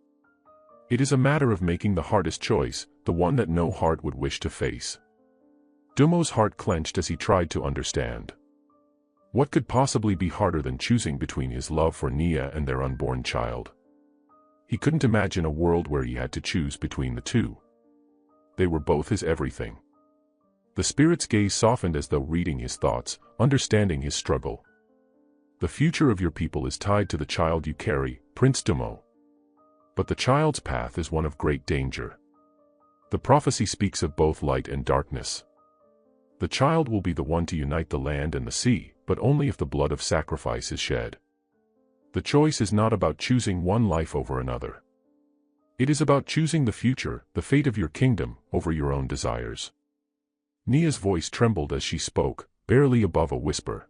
It is a matter of making the hardest choice, the one that no heart would wish to face." Dummo's heart clenched as he tried to understand. What could possibly be harder than choosing between his love for Nia and their unborn child? He couldn't imagine a world where he had to choose between the two. They were both his everything. The spirit's gaze softened as though reading his thoughts, understanding his struggle. "The future of your people is tied to the child you carry, Prince Dummo. But the child's path is one of great danger. The prophecy speaks of both light and darkness. The child will be the one to unite the land and the sea, but only if the blood of sacrifice is shed. The choice is not about choosing one life over another. It is about choosing the future, the fate of your kingdom, over your own desires." Nia's voice trembled as she spoke, barely above a whisper.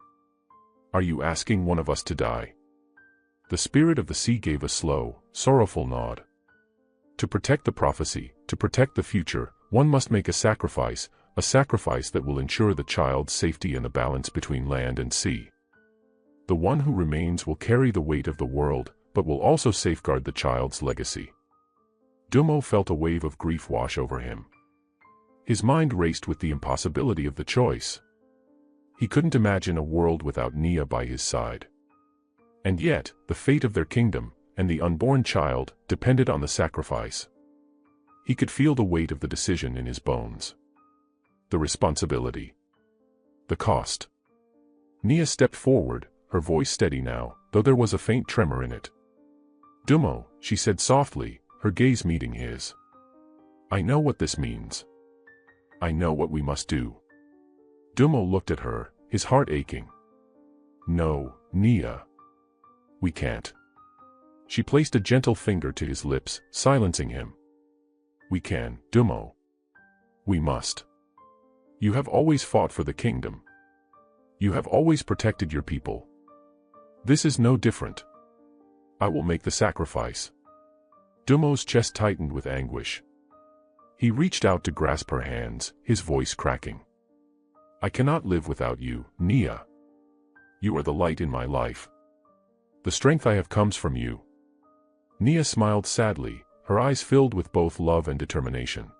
Are you asking one of us to die? The spirit of the sea gave a slow, sorrowful nod. To protect the prophecy, to protect the future, one must make a sacrifice that will ensure the child's safety and the balance between land and sea. The one who remains will carry the weight of the world, but will also safeguard the child's legacy. Dummo felt a wave of grief wash over him. His mind raced with the impossibility of the choice. He couldn't imagine a world without Nia by his side. And yet, the fate of their kingdom, and the unborn child, depended on the sacrifice. He could feel the weight of the decision in his bones. The responsibility. The cost. Nia stepped forward, her voice steady now, though there was a faint tremor in it. "Dummo," she said softly, her gaze meeting his. "I know what this means. I know what we must do." Dummo looked at her, his heart aching. "No, Nia. We can't." She placed a gentle finger to his lips, silencing him. "We can, Dummo. We must. You have always fought for the kingdom. You have always protected your people. This is no different. I will make the sacrifice." Dummo's chest tightened with anguish. He reached out to grasp her hands, his voice cracking. "I cannot live without you, Nia. You are the light in my life. The strength I have comes from you." Nia smiled sadly, her eyes filled with both love and determination.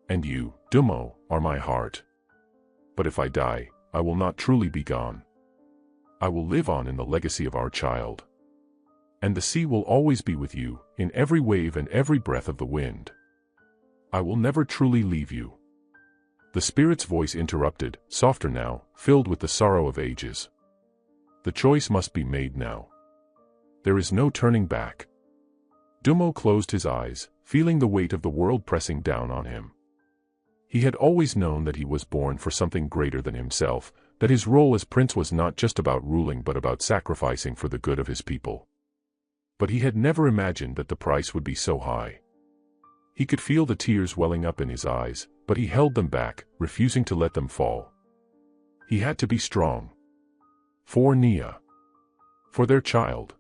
"And you, Dummo, are my heart. But if I die, I will not truly be gone. I will live on in the legacy of our child. And the sea will always be with you, in every wave and every breath of the wind. I will never truly leave you." The spirit's voice interrupted, softer now, filled with the sorrow of ages. "The choice must be made now. There is no turning back." Dummo closed his eyes, feeling the weight of the world pressing down on him. He had always known that he was born for something greater than himself, that his role as prince was not just about ruling but about sacrificing for the good of his people. But he had never imagined that the price would be so high. He could feel the tears welling up in his eyes, but he held them back, refusing to let them fall. He had to be strong. For Nia. For their child.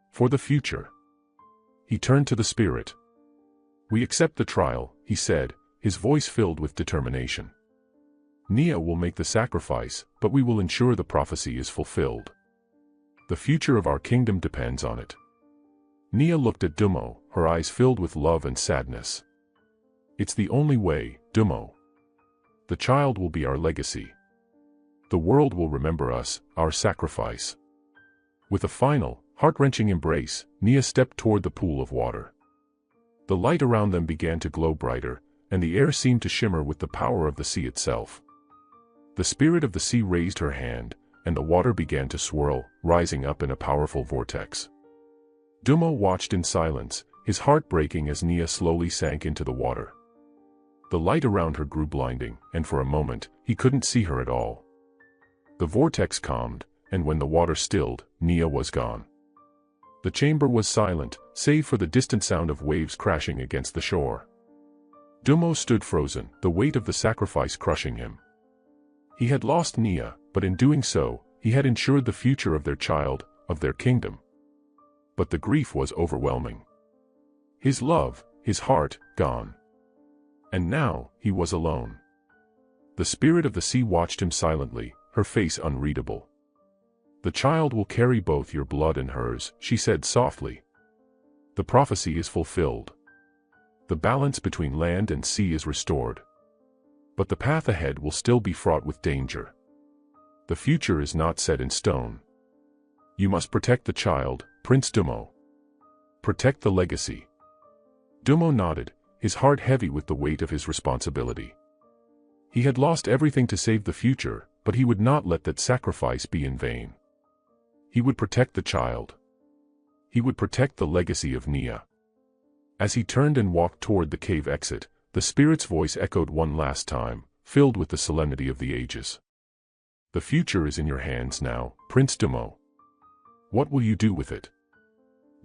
For the future. He turned to the spirit. "We accept the trial," he said, his voice filled with determination. "Nia will make the sacrifice, but we will ensure the prophecy is fulfilled. The future of our kingdom depends on it." Nia looked at Dummo, her eyes filled with love and sadness. "It's the only way, Dummo. The child will be our legacy. The world will remember us, our sacrifice." With a final, heart-wrenching embrace, Nia stepped toward the pool of water. The light around them began to glow brighter, and the air seemed to shimmer with the power of the sea itself. The spirit of the sea raised her hand, and the water began to swirl, rising up in a powerful vortex. Dummo watched in silence, his heart breaking as Nia slowly sank into the water. The light around her grew blinding, and for a moment, he couldn't see her at all. The vortex calmed, and when the water stilled, Nia was gone. The chamber was silent, save for the distant sound of waves crashing against the shore. Dummo stood frozen, the weight of the sacrifice crushing him. He had lost Nia, but in doing so, he had ensured the future of their child, of their kingdom. But the grief was overwhelming. His love, his heart, gone. And now, he was alone. The spirit of the sea watched him silently, her face unreadable. "The child will carry both your blood and hers," she said softly. "The prophecy is fulfilled. The balance between land and sea is restored. But the path ahead will still be fraught with danger. The future is not set in stone. You must protect the child, Prince Dummo. Protect the legacy." Dummo nodded, his heart heavy with the weight of his responsibility. He had lost everything to save the future, but he would not let that sacrifice be in vain. He would protect the child. He would protect the legacy of Nia. As he turned and walked toward the cave exit, the spirit's voice echoed one last time, filled with the solemnity of the ages. "The future is in your hands now, Prince Dummo. What will you do with it?"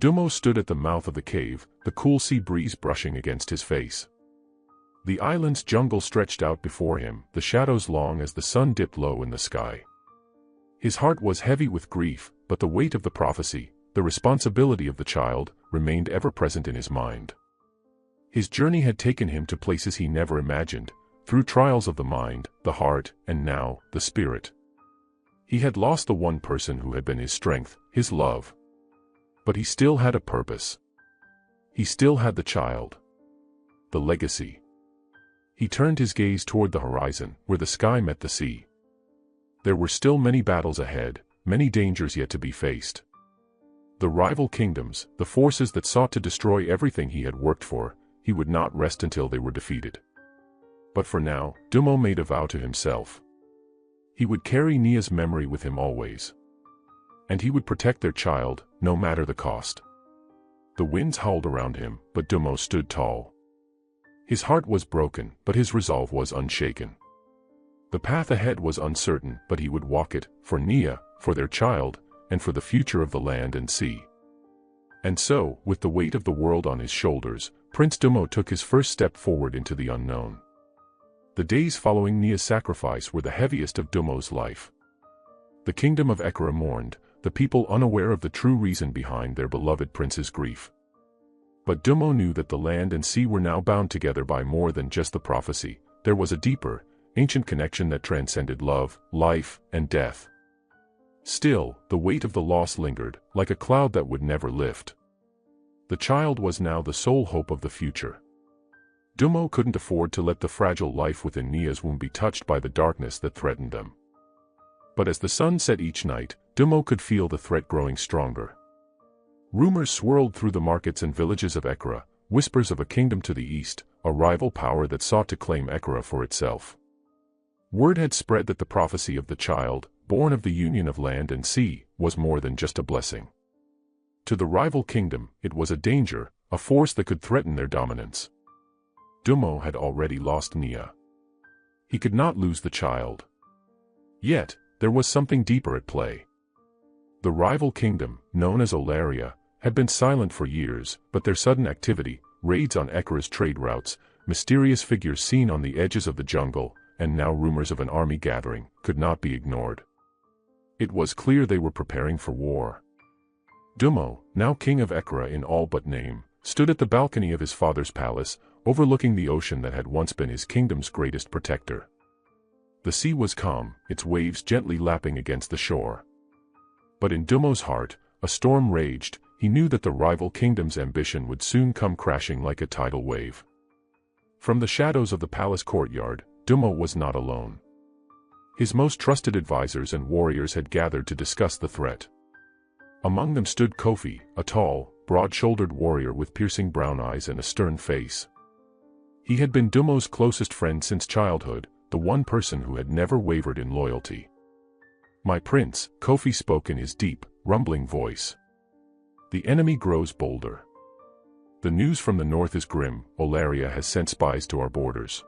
Dummo stood at the mouth of the cave, the cool sea breeze brushing against his face. The island's jungle stretched out before him, the shadows long as the sun dipped low in the sky. His heart was heavy with grief, but the weight of the prophecy, the responsibility of the child, remained ever present in his mind. His journey had taken him to places he never imagined, through trials of the mind, the heart, and now, the spirit. He had lost the one person who had been his strength, his love. But he still had a purpose. He still had the child. The legacy. He turned his gaze toward the horizon, where the sky met the sea. There were still many battles ahead, many dangers yet to be faced. The rival kingdoms, the forces that sought to destroy everything he had worked for, he would not rest until they were defeated. But for now, Dummo made a vow to himself. He would carry Nia's memory with him always. And he would protect their child, no matter the cost. The winds howled around him, but Dummo stood tall. His heart was broken, but his resolve was unshaken. The path ahead was uncertain, but he would walk it, for Nia, for their child, and for the future of the land and sea. And so, with the weight of the world on his shoulders, Prince Dummo took his first step forward into the unknown. The days following Nia's sacrifice were the heaviest of Dummo's life. The kingdom of Ekara mourned, the people unaware of the true reason behind their beloved prince's grief. But Dummo knew that the land and sea were now bound together by more than just the prophecy. There was a deeper, ancient connection that transcended love, life, and death. Still, the weight of the loss lingered, like a cloud that would never lift. The child was now the sole hope of the future. Dummo couldn't afford to let the fragile life within Nia's womb be touched by the darkness that threatened them. But as the sun set each night, Dummo could feel the threat growing stronger. Rumors swirled through the markets and villages of Ekara, whispers of a kingdom to the east, a rival power that sought to claim Ekara for itself. Word had spread that the prophecy of the child, born of the union of land and sea, was more than just a blessing. To the rival kingdom, it was a danger, a force that could threaten their dominance. Dummo had already lost Nia. He could not lose the child. Yet, there was something deeper at play. The rival kingdom, known as Olaria, had been silent for years, but their sudden activity, raids on Ekara's trade routes, mysterious figures seen on the edges of the jungle, and now rumors of an army gathering, could not be ignored. It was clear they were preparing for war. Dummo, now king of Ekara in all but name, stood at the balcony of his father's palace, overlooking the ocean that had once been his kingdom's greatest protector. The sea was calm, its waves gently lapping against the shore. But in Dummo's heart, a storm raged. He knew that the rival kingdom's ambition would soon come crashing like a tidal wave. From the shadows of the palace courtyard, Dummo was not alone. His most trusted advisors and warriors had gathered to discuss the threat. Among them stood Kofi, a tall, broad-shouldered warrior with piercing brown eyes and a stern face. He had been Dummo's closest friend since childhood, the one person who had never wavered in loyalty. "My prince," Kofi spoke in his deep, rumbling voice. "The enemy grows bolder. The news from the north is grim. Olaria has sent spies to our borders.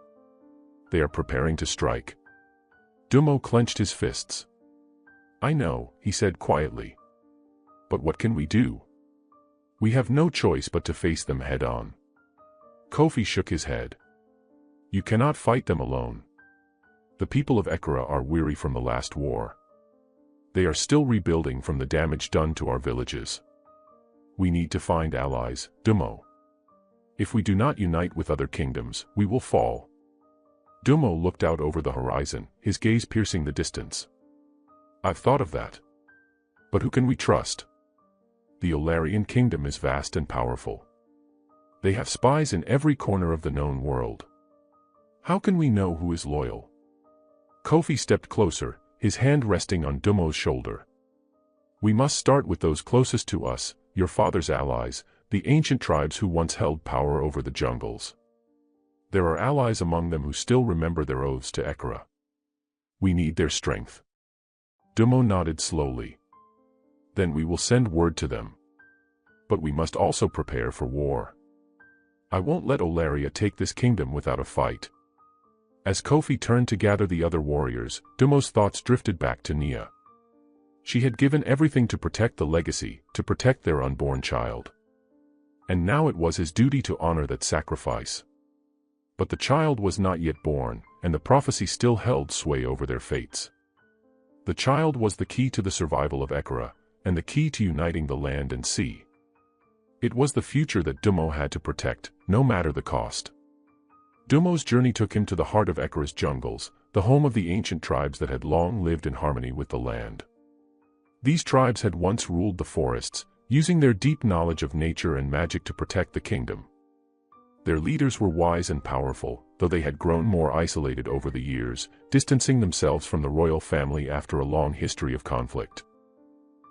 They are preparing to strike." Dummo clenched his fists. "I know," he said quietly. "But what can we do? We have no choice but to face them head-on." Kofi shook his head. "You cannot fight them alone. The people of Ekara are weary from the last war. They are still rebuilding from the damage done to our villages. We need to find allies, Dummo. If we do not unite with other kingdoms, we will fall." Dummo looked out over the horizon, his gaze piercing the distance. "I've thought of that. But who can we trust? The Olarian kingdom is vast and powerful. They have spies in every corner of the known world. How can we know who is loyal?" Kofi stepped closer, his hand resting on Dummo's shoulder. "We must start with those closest to us, your father's allies, the ancient tribes who once held power over the jungles. There are allies among them who still remember their oaths to Ekara. We need their strength." Dummo nodded slowly. "Then we will send word to them. But we must also prepare for war. I won't let Olaria take this kingdom without a fight." As Kofi turned to gather the other warriors, Dummo's thoughts drifted back to Nia. She had given everything to protect the legacy, to protect their unborn child. And now it was his duty to honor that sacrifice. But the child was not yet born, and the prophecy still held sway over their fates. The child was the key to the survival of Ekara, and the key to uniting the land and sea. It was the future that Dumo had to protect, no matter the cost. Dumo's journey took him to the heart of Ekara's jungles, the home of the ancient tribes that had long lived in harmony with the land. These tribes had once ruled the forests, using their deep knowledge of nature and magic to protect the kingdom. Their leaders were wise and powerful, though they had grown more isolated over the years, distancing themselves from the royal family after a long history of conflict.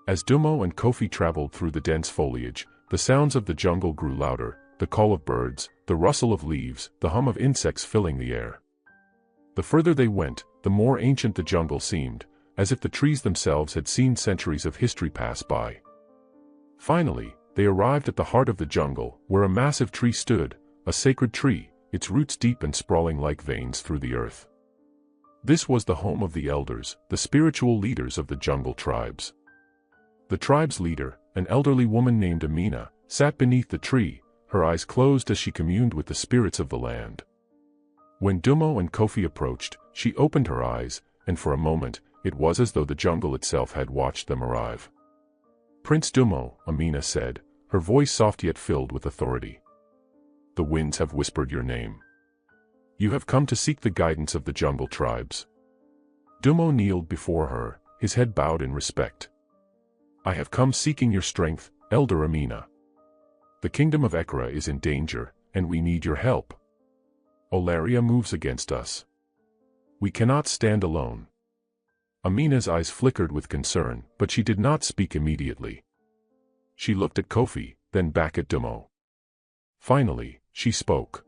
As Dumo and Kofi traveled through the dense foliage, the sounds of the jungle grew louder, the call of birds, the rustle of leaves, the hum of insects filling the air. The further they went, the more ancient the jungle seemed, as if the trees themselves had seen centuries of history pass by. Finally, they arrived at the heart of the jungle, where a massive tree stood, a sacred tree, its roots deep and sprawling like veins through the earth. This was the home of the elders, the spiritual leaders of the jungle tribes. The tribe's leader, an elderly woman named Amina, sat beneath the tree, her eyes closed as she communed with the spirits of the land. When Dumo and Kofi approached, she opened her eyes, and for a moment, it was as though the jungle itself had watched them arrive. "Prince Dumo," Amina said, her voice soft yet filled with authority. "The winds have whispered your name. You have come to seek the guidance of the jungle tribes." Dumo kneeled before her, his head bowed in respect. "I have come seeking your strength, Elder Amina. The kingdom of Ekara is in danger, and we need your help. Olaria moves against us. We cannot stand alone." Amina's eyes flickered with concern, but she did not speak immediately. She looked at Kofi, then back at Dumo. Finally, she spoke.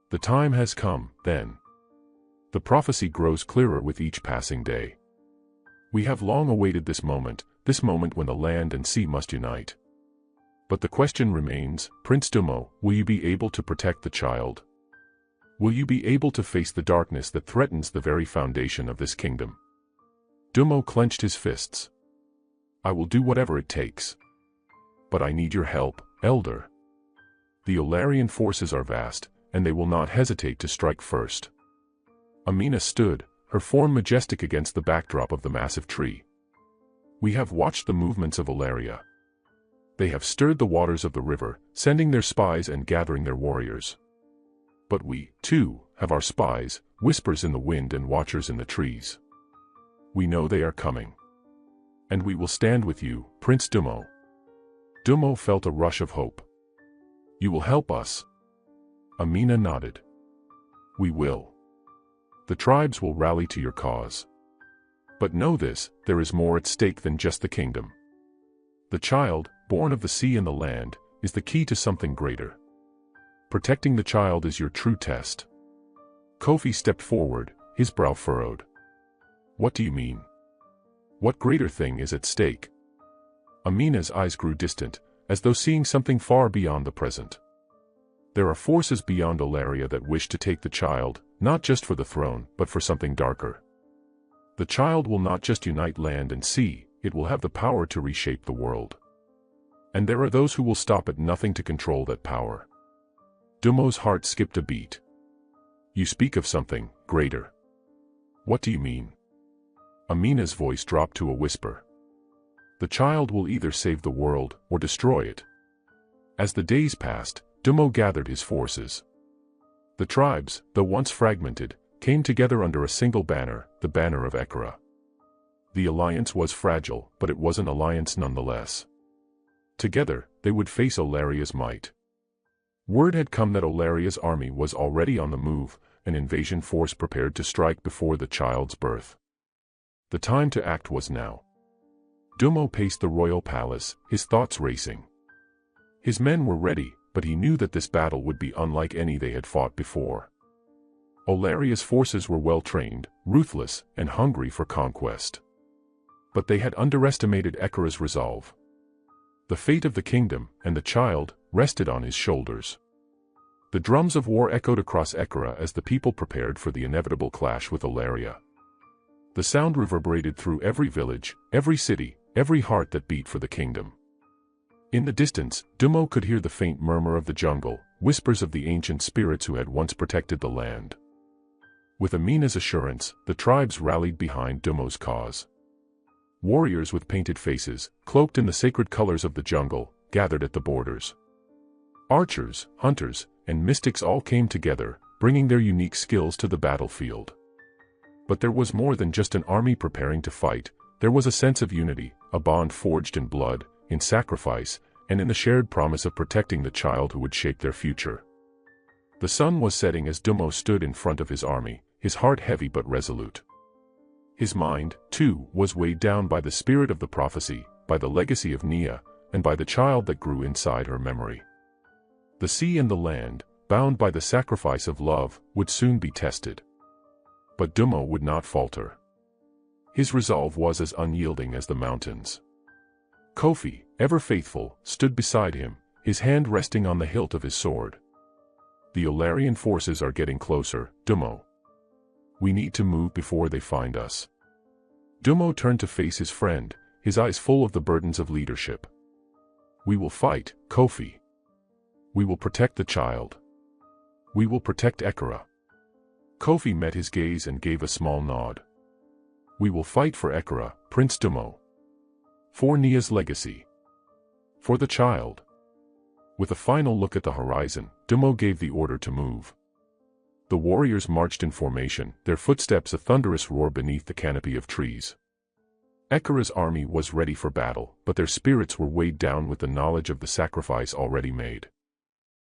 "The time has come, then. The prophecy grows clearer with each passing day. We have long awaited this moment when the land and sea must unite. But the question remains, Prince Dumo, will you be able to protect the child? Will you be able to face the darkness that threatens the very foundation of this kingdom?" Dumo clenched his fists. "I will do whatever it takes. But I need your help, Elder. The Olarian forces are vast, and they will not hesitate to strike first." Amina stood, her form majestic against the backdrop of the massive tree. "We have watched the movements of Olaria. They have stirred the waters of the river, sending their spies and gathering their warriors. But we, too, have our spies, whispers in the wind and watchers in the trees. We know they are coming. And we will stand with you, Prince Dumo." Dumo felt a rush of hope. "You will help us?" Amina nodded. "We will. The tribes will rally to your cause. But know this, there is more at stake than just the kingdom. The child, born of the sea and the land, is the key to something greater. Protecting the child is your true test." Kofi stepped forward, his brow furrowed. "What do you mean? What greater thing is at stake?" Amina's eyes grew distant, as though seeing something far beyond the present. "There are forces beyond Olaria that wish to take the child, not just for the throne, but for something darker. The child will not just unite land and sea, it will have the power to reshape the world. And there are those who will stop at nothing to control that power." Dumo's heart skipped a beat. "You speak of something greater. What do you mean?" Amina's voice dropped to a whisper. "The child will either save the world, or destroy it." As the days passed, Dumo gathered his forces. The tribes, though once fragmented, came together under a single banner, the banner of Ekara. The alliance was fragile, but it was an alliance nonetheless. Together, they would face Olaria's might. Word had come that Olaria's army was already on the move, an invasion force prepared to strike before the child's birth. The time to act was now. Dumo paced the royal palace, his thoughts racing. His men were ready, but he knew that this battle would be unlike any they had fought before. Olaria's forces were well-trained, ruthless, and hungry for conquest. But they had underestimated Ekara's resolve. The fate of the kingdom, and the child, rested on his shoulders. The drums of war echoed across Ekara as the people prepared for the inevitable clash with Olaria. The sound reverberated through every village, every city, every heart that beat for the kingdom. In the distance, Dumo could hear the faint murmur of the jungle, whispers of the ancient spirits who had once protected the land. With Amina's assurance, the tribes rallied behind Dumo's cause. warriors with painted faces, cloaked in the sacred colors of the jungle, gathered at the borders. Archers, hunters, and mystics all came together, bringing their unique skills to the battlefield. But there was more than just an army preparing to fight. There was a sense of unity, a bond forged in blood, in sacrifice, and in the shared promise of protecting the child who would shape their future. The sun was setting as Dumo stood in front of his army, his heart heavy but resolute. His mind, too, was weighed down by the spirit of the prophecy, by the legacy of Nia, and by the child that grew inside her memory. The sea and the land, bound by the sacrifice of love, would soon be tested. But Dumo would not falter. His resolve was as unyielding as the mountains. Kofi, ever faithful, stood beside him, his hand resting on the hilt of his sword. The Olarian forces are getting closer, Dumo. We need to move before they find us. Dumo turned to face his friend, his eyes full of the burdens of leadership. We will fight, Kofi. We will protect the child. We will protect Ekera. Kofi met his gaze and gave a small nod. We will fight for Ekera, Prince Dumo. For Nia's legacy. For the child. With a final look at the horizon, Dumo gave the order to move. The warriors marched in formation, their footsteps a thunderous roar beneath the canopy of trees. Ekera's army was ready for battle, but their spirits were weighed down with the knowledge of the sacrifice already made.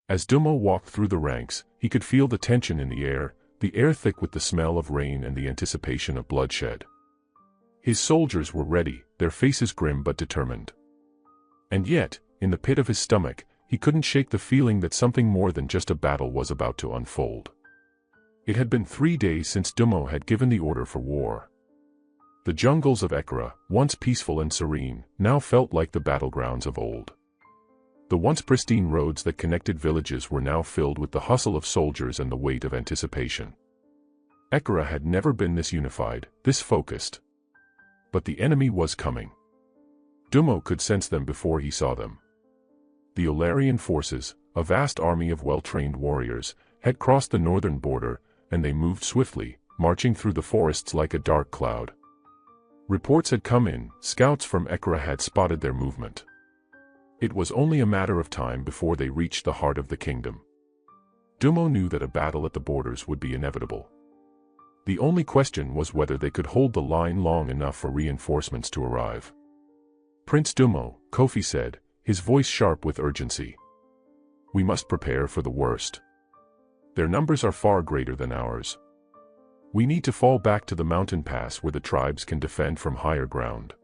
As Dumo walked through the ranks, he could feel the tension in the air thick with the smell of rain and the anticipation of bloodshed. His soldiers were ready, their faces grim but determined. And yet, in the pit of his stomach, he couldn't shake the feeling that something more than just a battle was about to unfold. It had been 3 days since Dumo had given the order for war. The jungles of Ekera, once peaceful and serene, now felt like the battlegrounds of old. The once pristine roads that connected villages were now filled with the hustle of soldiers and the weight of anticipation. Ekera had never been this unified, this focused. But the enemy was coming. Dumo could sense them before he saw them. The Olarian forces, a vast army of well-trained warriors, had crossed the northern border, and they moved swiftly, marching through the forests like a dark cloud. Reports had come in, scouts from Ekera had spotted their movement. It was only a matter of time before they reached the heart of the kingdom. Dumo knew that a battle at the borders would be inevitable. The only question was whether they could hold the line long enough for reinforcements to arrive. Prince Dumo, Kofi said, his voice sharp with urgency. We must prepare for the worst. Their numbers are far greater than ours. We need to fall back to the mountain pass where the tribes can defend from higher ground.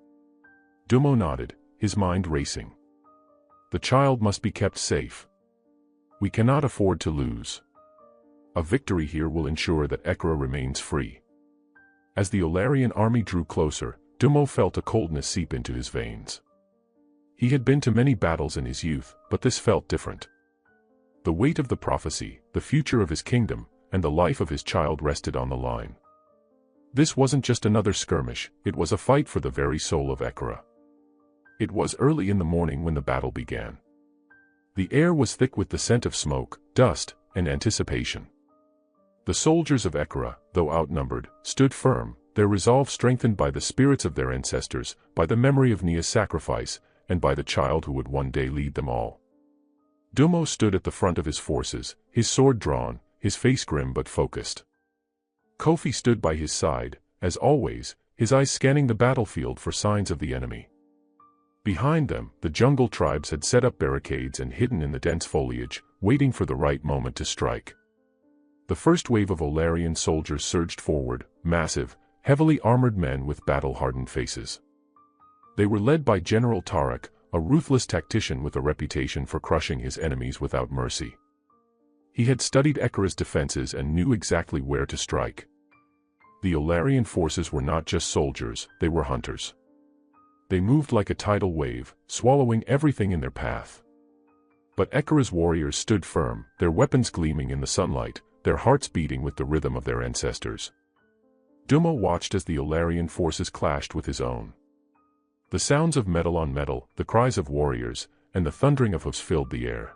Dumo nodded, his mind racing. The child must be kept safe. We cannot afford to lose. A victory here will ensure that Ekera remains free. As the Olarian army drew closer, Dumo felt a coldness seep into his veins. He had been to many battles in his youth, but this felt different. The weight of the prophecy, the future of his kingdom, and the life of his child rested on the line. This wasn't just another skirmish, it was a fight for the very soul of Ekera. It was early in the morning when the battle began. The air was thick with the scent of smoke, dust, and anticipation. The soldiers of Ekera, though outnumbered, stood firm, their resolve strengthened by the spirits of their ancestors, by the memory of Nia's sacrifice, and by the child who would one day lead them all. Dumo stood at the front of his forces, his sword drawn, his face grim but focused. Kofi stood by his side, as always, his eyes scanning the battlefield for signs of the enemy. Behind them, the jungle tribes had set up barricades and hidden in the dense foliage, waiting for the right moment to strike. The first wave of Olarian soldiers surged forward, massive, heavily armored men with battle-hardened faces. They were led by General Tarek, a ruthless tactician with a reputation for crushing his enemies without mercy. He had studied Ekera's defenses and knew exactly where to strike. The Olarian forces were not just soldiers, they were hunters. They moved like a tidal wave, swallowing everything in their path. But Ekera's warriors stood firm, their weapons gleaming in the sunlight, their hearts beating with the rhythm of their ancestors. Dumo watched as the Olarian forces clashed with his own. The sounds of metal on metal, the cries of warriors, and the thundering of hoofs filled the air.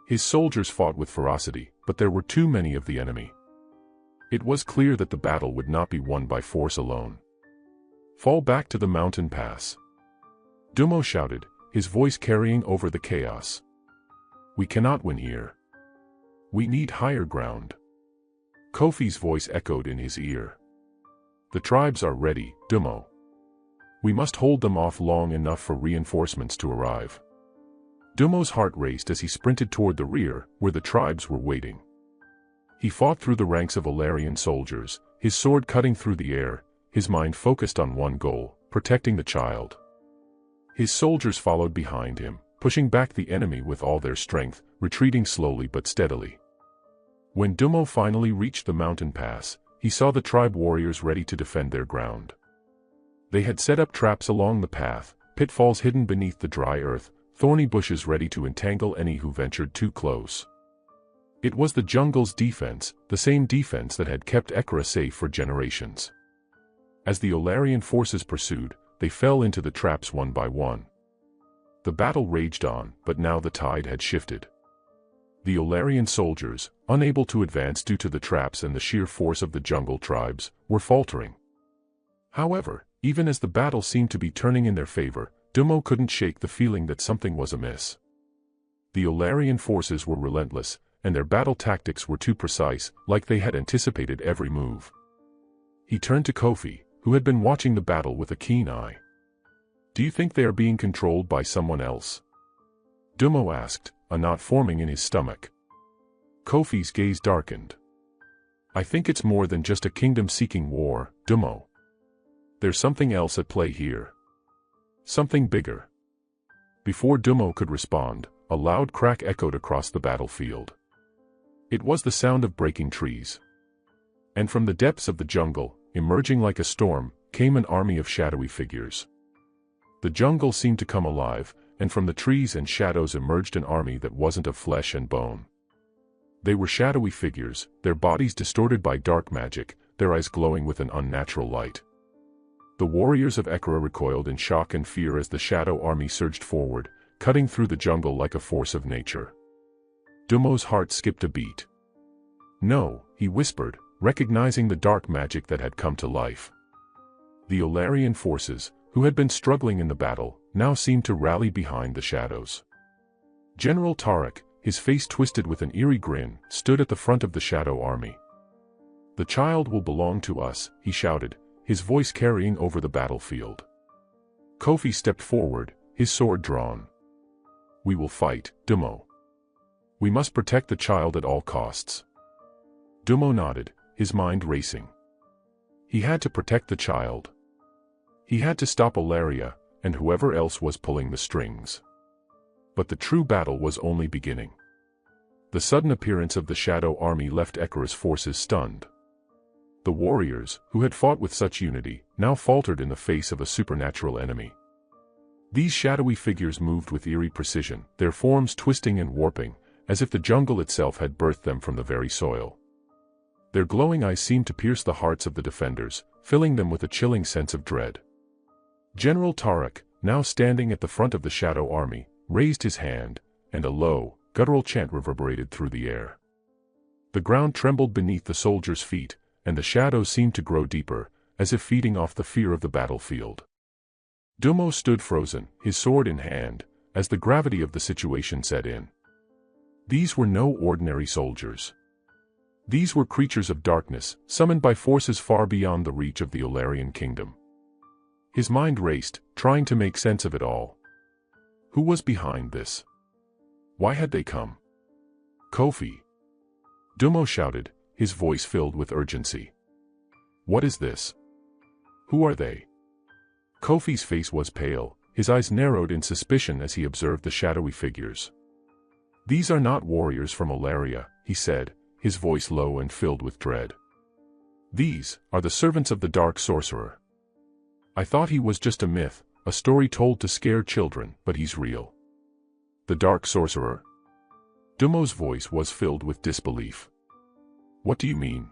His soldiers fought with ferocity, but there were too many of the enemy. It was clear that the battle would not be won by force alone. Fall back to the mountain pass. Dumo shouted, his voice carrying over the chaos. We cannot win here. We need higher ground. Kofi's voice echoed in his ear. The tribes are ready, Dumo. We must hold them off long enough for reinforcements to arrive. Dumo's heart raced as he sprinted toward the rear, where the tribes were waiting. He fought through the ranks of Illyrian soldiers, his sword cutting through the air, his mind focused on one goal, protecting the child. His soldiers followed behind him, pushing back the enemy with all their strength, retreating slowly but steadily. When Dumo finally reached the mountain pass, he saw the tribe warriors ready to defend their ground. They had set up traps along the path, pitfalls hidden beneath the dry earth, thorny bushes ready to entangle any who ventured too close. It was the jungle's defense, the same defense that had kept Ekra safe for generations. As the Illyrian forces pursued, they fell into the traps one by one. The battle raged on, but now the tide had shifted. The Illyrian soldiers, unable to advance due to the traps and the sheer force of the jungle tribes, were faltering. However, even as the battle seemed to be turning in their favor, Dumo couldn't shake the feeling that something was amiss. The Illyrian forces were relentless, and their battle tactics were too precise, like they had anticipated every move. He turned to Kofi, who had been watching the battle with a keen eye. Do you think they are being controlled by someone else? Dumo asked, a knot forming in his stomach. Kofi's gaze darkened. I think it's more than just a kingdom-seeking war, Dumo. There's something else at play here. Something bigger. Before Dumo could respond, a loud crack echoed across the battlefield. It was the sound of breaking trees. And from the depths of the jungle, emerging like a storm, came an army of shadowy figures. The jungle seemed to come alive, and from the trees and shadows emerged an army that wasn't of flesh and bone. They were shadowy figures, their bodies distorted by dark magic, their eyes glowing with an unnatural light. The warriors of Ekra recoiled in shock and fear as the shadow army surged forward, cutting through the jungle like a force of nature. Dumo's heart skipped a beat. No, he whispered, recognizing the dark magic that had come to life. The Illyrian forces, who had been struggling in the battle, now seemed to rally behind the shadows. General Tarek, his face twisted with an eerie grin, stood at the front of the shadow army. The child will belong to us, he shouted, his voice carrying over the battlefield. Kofi stepped forward, his sword drawn. We will fight, Dumo. We must protect the child at all costs. Dumo nodded, his mind racing. He had to protect the child. He had to stop Ilaria, and whoever else was pulling the strings. But the true battle was only beginning. The sudden appearance of the shadow army left Ekra's forces stunned. The warriors, who had fought with such unity, now faltered in the face of a supernatural enemy. These shadowy figures moved with eerie precision, their forms twisting and warping, as if the jungle itself had birthed them from the very soil. Their glowing eyes seemed to pierce the hearts of the defenders, filling them with a chilling sense of dread. General Tarek, now standing at the front of the shadow army, raised his hand, and a low, guttural chant reverberated through the air. The ground trembled beneath the soldiers' feet, and the shadows seemed to grow deeper, as if feeding off the fear of the battlefield. Dumo stood frozen, his sword in hand, as the gravity of the situation set in. These were no ordinary soldiers. These were creatures of darkness, summoned by forces far beyond the reach of the Illyrian kingdom. His mind raced, trying to make sense of it all. Who was behind this? Why had they come? Kofi. Dumo shouted, his voice filled with urgency. What is this? Who are they? Kofi's face was pale, his eyes narrowed in suspicion as he observed the shadowy figures. These are not warriors from Ilaria, he said, his voice low and filled with dread. These are the servants of the Dark Sorcerer. I thought he was just a myth, a story told to scare children, but he's real. The Dark Sorcerer? Dumo's voice was filled with disbelief. What do you mean?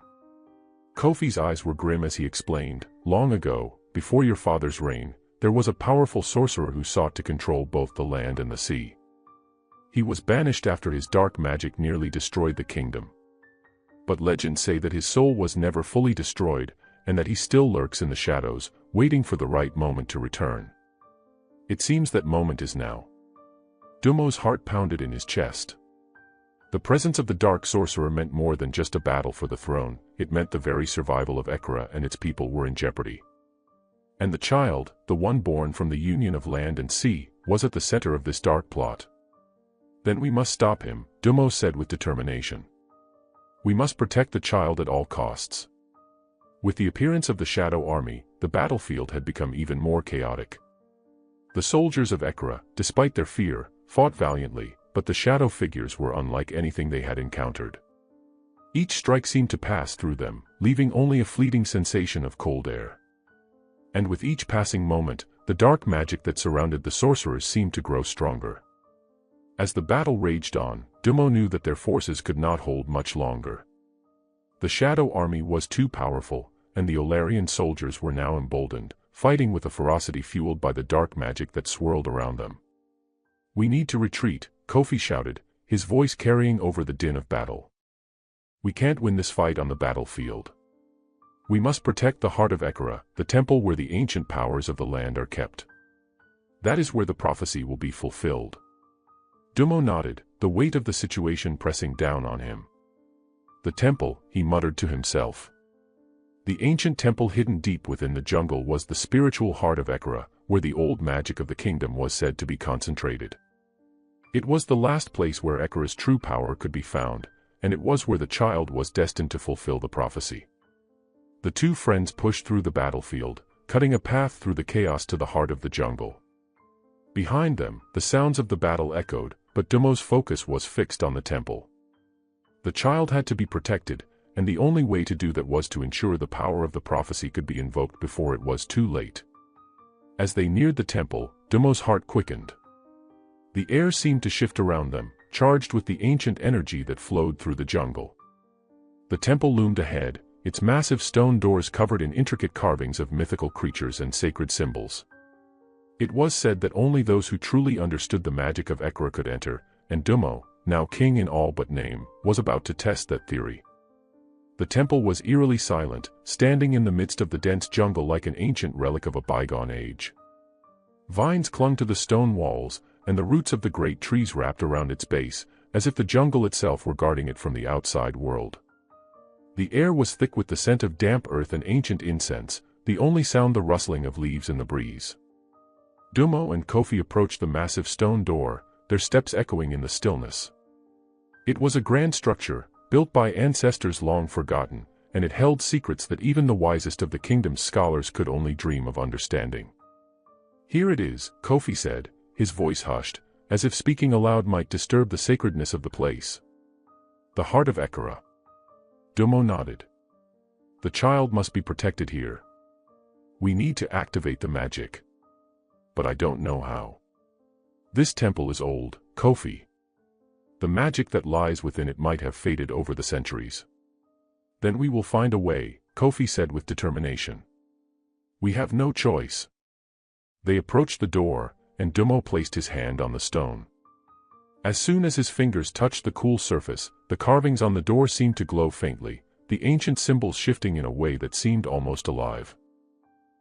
Kofi's eyes were grim as he explained, long ago, before your father's reign, there was a powerful sorcerer who sought to control both the land and the sea. He was banished after his dark magic nearly destroyed the kingdom. But legends say that his soul was never fully destroyed, and that he still lurks in the shadows, waiting for the right moment to return. It seems that moment is now. Dumo's heart pounded in his chest. The presence of the dark sorcerer meant more than just a battle for the throne, it meant the very survival of Ekara and its people were in jeopardy. And the child, the one born from the union of land and sea, was at the center of this dark plot. Then we must stop him, Dumo said with determination. We must protect the child at all costs. With the appearance of the Shadow Army, the battlefield had become even more chaotic. The soldiers of Ekara, despite their fear, fought valiantly, but the shadow figures were unlike anything they had encountered. Each strike seemed to pass through them, leaving only a fleeting sensation of cold air. And with each passing moment, the dark magic that surrounded the sorcerers seemed to grow stronger. As the battle raged on, Dumo knew that their forces could not hold much longer. The Shadow Army was too powerful, and the Olarian soldiers were now emboldened, fighting with a ferocity fueled by the dark magic that swirled around them. "We need to retreat," Kofi shouted, his voice carrying over the din of battle. "We can't win this fight on the battlefield. We must protect the heart of Ekara, the temple where the ancient powers of the land are kept. That is where the prophecy will be fulfilled." Dumo nodded, the weight of the situation pressing down on him. "The temple," he muttered to himself. The ancient temple hidden deep within the jungle was the spiritual heart of Ekara, where the old magic of the kingdom was said to be concentrated. It was the last place where Ekara's true power could be found, and it was where the child was destined to fulfill the prophecy. The two friends pushed through the battlefield, cutting a path through the chaos to the heart of the jungle. Behind them, the sounds of the battle echoed, but Dumo's focus was fixed on the temple. The child had to be protected, and the only way to do that was to ensure the power of the prophecy could be invoked before it was too late. As they neared the temple, Dumo's heart quickened. The air seemed to shift around them, charged with the ancient energy that flowed through the jungle. The temple loomed ahead, its massive stone doors covered in intricate carvings of mythical creatures and sacred symbols. It was said that only those who truly understood the magic of Ekara could enter, and Dumo, now king in all but name, was about to test that theory. The temple was eerily silent, standing in the midst of the dense jungle like an ancient relic of a bygone age. Vines clung to the stone walls, and the roots of the great trees wrapped around its base, as if the jungle itself were guarding it from the outside world. The air was thick with the scent of damp earth and ancient incense, the only sound the rustling of leaves in the breeze. Dumo and Kofi approached the massive stone door, their steps echoing in the stillness. It was a grand structure, built by ancestors long forgotten, and it held secrets that even the wisest of the kingdom's scholars could only dream of understanding. "Here it is," Kofi said, his voice hushed, as if speaking aloud might disturb the sacredness of the place. "The heart of Ekara." Dumo nodded. "The child must be protected here. We need to activate the magic. But I don't know how. This temple is old, Kofi. The magic that lies within it might have faded over the centuries." "Then we will find a way," Kofi said with determination. "We have no choice." They approached the door, and Dumo placed his hand on the stone. As soon as his fingers touched the cool surface, the carvings on the door seemed to glow faintly, the ancient symbols shifting in a way that seemed almost alive.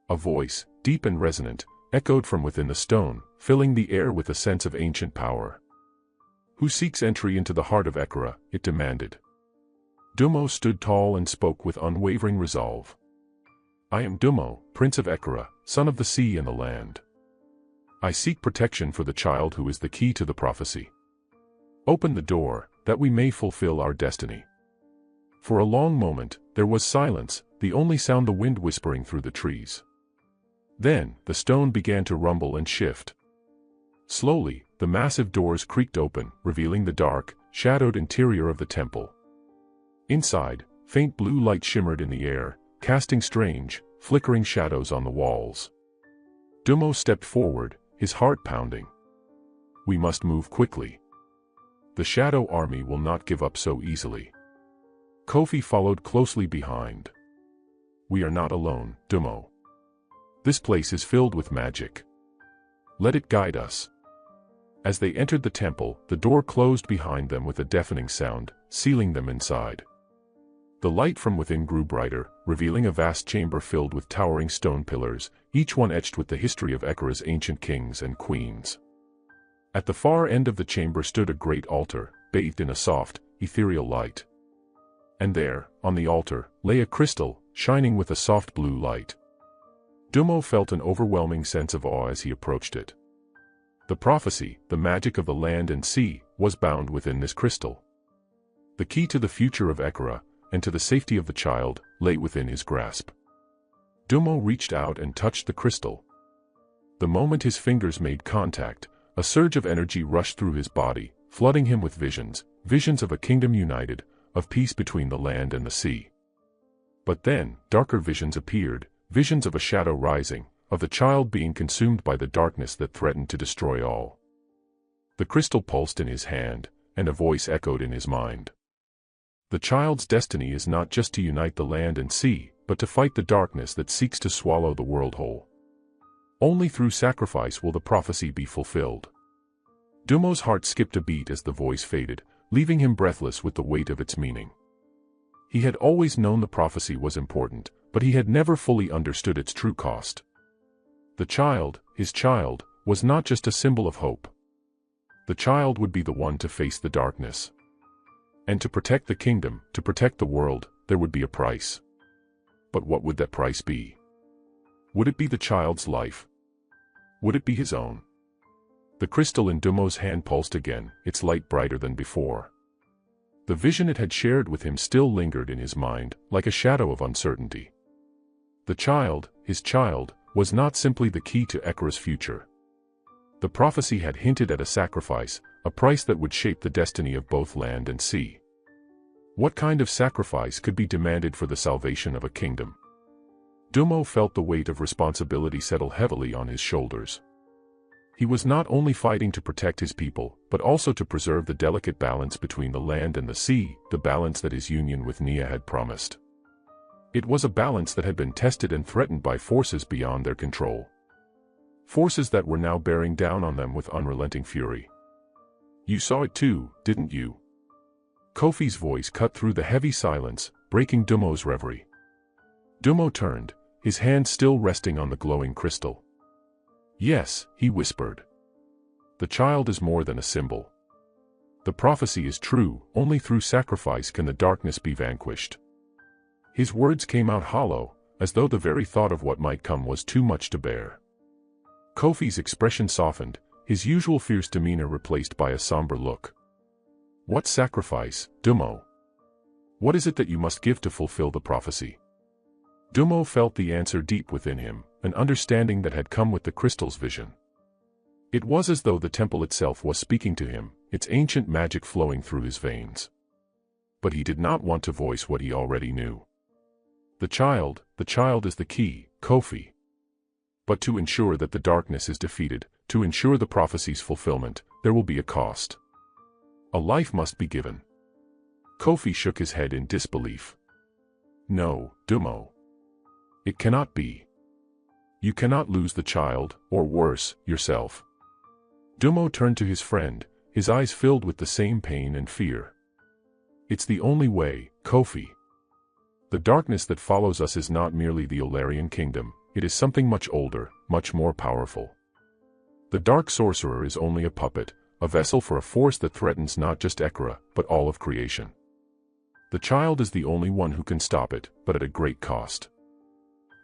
A voice, deep and resonant, echoed from within the stone, filling the air with a sense of ancient power. "Who seeks entry into the heart of Ekara?" it demanded. Dumo stood tall and spoke with unwavering resolve. "I am Dumo, Prince of Ekara, son of the sea and the land. I seek protection for the child who is the key to the prophecy. Open the door, that we may fulfill our destiny." For a long moment, there was silence, the only sound the wind whispering through the trees. Then, the stone began to rumble and shift. Slowly, the massive doors creaked open, revealing the dark, shadowed interior of the temple. Inside, faint blue light shimmered in the air, casting strange, flickering shadows on the walls. Dumo stepped forward, his heart pounding. "We must move quickly. The Shadow Army will not give up so easily." Kofi followed closely behind. "We are not alone, Dumo. This place is filled with magic. Let it guide us." As they entered the temple, the door closed behind them with a deafening sound, sealing them inside. The light from within grew brighter, revealing a vast chamber filled with towering stone pillars, each one etched with the history of Ekara's ancient kings and queens. At the far end of the chamber stood a great altar, bathed in a soft, ethereal light. And there, on the altar, lay a crystal, shining with a soft blue light. Dummo felt an overwhelming sense of awe as he approached it. The prophecy, the magic of the land and sea, was bound within this crystal. The key to the future of Ekara, and to the safety of the child, lay within his grasp. Dummo reached out and touched the crystal. The moment his fingers made contact, a surge of energy rushed through his body, flooding him with visions of a kingdom united, of peace between the land and the sea. But then, darker visions appeared, visions of a shadow rising, of the child being consumed by the darkness that threatened to destroy all. The crystal pulsed in his hand, and a voice echoed in his mind. The child's destiny is not just to unite the land and sea, but to fight the darkness that seeks to swallow the world whole. Only through sacrifice will the prophecy be fulfilled. Dummo's heart skipped a beat as the voice faded, leaving him breathless with the weight of its meaning. He had always known the prophecy was important, but he had never fully understood its true cost. The child, his child, was not just a symbol of hope. The child would be the one to face the darkness. And to protect the kingdom, to protect the world, there would be a price. But what would that price be? Would it be the child's life? Would it be his own? The crystal in Dummo's hand pulsed again, its light brighter than before. The vision it had shared with him still lingered in his mind, like a shadow of uncertainty. The child, his child, was not simply the key to Ekara's future. The prophecy had hinted at a sacrifice, a price that would shape the destiny of both land and sea. What kind of sacrifice could be demanded for the salvation of a kingdom? Dummo felt the weight of responsibility settle heavily on his shoulders. He was not only fighting to protect his people, but also to preserve the delicate balance between the land and the sea, the balance that his union with Nia had promised. It was a balance that had been tested and threatened by forces beyond their control. Forces that were now bearing down on them with unrelenting fury. "You saw it too, didn't you?" Kofi's voice cut through the heavy silence, breaking Dummo's reverie. Dummo turned, his hand still resting on the glowing crystal. "Yes," he whispered. "The child is more than a symbol. The prophecy is true, only through sacrifice can the darkness be vanquished." His words came out hollow, as though the very thought of what might come was too much to bear. Kofi's expression softened, his usual fierce demeanor replaced by a somber look. "What sacrifice, Dummo? What is it that you must give to fulfill the prophecy?" Dummo felt the answer deep within him, an understanding that had come with the crystal's vision. It was as though the temple itself was speaking to him, its ancient magic flowing through his veins. But he did not want to voice what he already knew. The child is the key, Kofi. But to ensure that the darkness is defeated, to ensure the prophecy's fulfillment, there will be a cost. A life must be given. Kofi shook his head in disbelief. "No, Dummo. It cannot be. You cannot lose the child, or worse, yourself." Dummo turned to his friend, his eyes filled with the same pain and fear. "It's the only way, Kofi. The darkness that follows us is not merely the Olarian kingdom, it is something much older, much more powerful. The dark sorcerer is only a puppet, a vessel for a force that threatens not just Ekara, but all of creation. The child is the only one who can stop it, but at a great cost."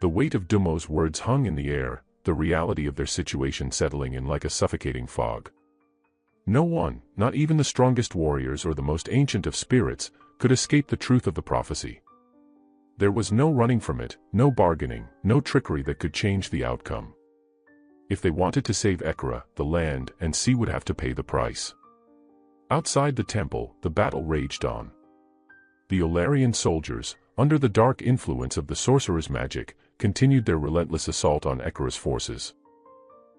The weight of Dummo's words hung in the air, the reality of their situation settling in like a suffocating fog. No one, not even the strongest warriors or the most ancient of spirits, could escape the truth of the prophecy. There was no running from it, no bargaining, no trickery that could change the outcome. If they wanted to save Ekara, the land and sea would have to pay the price. Outside the temple, the battle raged on. The Olarian soldiers, under the dark influence of the sorcerer's magic, continued their relentless assault on Ekara's forces.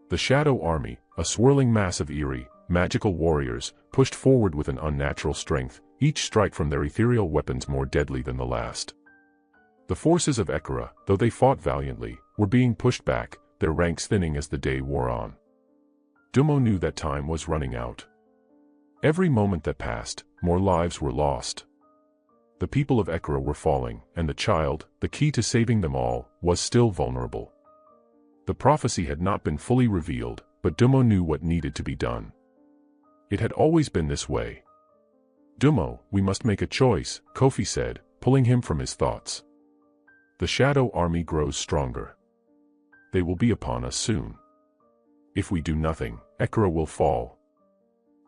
The Shadow Army, a swirling mass of eerie, magical warriors, pushed forward with an unnatural strength, each strike from their ethereal weapons more deadly than the last. The forces of Ekara, though they fought valiantly, were being pushed back, their ranks thinning as the day wore on. Dummo knew that time was running out. Every moment that passed, more lives were lost. The people of Ekra were falling, and the child, the key to saving them all, was still vulnerable. The prophecy had not been fully revealed, but Dumo knew what needed to be done. It had always been this way. "Dumo, we must make a choice," Kofi said, pulling him from his thoughts. "The shadow army grows stronger. They will be upon us soon. If we do nothing, Ekra will fall."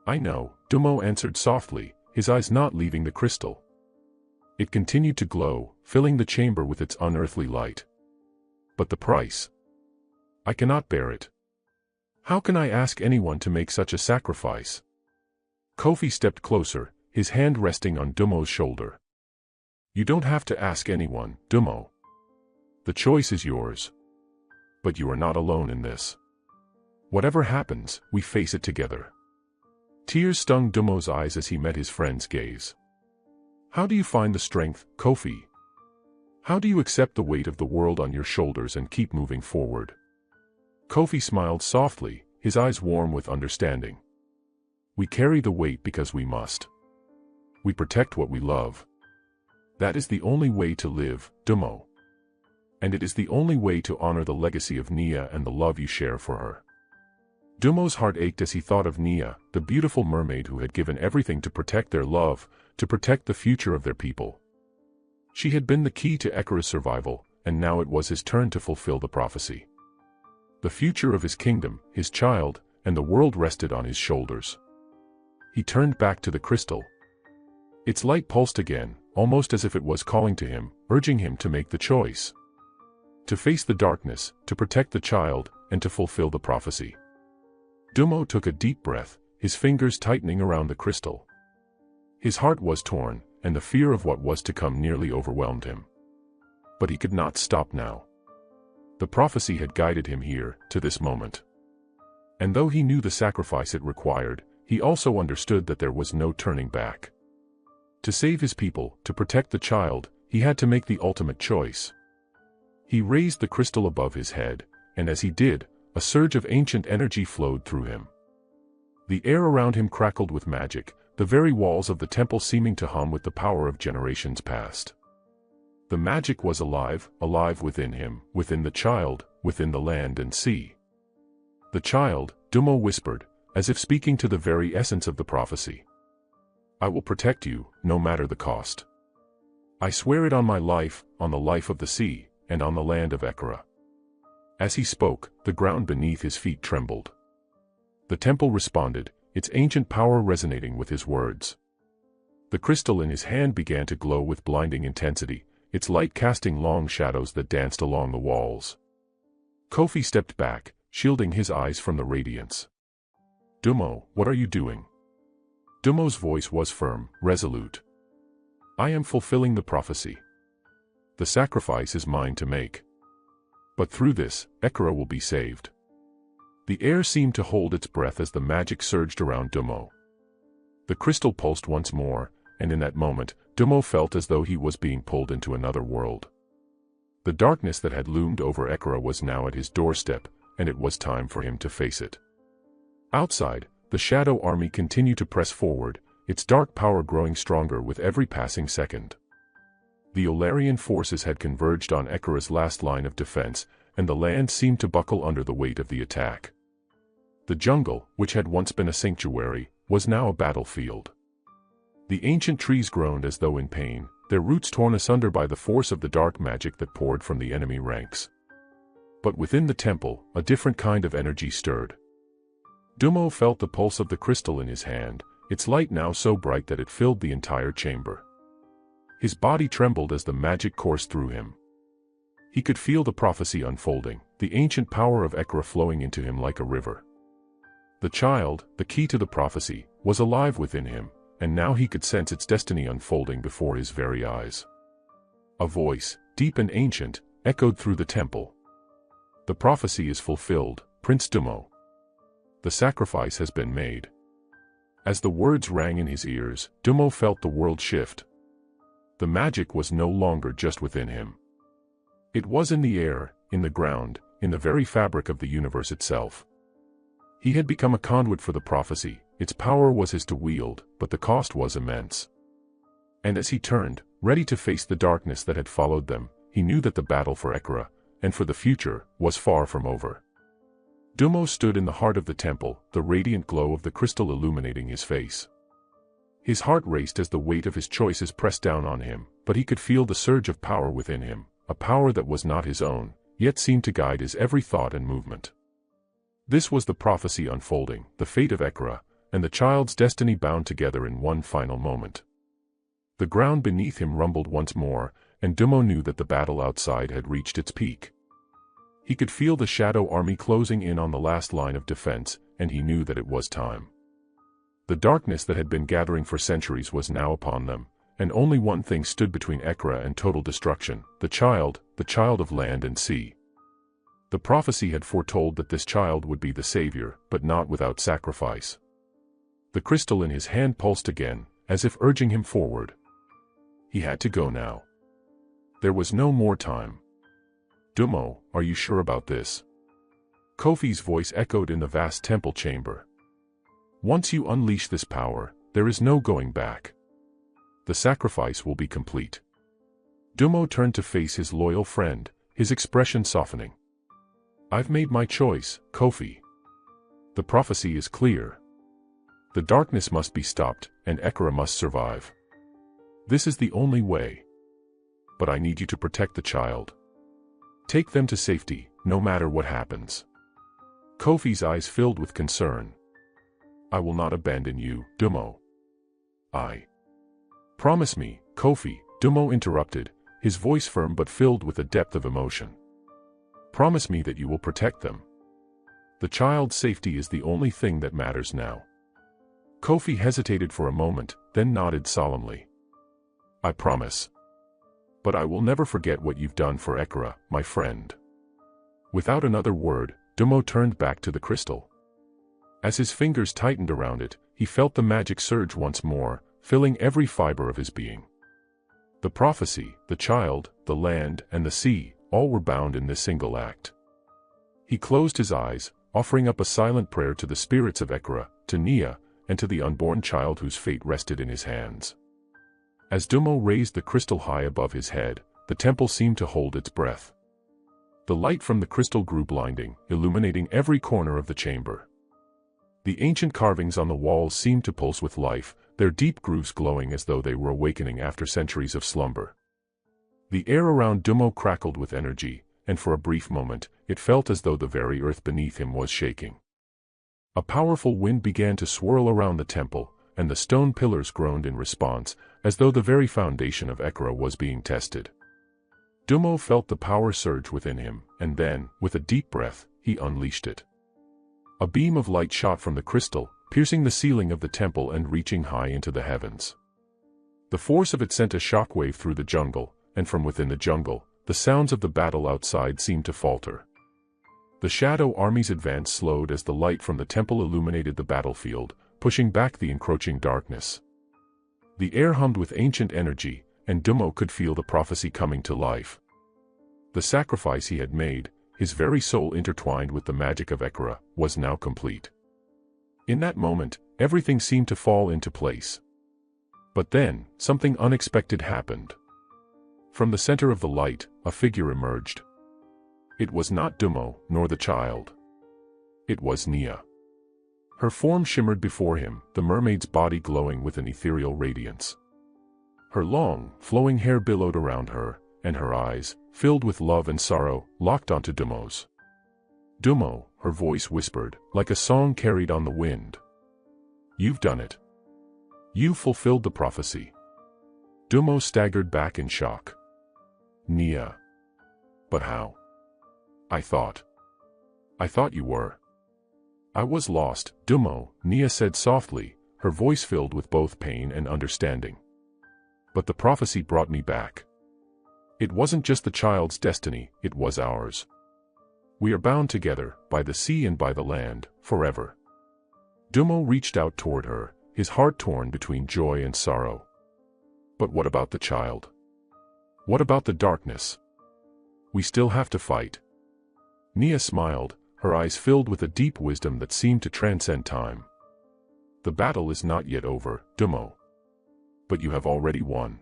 "I know," Dumo answered softly, his eyes not leaving the crystal. It continued to glow, filling the chamber with its unearthly light. "But the price? I cannot bear it. How can I ask anyone to make such a sacrifice?" Kofi stepped closer, his hand resting on Dumo's shoulder. "You don't have to ask anyone, Dumo. The choice is yours. But you are not alone in this. Whatever happens, we face it together." Tears stung Dumo's eyes as he met his friend's gaze. "How do you find the strength, Kofi? How do you accept the weight of the world on your shoulders and keep moving forward?" Kofi smiled softly, his eyes warm with understanding. "We carry the weight because we must. We protect what we love. That is the only way to live, Dumo. And it is the only way to honor the legacy of Nia and the love you share for her." Dumo's heart ached as he thought of Nia, the beautiful mermaid who had given everything to protect their love, to protect the future of their people. She had been the key to Ekara's survival, and now it was his turn to fulfill the prophecy. The future of his kingdom, his child, and the world rested on his shoulders. He turned back to the crystal. Its light pulsed again, almost as if it was calling to him, urging him to make the choice. To face the darkness, to protect the child, and to fulfill the prophecy. Dumo took a deep breath, his fingers tightening around the crystal. His heart was torn, and the fear of what was to come nearly overwhelmed him. But he could not stop now. The prophecy had guided him here, to this moment. And though he knew the sacrifice it required, he also understood that there was no turning back. To save his people, to protect the child, he had to make the ultimate choice. He raised the crystal above his head, and as he did, a surge of ancient energy flowed through him. The air around him crackled with magic, the very walls of the temple seeming to hum with the power of generations past. The magic was alive, alive within him, within the child, within the land and sea. "The child," Dumo whispered, as if speaking to the very essence of the prophecy. "I will protect you, no matter the cost. I swear it on my life, on the life of the sea, and on the land of Ekara." As he spoke, the ground beneath his feet trembled. The temple responded, its ancient power resonating with his words. The crystal in his hand began to glow with blinding intensity, its light casting long shadows that danced along the walls. Kofi stepped back, shielding his eyes from the radiance. "Dumo, what are you doing?" Dumo's voice was firm, resolute. "I am fulfilling the prophecy. The sacrifice is mine to make. But through this, Ekara will be saved." The air seemed to hold its breath as the magic surged around Dumo. The crystal pulsed once more, and in that moment, Dumo felt as though he was being pulled into another world. The darkness that had loomed over Ekara was now at his doorstep, and it was time for him to face it. Outside, the shadow army continued to press forward, its dark power growing stronger with every passing second. The Olarian forces had converged on Ekara's last line of defense, and the land seemed to buckle under the weight of the attack. The jungle, which had once been a sanctuary, was now a battlefield. The ancient trees groaned as though in pain, their roots torn asunder by the force of the dark magic that poured from the enemy ranks. But within the temple, a different kind of energy stirred. Dumo felt the pulse of the crystal in his hand, its light now so bright that it filled the entire chamber. His body trembled as the magic coursed through him. He could feel the prophecy unfolding, the ancient power of Ekara flowing into him like a river. The child, the key to the prophecy, was alive within him, and now he could sense its destiny unfolding before his very eyes. A voice, deep and ancient, echoed through the temple. "The prophecy is fulfilled, Prince Dumo. The sacrifice has been made." As the words rang in his ears, Dumo felt the world shift. The magic was no longer just within him. It was in the air, in the ground, in the very fabric of the universe itself. He had become a conduit for the prophecy, its power was his to wield, but the cost was immense. And as he turned, Ready to face the darkness that had followed them, he knew that the battle for Ekra, and for the future, was far from over. Dumo stood in the heart of the temple, the radiant glow of the crystal illuminating his face. His heart raced as the weight of his choices pressed down on him, but he could feel the surge of power within him, a power that was not his own, yet seemed to guide his every thought and movement. This was the prophecy unfolding, the fate of Ekra, and the child's destiny bound together in one final moment. The ground beneath him rumbled once more, and Dumo knew that the battle outside had reached its peak. He could feel the shadow army closing in on the last line of defense, and he knew that it was time. The darkness that had been gathering for centuries was now upon them, and only one thing stood between Ekra and total destruction: the child of land and sea. The prophecy had foretold that this child would be the savior, but not without sacrifice. The crystal in his hand pulsed again, as if urging him forward. He had to go now. There was no more time. "Dumo, are you sure about this?" Kofi's voice echoed in the vast temple chamber. "Once you unleash this power, there is no going back. The sacrifice will be complete." Dumo turned to face his loyal friend, his expression softening. "I've made my choice, Kofi. The prophecy is clear. The darkness must be stopped, and Ekra must survive. This is the only way. But I need you to protect the child. Take them to safety, no matter what happens." Kofi's eyes filled with concern. "I will not abandon you, Dumo. I promise me, Kofi," Dumo interrupted, his voice firm but filled with a depth of emotion. "Promise me that you will protect them. The child's safety is the only thing that matters now." Kofi hesitated for a moment, then nodded solemnly. "I promise. But I will never forget what you've done for Ekra, my friend." Without another word, Dumo turned back to the crystal. As his fingers tightened around it, he felt the magic surge once more, filling every fiber of his being. The prophecy, the child, the land, and the sea, all were bound in this single act. He closed his eyes, offering up a silent prayer to the spirits of Ekra, to Nia, and to the unborn child whose fate rested in his hands. As Dumo raised the crystal high above his head, the temple seemed to hold its breath. The light from the crystal grew blinding, illuminating every corner of the chamber. The ancient carvings on the walls seemed to pulse with life, their deep grooves glowing as though they were awakening after centuries of slumber. The air around Dumo crackled with energy, and for a brief moment, it felt as though the very earth beneath him was shaking. A powerful wind began to swirl around the temple, and the stone pillars groaned in response, as though the very foundation of Ekra was being tested. Dumo felt the power surge within him, and then, with a deep breath, he unleashed it. A beam of light shot from the crystal, piercing the ceiling of the temple and reaching high into the heavens. The force of it sent a shockwave through the jungle, and from within the jungle, the sounds of the battle outside seemed to falter. The shadow army's advance slowed as the light from the temple illuminated the battlefield, pushing back the encroaching darkness. The air hummed with ancient energy, and Dumo could feel the prophecy coming to life. The sacrifice he had made, his very soul intertwined with the magic of Ekra, was now complete. In that moment, everything seemed to fall into place. But then, something unexpected happened. From the center of the light, a figure emerged. It was not Dumo, nor the child. It was Nia. Her form shimmered before him, the mermaid's body glowing with an ethereal radiance. Her long, flowing hair billowed around her, and her eyes, filled with love and sorrow, locked onto Dumo's. "Dumo," her voice whispered, like a song carried on the wind. "You've done it. You fulfilled the prophecy." Dumo staggered back in shock. "Nia. But how? I thought you were." "I was lost, Dumo," Nia said softly, her voice filled with both pain and understanding. "But the prophecy brought me back. It wasn't just the child's destiny, it was ours. We are bound together, by the sea and by the land, forever." Dumo reached out toward her, his heart torn between joy and sorrow. "But what about the child? What about the darkness? We still have to fight." Nia smiled, her eyes filled with a deep wisdom that seemed to transcend time. "The battle is not yet over, Dumo. But you have already won.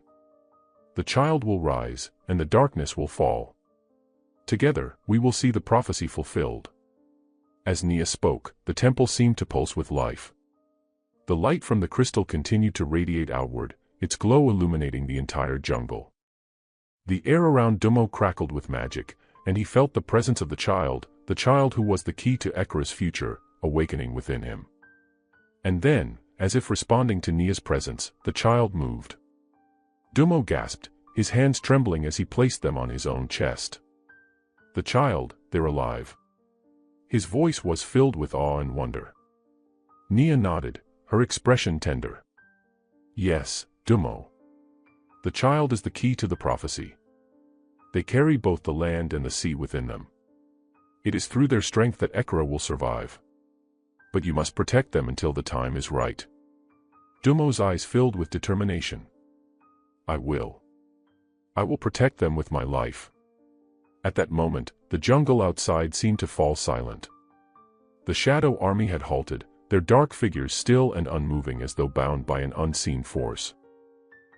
The child will rise, and the darkness will fall. Together, we will see the prophecy fulfilled. As Nia spoke, the temple seemed to pulse with life. The light from the crystal continued to radiate outward, its glow illuminating the entire jungle. The air around Dummo crackled with magic, and he felt the presence of the child who was the key to Ekura's future, awakening within him. And then, as if responding to Nia's presence, the child moved. Dummo gasped, his hands trembling as he placed them on his own chest. The child, they're alive. His voice was filled with awe and wonder. Nia nodded, her expression tender. Yes, Dummo. The child is the key to the prophecy. They carry both the land and the sea within them. It is through their strength that Ekura will survive. But you must protect them until the time is right. Dummo's eyes filled with determination. I will. I will protect them with my life. At that moment, the jungle outside seemed to fall silent. The shadow army had halted, their dark figures still and unmoving as though bound by an unseen force.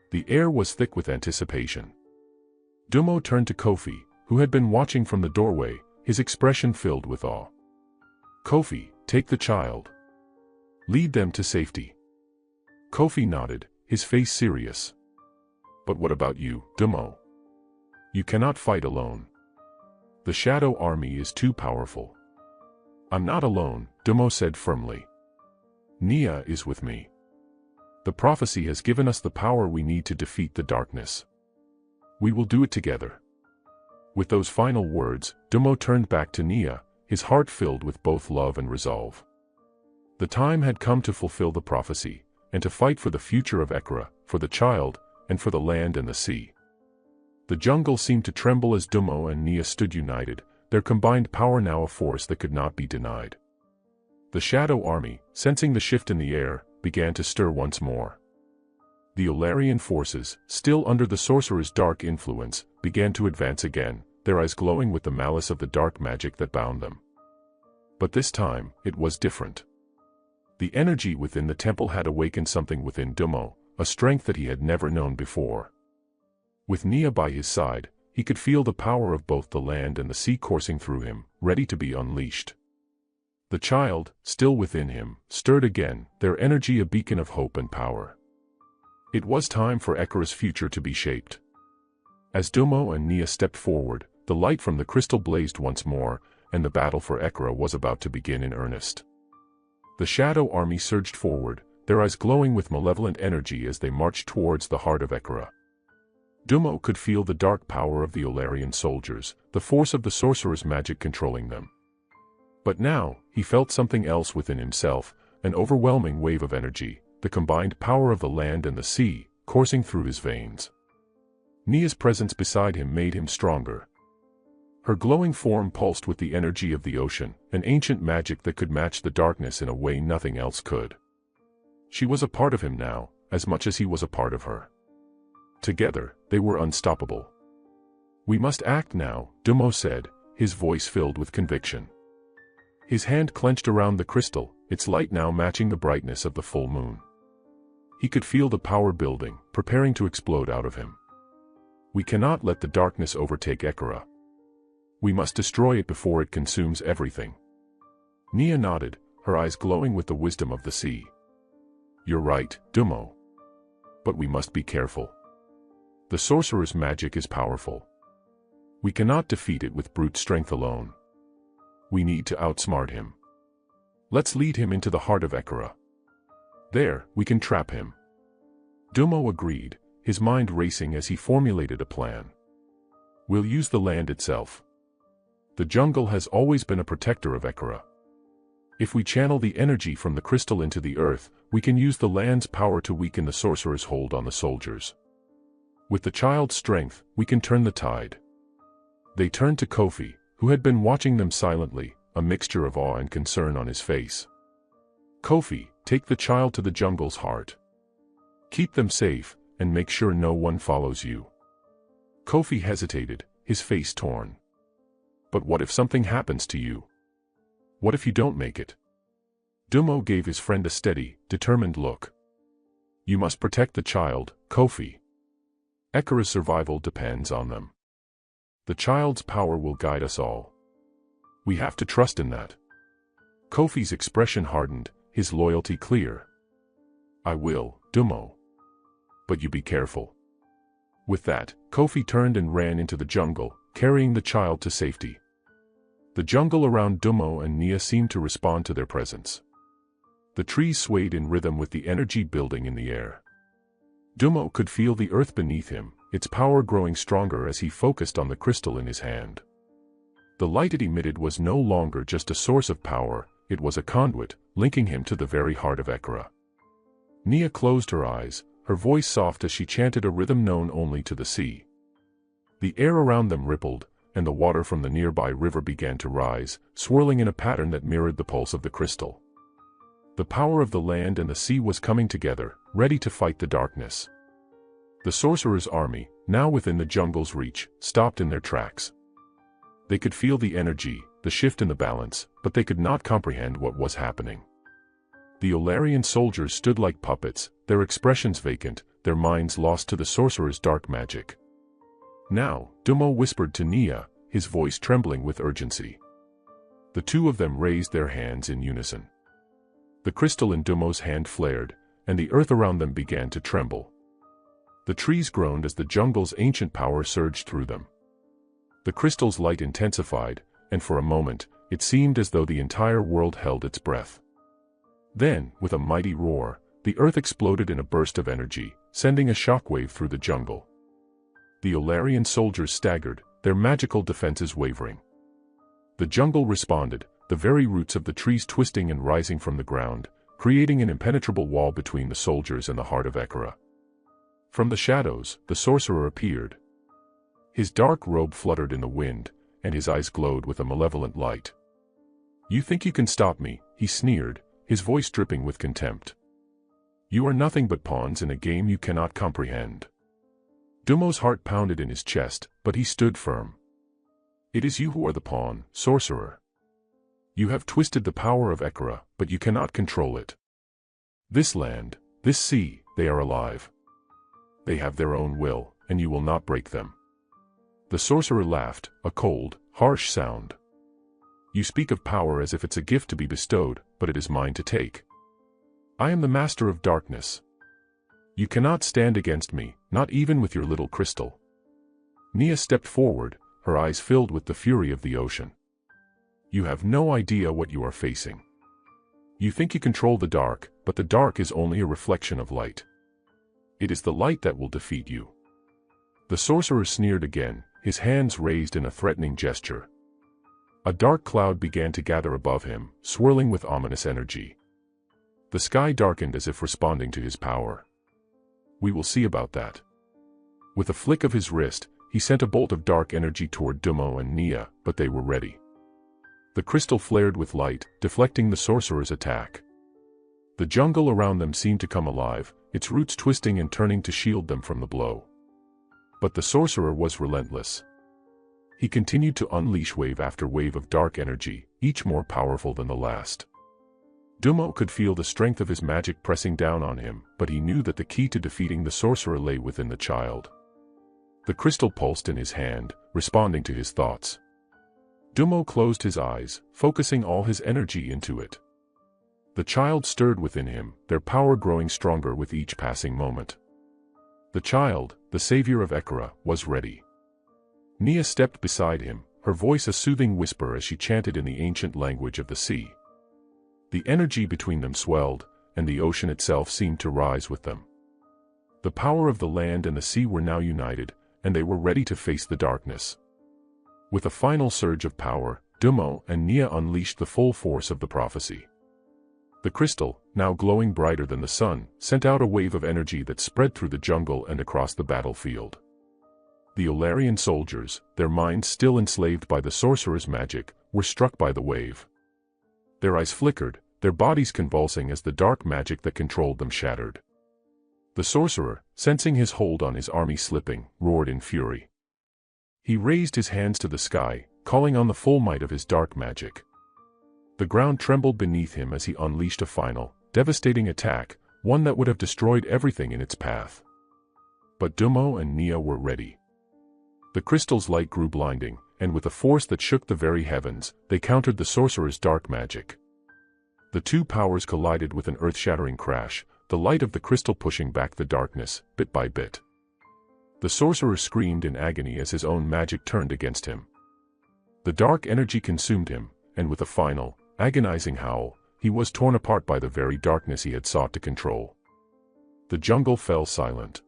The air was thick with anticipation. Dummo turned to Kofi, who had been watching from the doorway, his expression filled with awe. Kofi, take the child. Lead them to safety. Kofi nodded, his face serious. But what about you, Dummo? You cannot fight alone. The shadow army is too powerful. I'm not alone, Dummo said firmly. Nia is with me. The prophecy has given us the power we need to defeat the darkness. We will do it together. With those final words, Dummo turned back to Nia, his heart filled with both love and resolve. The time had come to fulfill the prophecy, and to fight for the future of Ekura, for the child, and for the land and the sea. The jungle seemed to tremble as Dummo and Nia stood united, their combined power now a force that could not be denied. The shadow army, sensing the shift in the air, began to stir once more. The Olarian forces, still under the sorcerer's dark influence, began to advance again, their eyes glowing with the malice of the dark magic that bound them. But this time, it was different. The energy within the temple had awakened something within Dummo, a strength that he had never known before. With Nia by his side, he could feel the power of both the land and the sea coursing through him, ready to be unleashed. The child, still within him, stirred again, their energy a beacon of hope and power. It was time for Ekura's future to be shaped. As Dummo and Nia stepped forward, the light from the crystal blazed once more, and the battle for Ekura was about to begin in earnest. The shadow army surged forward, their eyes glowing with malevolent energy as they marched towards the heart of Ekura. Dummo could feel the dark power of the Olarian soldiers, the force of the sorcerer's magic controlling them. But now, he felt something else within himself, an overwhelming wave of energy, the combined power of the land and the sea, coursing through his veins. Nia's presence beside him made him stronger. Her glowing form pulsed with the energy of the ocean, an ancient magic that could match the darkness in a way nothing else could. She was a part of him now, as much as he was a part of her. Together, they were unstoppable. We must act now, Dummo said, his voice filled with conviction. His hand clenched around the crystal, its light now matching the brightness of the full moon. He could feel the power building, preparing to explode out of him. We cannot let the darkness overtake Ekura. We must destroy it before it consumes everything. Nia nodded, her eyes glowing with the wisdom of the sea. You're right, Dummo. But we must be careful. The sorcerer's magic is powerful. We cannot defeat it with brute strength alone. We need to outsmart him. Let's lead him into the heart of Ekura. There, we can trap him. Dummo agreed, his mind racing as he formulated a plan. We'll use the land itself. The jungle has always been a protector of Ekura. If we channel the energy from the crystal into the earth, we can use the land's power to weaken the sorcerer's hold on the soldiers. With the child's strength, we can turn the tide. They turned to Kofi, who had been watching them silently, a mixture of awe and concern on his face. Kofi, take the child to the jungle's heart. Keep them safe, and make sure no one follows you. Kofi hesitated, his face torn. But what if something happens to you? What if you don't make it? Dummo gave his friend a steady, determined look. You must protect the child, Kofi. Ekara's survival depends on them. The child's power will guide us all. We have to trust in that. Kofi's expression hardened, his loyalty clear. I will, Dumo. But you be careful. With that, Kofi turned and ran into the jungle, carrying the child to safety. The jungle around Dumo and Nia seemed to respond to their presence. The trees swayed in rhythm with the energy building in the air. Dumo could feel the earth beneath him, its power growing stronger as he focused on the crystal in his hand. The light it emitted was no longer just a source of power, it was a conduit, linking him to the very heart of Ekara. Nia closed her eyes, her voice soft as she chanted a rhythm known only to the sea. The air around them rippled, and the water from the nearby river began to rise, swirling in a pattern that mirrored the pulse of the crystal. The power of the land and the sea was coming together, ready to fight the darkness. The sorcerer's army, now within the jungle's reach, stopped in their tracks. They could feel the energy, the shift in the balance, but they could not comprehend what was happening. The Olarian soldiers stood like puppets, their expressions vacant, their minds lost to the sorcerer's dark magic. Now, Dumo whispered to Nia, his voice trembling with urgency. The two of them raised their hands in unison. The crystal in Dumo's hand flared, and the earth around them began to tremble. The trees groaned as the jungle's ancient power surged through them. The crystal's light intensified, and for a moment, it seemed as though the entire world held its breath. Then, with a mighty roar, the earth exploded in a burst of energy, sending a shockwave through the jungle. The Olarian soldiers staggered, their magical defenses wavering. The jungle responded, the very roots of the trees twisting and rising from the ground, creating an impenetrable wall between the soldiers and the heart of Ekara. From the shadows, the sorcerer appeared. His dark robe fluttered in the wind, and his eyes glowed with a malevolent light. "You think you can stop me?" he sneered, his voice dripping with contempt. "You are nothing but pawns in a game you cannot comprehend." Dumo's heart pounded in his chest, but he stood firm. "It is you who are the pawn, sorcerer. You have twisted the power of Ekara, but you cannot control it. This land, this sea, they are alive. They have their own will, and you will not break them." The sorcerer laughed, a cold, harsh sound. "You speak of power as if it's a gift to be bestowed, but it is mine to take. I am the master of darkness. You cannot stand against me, not even with your little crystal." Nia stepped forward, her eyes filled with the fury of the ocean. "You have no idea what you are facing. You think you control the dark, but the dark is only a reflection of light. It is the light that will defeat you." The sorcerer sneered again, his hands raised in a threatening gesture. A dark cloud began to gather above him, swirling with ominous energy. The sky darkened as if responding to his power. "We will see about that." With a flick of his wrist, he sent a bolt of dark energy toward Dumo and Nia, but they were ready. The crystal flared with light, deflecting the sorcerer's attack. The jungle around them seemed to come alive, its roots twisting and turning to shield them from the blow. But the sorcerer was relentless. He continued to unleash wave after wave of dark energy, each more powerful than the last. Dumo could feel the strength of his magic pressing down on him, but he knew that the key to defeating the sorcerer lay within the child. The crystal pulsed in his hand, responding to his thoughts. Dumo closed his eyes, focusing all his energy into it. The child stirred within him, their power growing stronger with each passing moment. The child, the savior of Ekara, was ready. Nia stepped beside him, her voice a soothing whisper as she chanted in the ancient language of the sea. The energy between them swelled, and the ocean itself seemed to rise with them. The power of the land and the sea were now united, and they were ready to face the darkness. With a final surge of power, Dumo and Nia unleashed the full force of the prophecy. The crystal, now glowing brighter than the sun, sent out a wave of energy that spread through the jungle and across the battlefield. The Olarian soldiers, their minds still enslaved by the sorcerer's magic, were struck by the wave. Their eyes flickered, their bodies convulsing as the dark magic that controlled them shattered. The sorcerer, sensing his hold on his army slipping, roared in fury. He raised his hands to the sky, calling on the full might of his dark magic. The ground trembled beneath him as he unleashed a final, devastating attack, one that would have destroyed everything in its path. But Dumo and Nia were ready. The crystal's light grew blinding, and with a force that shook the very heavens, they countered the sorcerer's dark magic. The two powers collided with an earth-shattering crash, the light of the crystal pushing back the darkness, bit by bit. The sorcerer screamed in agony as his own magic turned against him. The dark energy consumed him, and with a final, agonizing howl, he was torn apart by the very darkness he had sought to control. The jungle fell silent.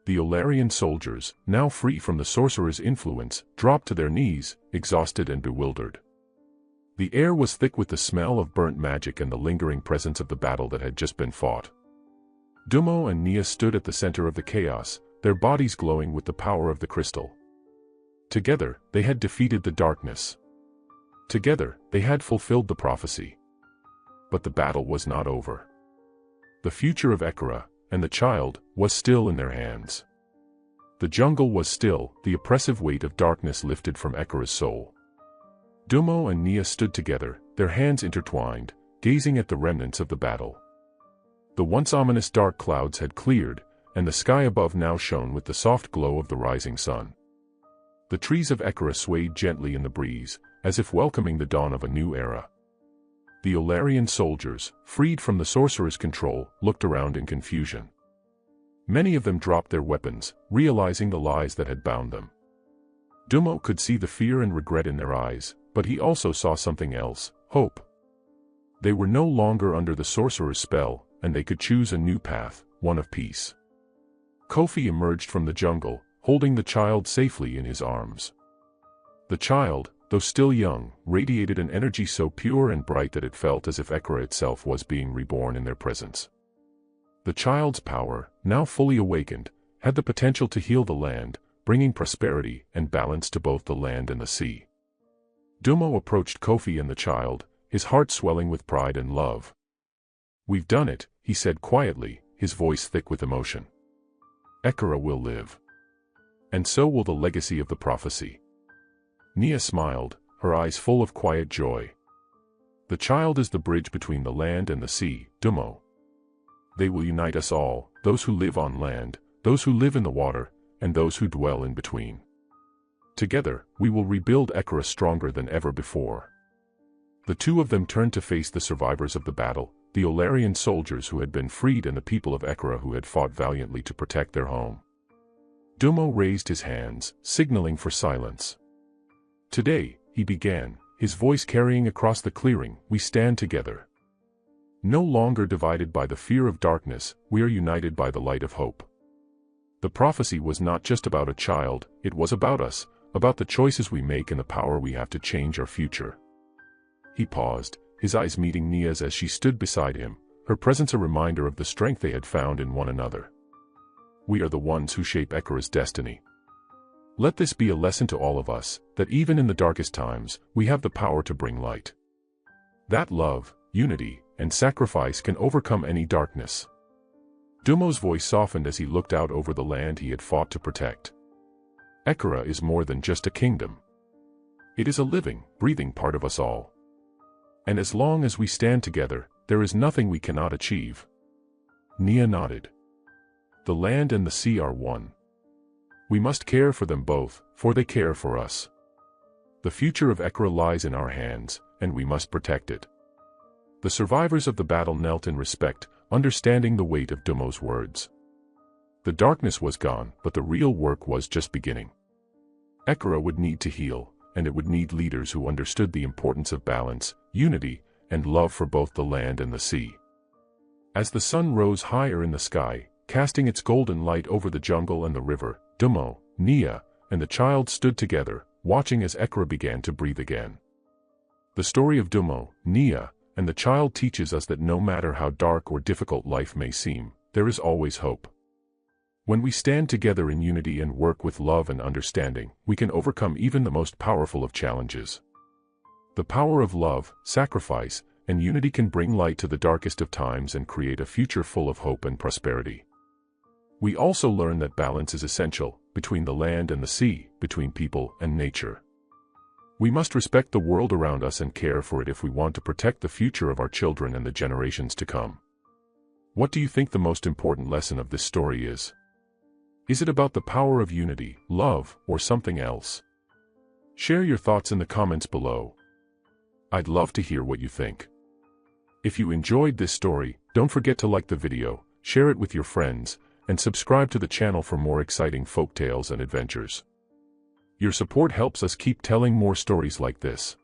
The Olarian soldiers, now free from the sorcerer's influence, dropped to their knees, exhausted and bewildered. The air was thick with the smell of burnt magic and the lingering presence of the battle that had just been fought. Dumo and Nia stood at the center of the chaos, their bodies glowing with the power of the crystal. Together, they had defeated the darkness. Together, they had fulfilled the prophecy. But the battle was not over. The future of Ekara, and the child, was still in their hands. The jungle was still, the oppressive weight of darkness lifted from Ekara's soul. Dumo and Nia stood together, their hands intertwined, gazing at the remnants of the battle. The once ominous dark clouds had cleared, and the sky above now shone with the soft glow of the rising sun. The trees of Ekara swayed gently in the breeze, as if welcoming the dawn of a new era. The Olarian soldiers, freed from the sorcerer's control, looked around in confusion. Many of them dropped their weapons, realizing the lies that had bound them. Dumo could see the fear and regret in their eyes, but he also saw something else, hope. They were no longer under the sorcerer's spell, and they could choose a new path, one of peace. Kofi emerged from the jungle, holding the child safely in his arms. The child, though still young, radiated an energy so pure and bright that it felt as if Ekara itself was being reborn in their presence. The child's power, now fully awakened, had the potential to heal the land, bringing prosperity and balance to both the land and the sea. Dumo approached Kofi and the child, his heart swelling with pride and love. "We've done it," he said quietly, his voice thick with emotion. "Ekara will live. And so will the legacy of the prophecy." Nia smiled, her eyes full of quiet joy. "The child is the bridge between the land and the sea, Dumo. They will unite us all, those who live on land, those who live in the water, and those who dwell in between. Together, we will rebuild Ekara stronger than ever before." The two of them turned to face the survivors of the battle, the Olarian soldiers who had been freed and the people of Ekara who had fought valiantly to protect their home. Dumo raised his hands, signaling for silence. "Today," he began, his voice carrying across the clearing, "we stand together. No longer divided by the fear of darkness, we are united by the light of hope." The prophecy was not just about a child, it was about us, about the choices we make and the power we have to change our future. He paused, his eyes meeting Nia's as she stood beside him, her presence a reminder of the strength they had found in one another. "We are the ones who shape Ekara's destiny. Let this be a lesson to all of us, that even in the darkest times, we have the power to bring light. That love, unity, and sacrifice can overcome any darkness." Dumo's voice softened as he looked out over the land he had fought to protect. Ekara is more than just a kingdom. It is a living, breathing part of us all. And as long as we stand together, there is nothing we cannot achieve. Nia nodded. "The land and the sea are one. We must care for them both, for they care for us. The future of Ekara lies in our hands, and we must protect it." The survivors of the battle knelt in respect, understanding the weight of Dumo's words. The darkness was gone, but the real work was just beginning. Ekara would need to heal, and it would need leaders who understood the importance of balance, unity, and love for both the land and the sea. As the sun rose higher in the sky, casting its golden light over the jungle and the river, Dumo, Nia, and the child stood together, watching as Ekara began to breathe again. The story of Dumo, Nia, and the child teaches us that no matter how dark or difficult life may seem, there is always hope. When we stand together in unity and work with love and understanding, we can overcome even the most powerful of challenges. The power of love, sacrifice, and unity can bring light to the darkest of times and create a future full of hope and prosperity. We also learn that balance is essential, between the land and the sea, between people and nature. We must respect the world around us and care for it if we want to protect the future of our children and the generations to come. What do you think the most important lesson of this story is? Is it about the power of unity, love, or something else? Share your thoughts in the comments below. I'd love to hear what you think. If you enjoyed this story, don't forget to like the video, share it with your friends, and subscribe to the channel for more exciting folktales and adventures. Your support helps us keep telling more stories like this.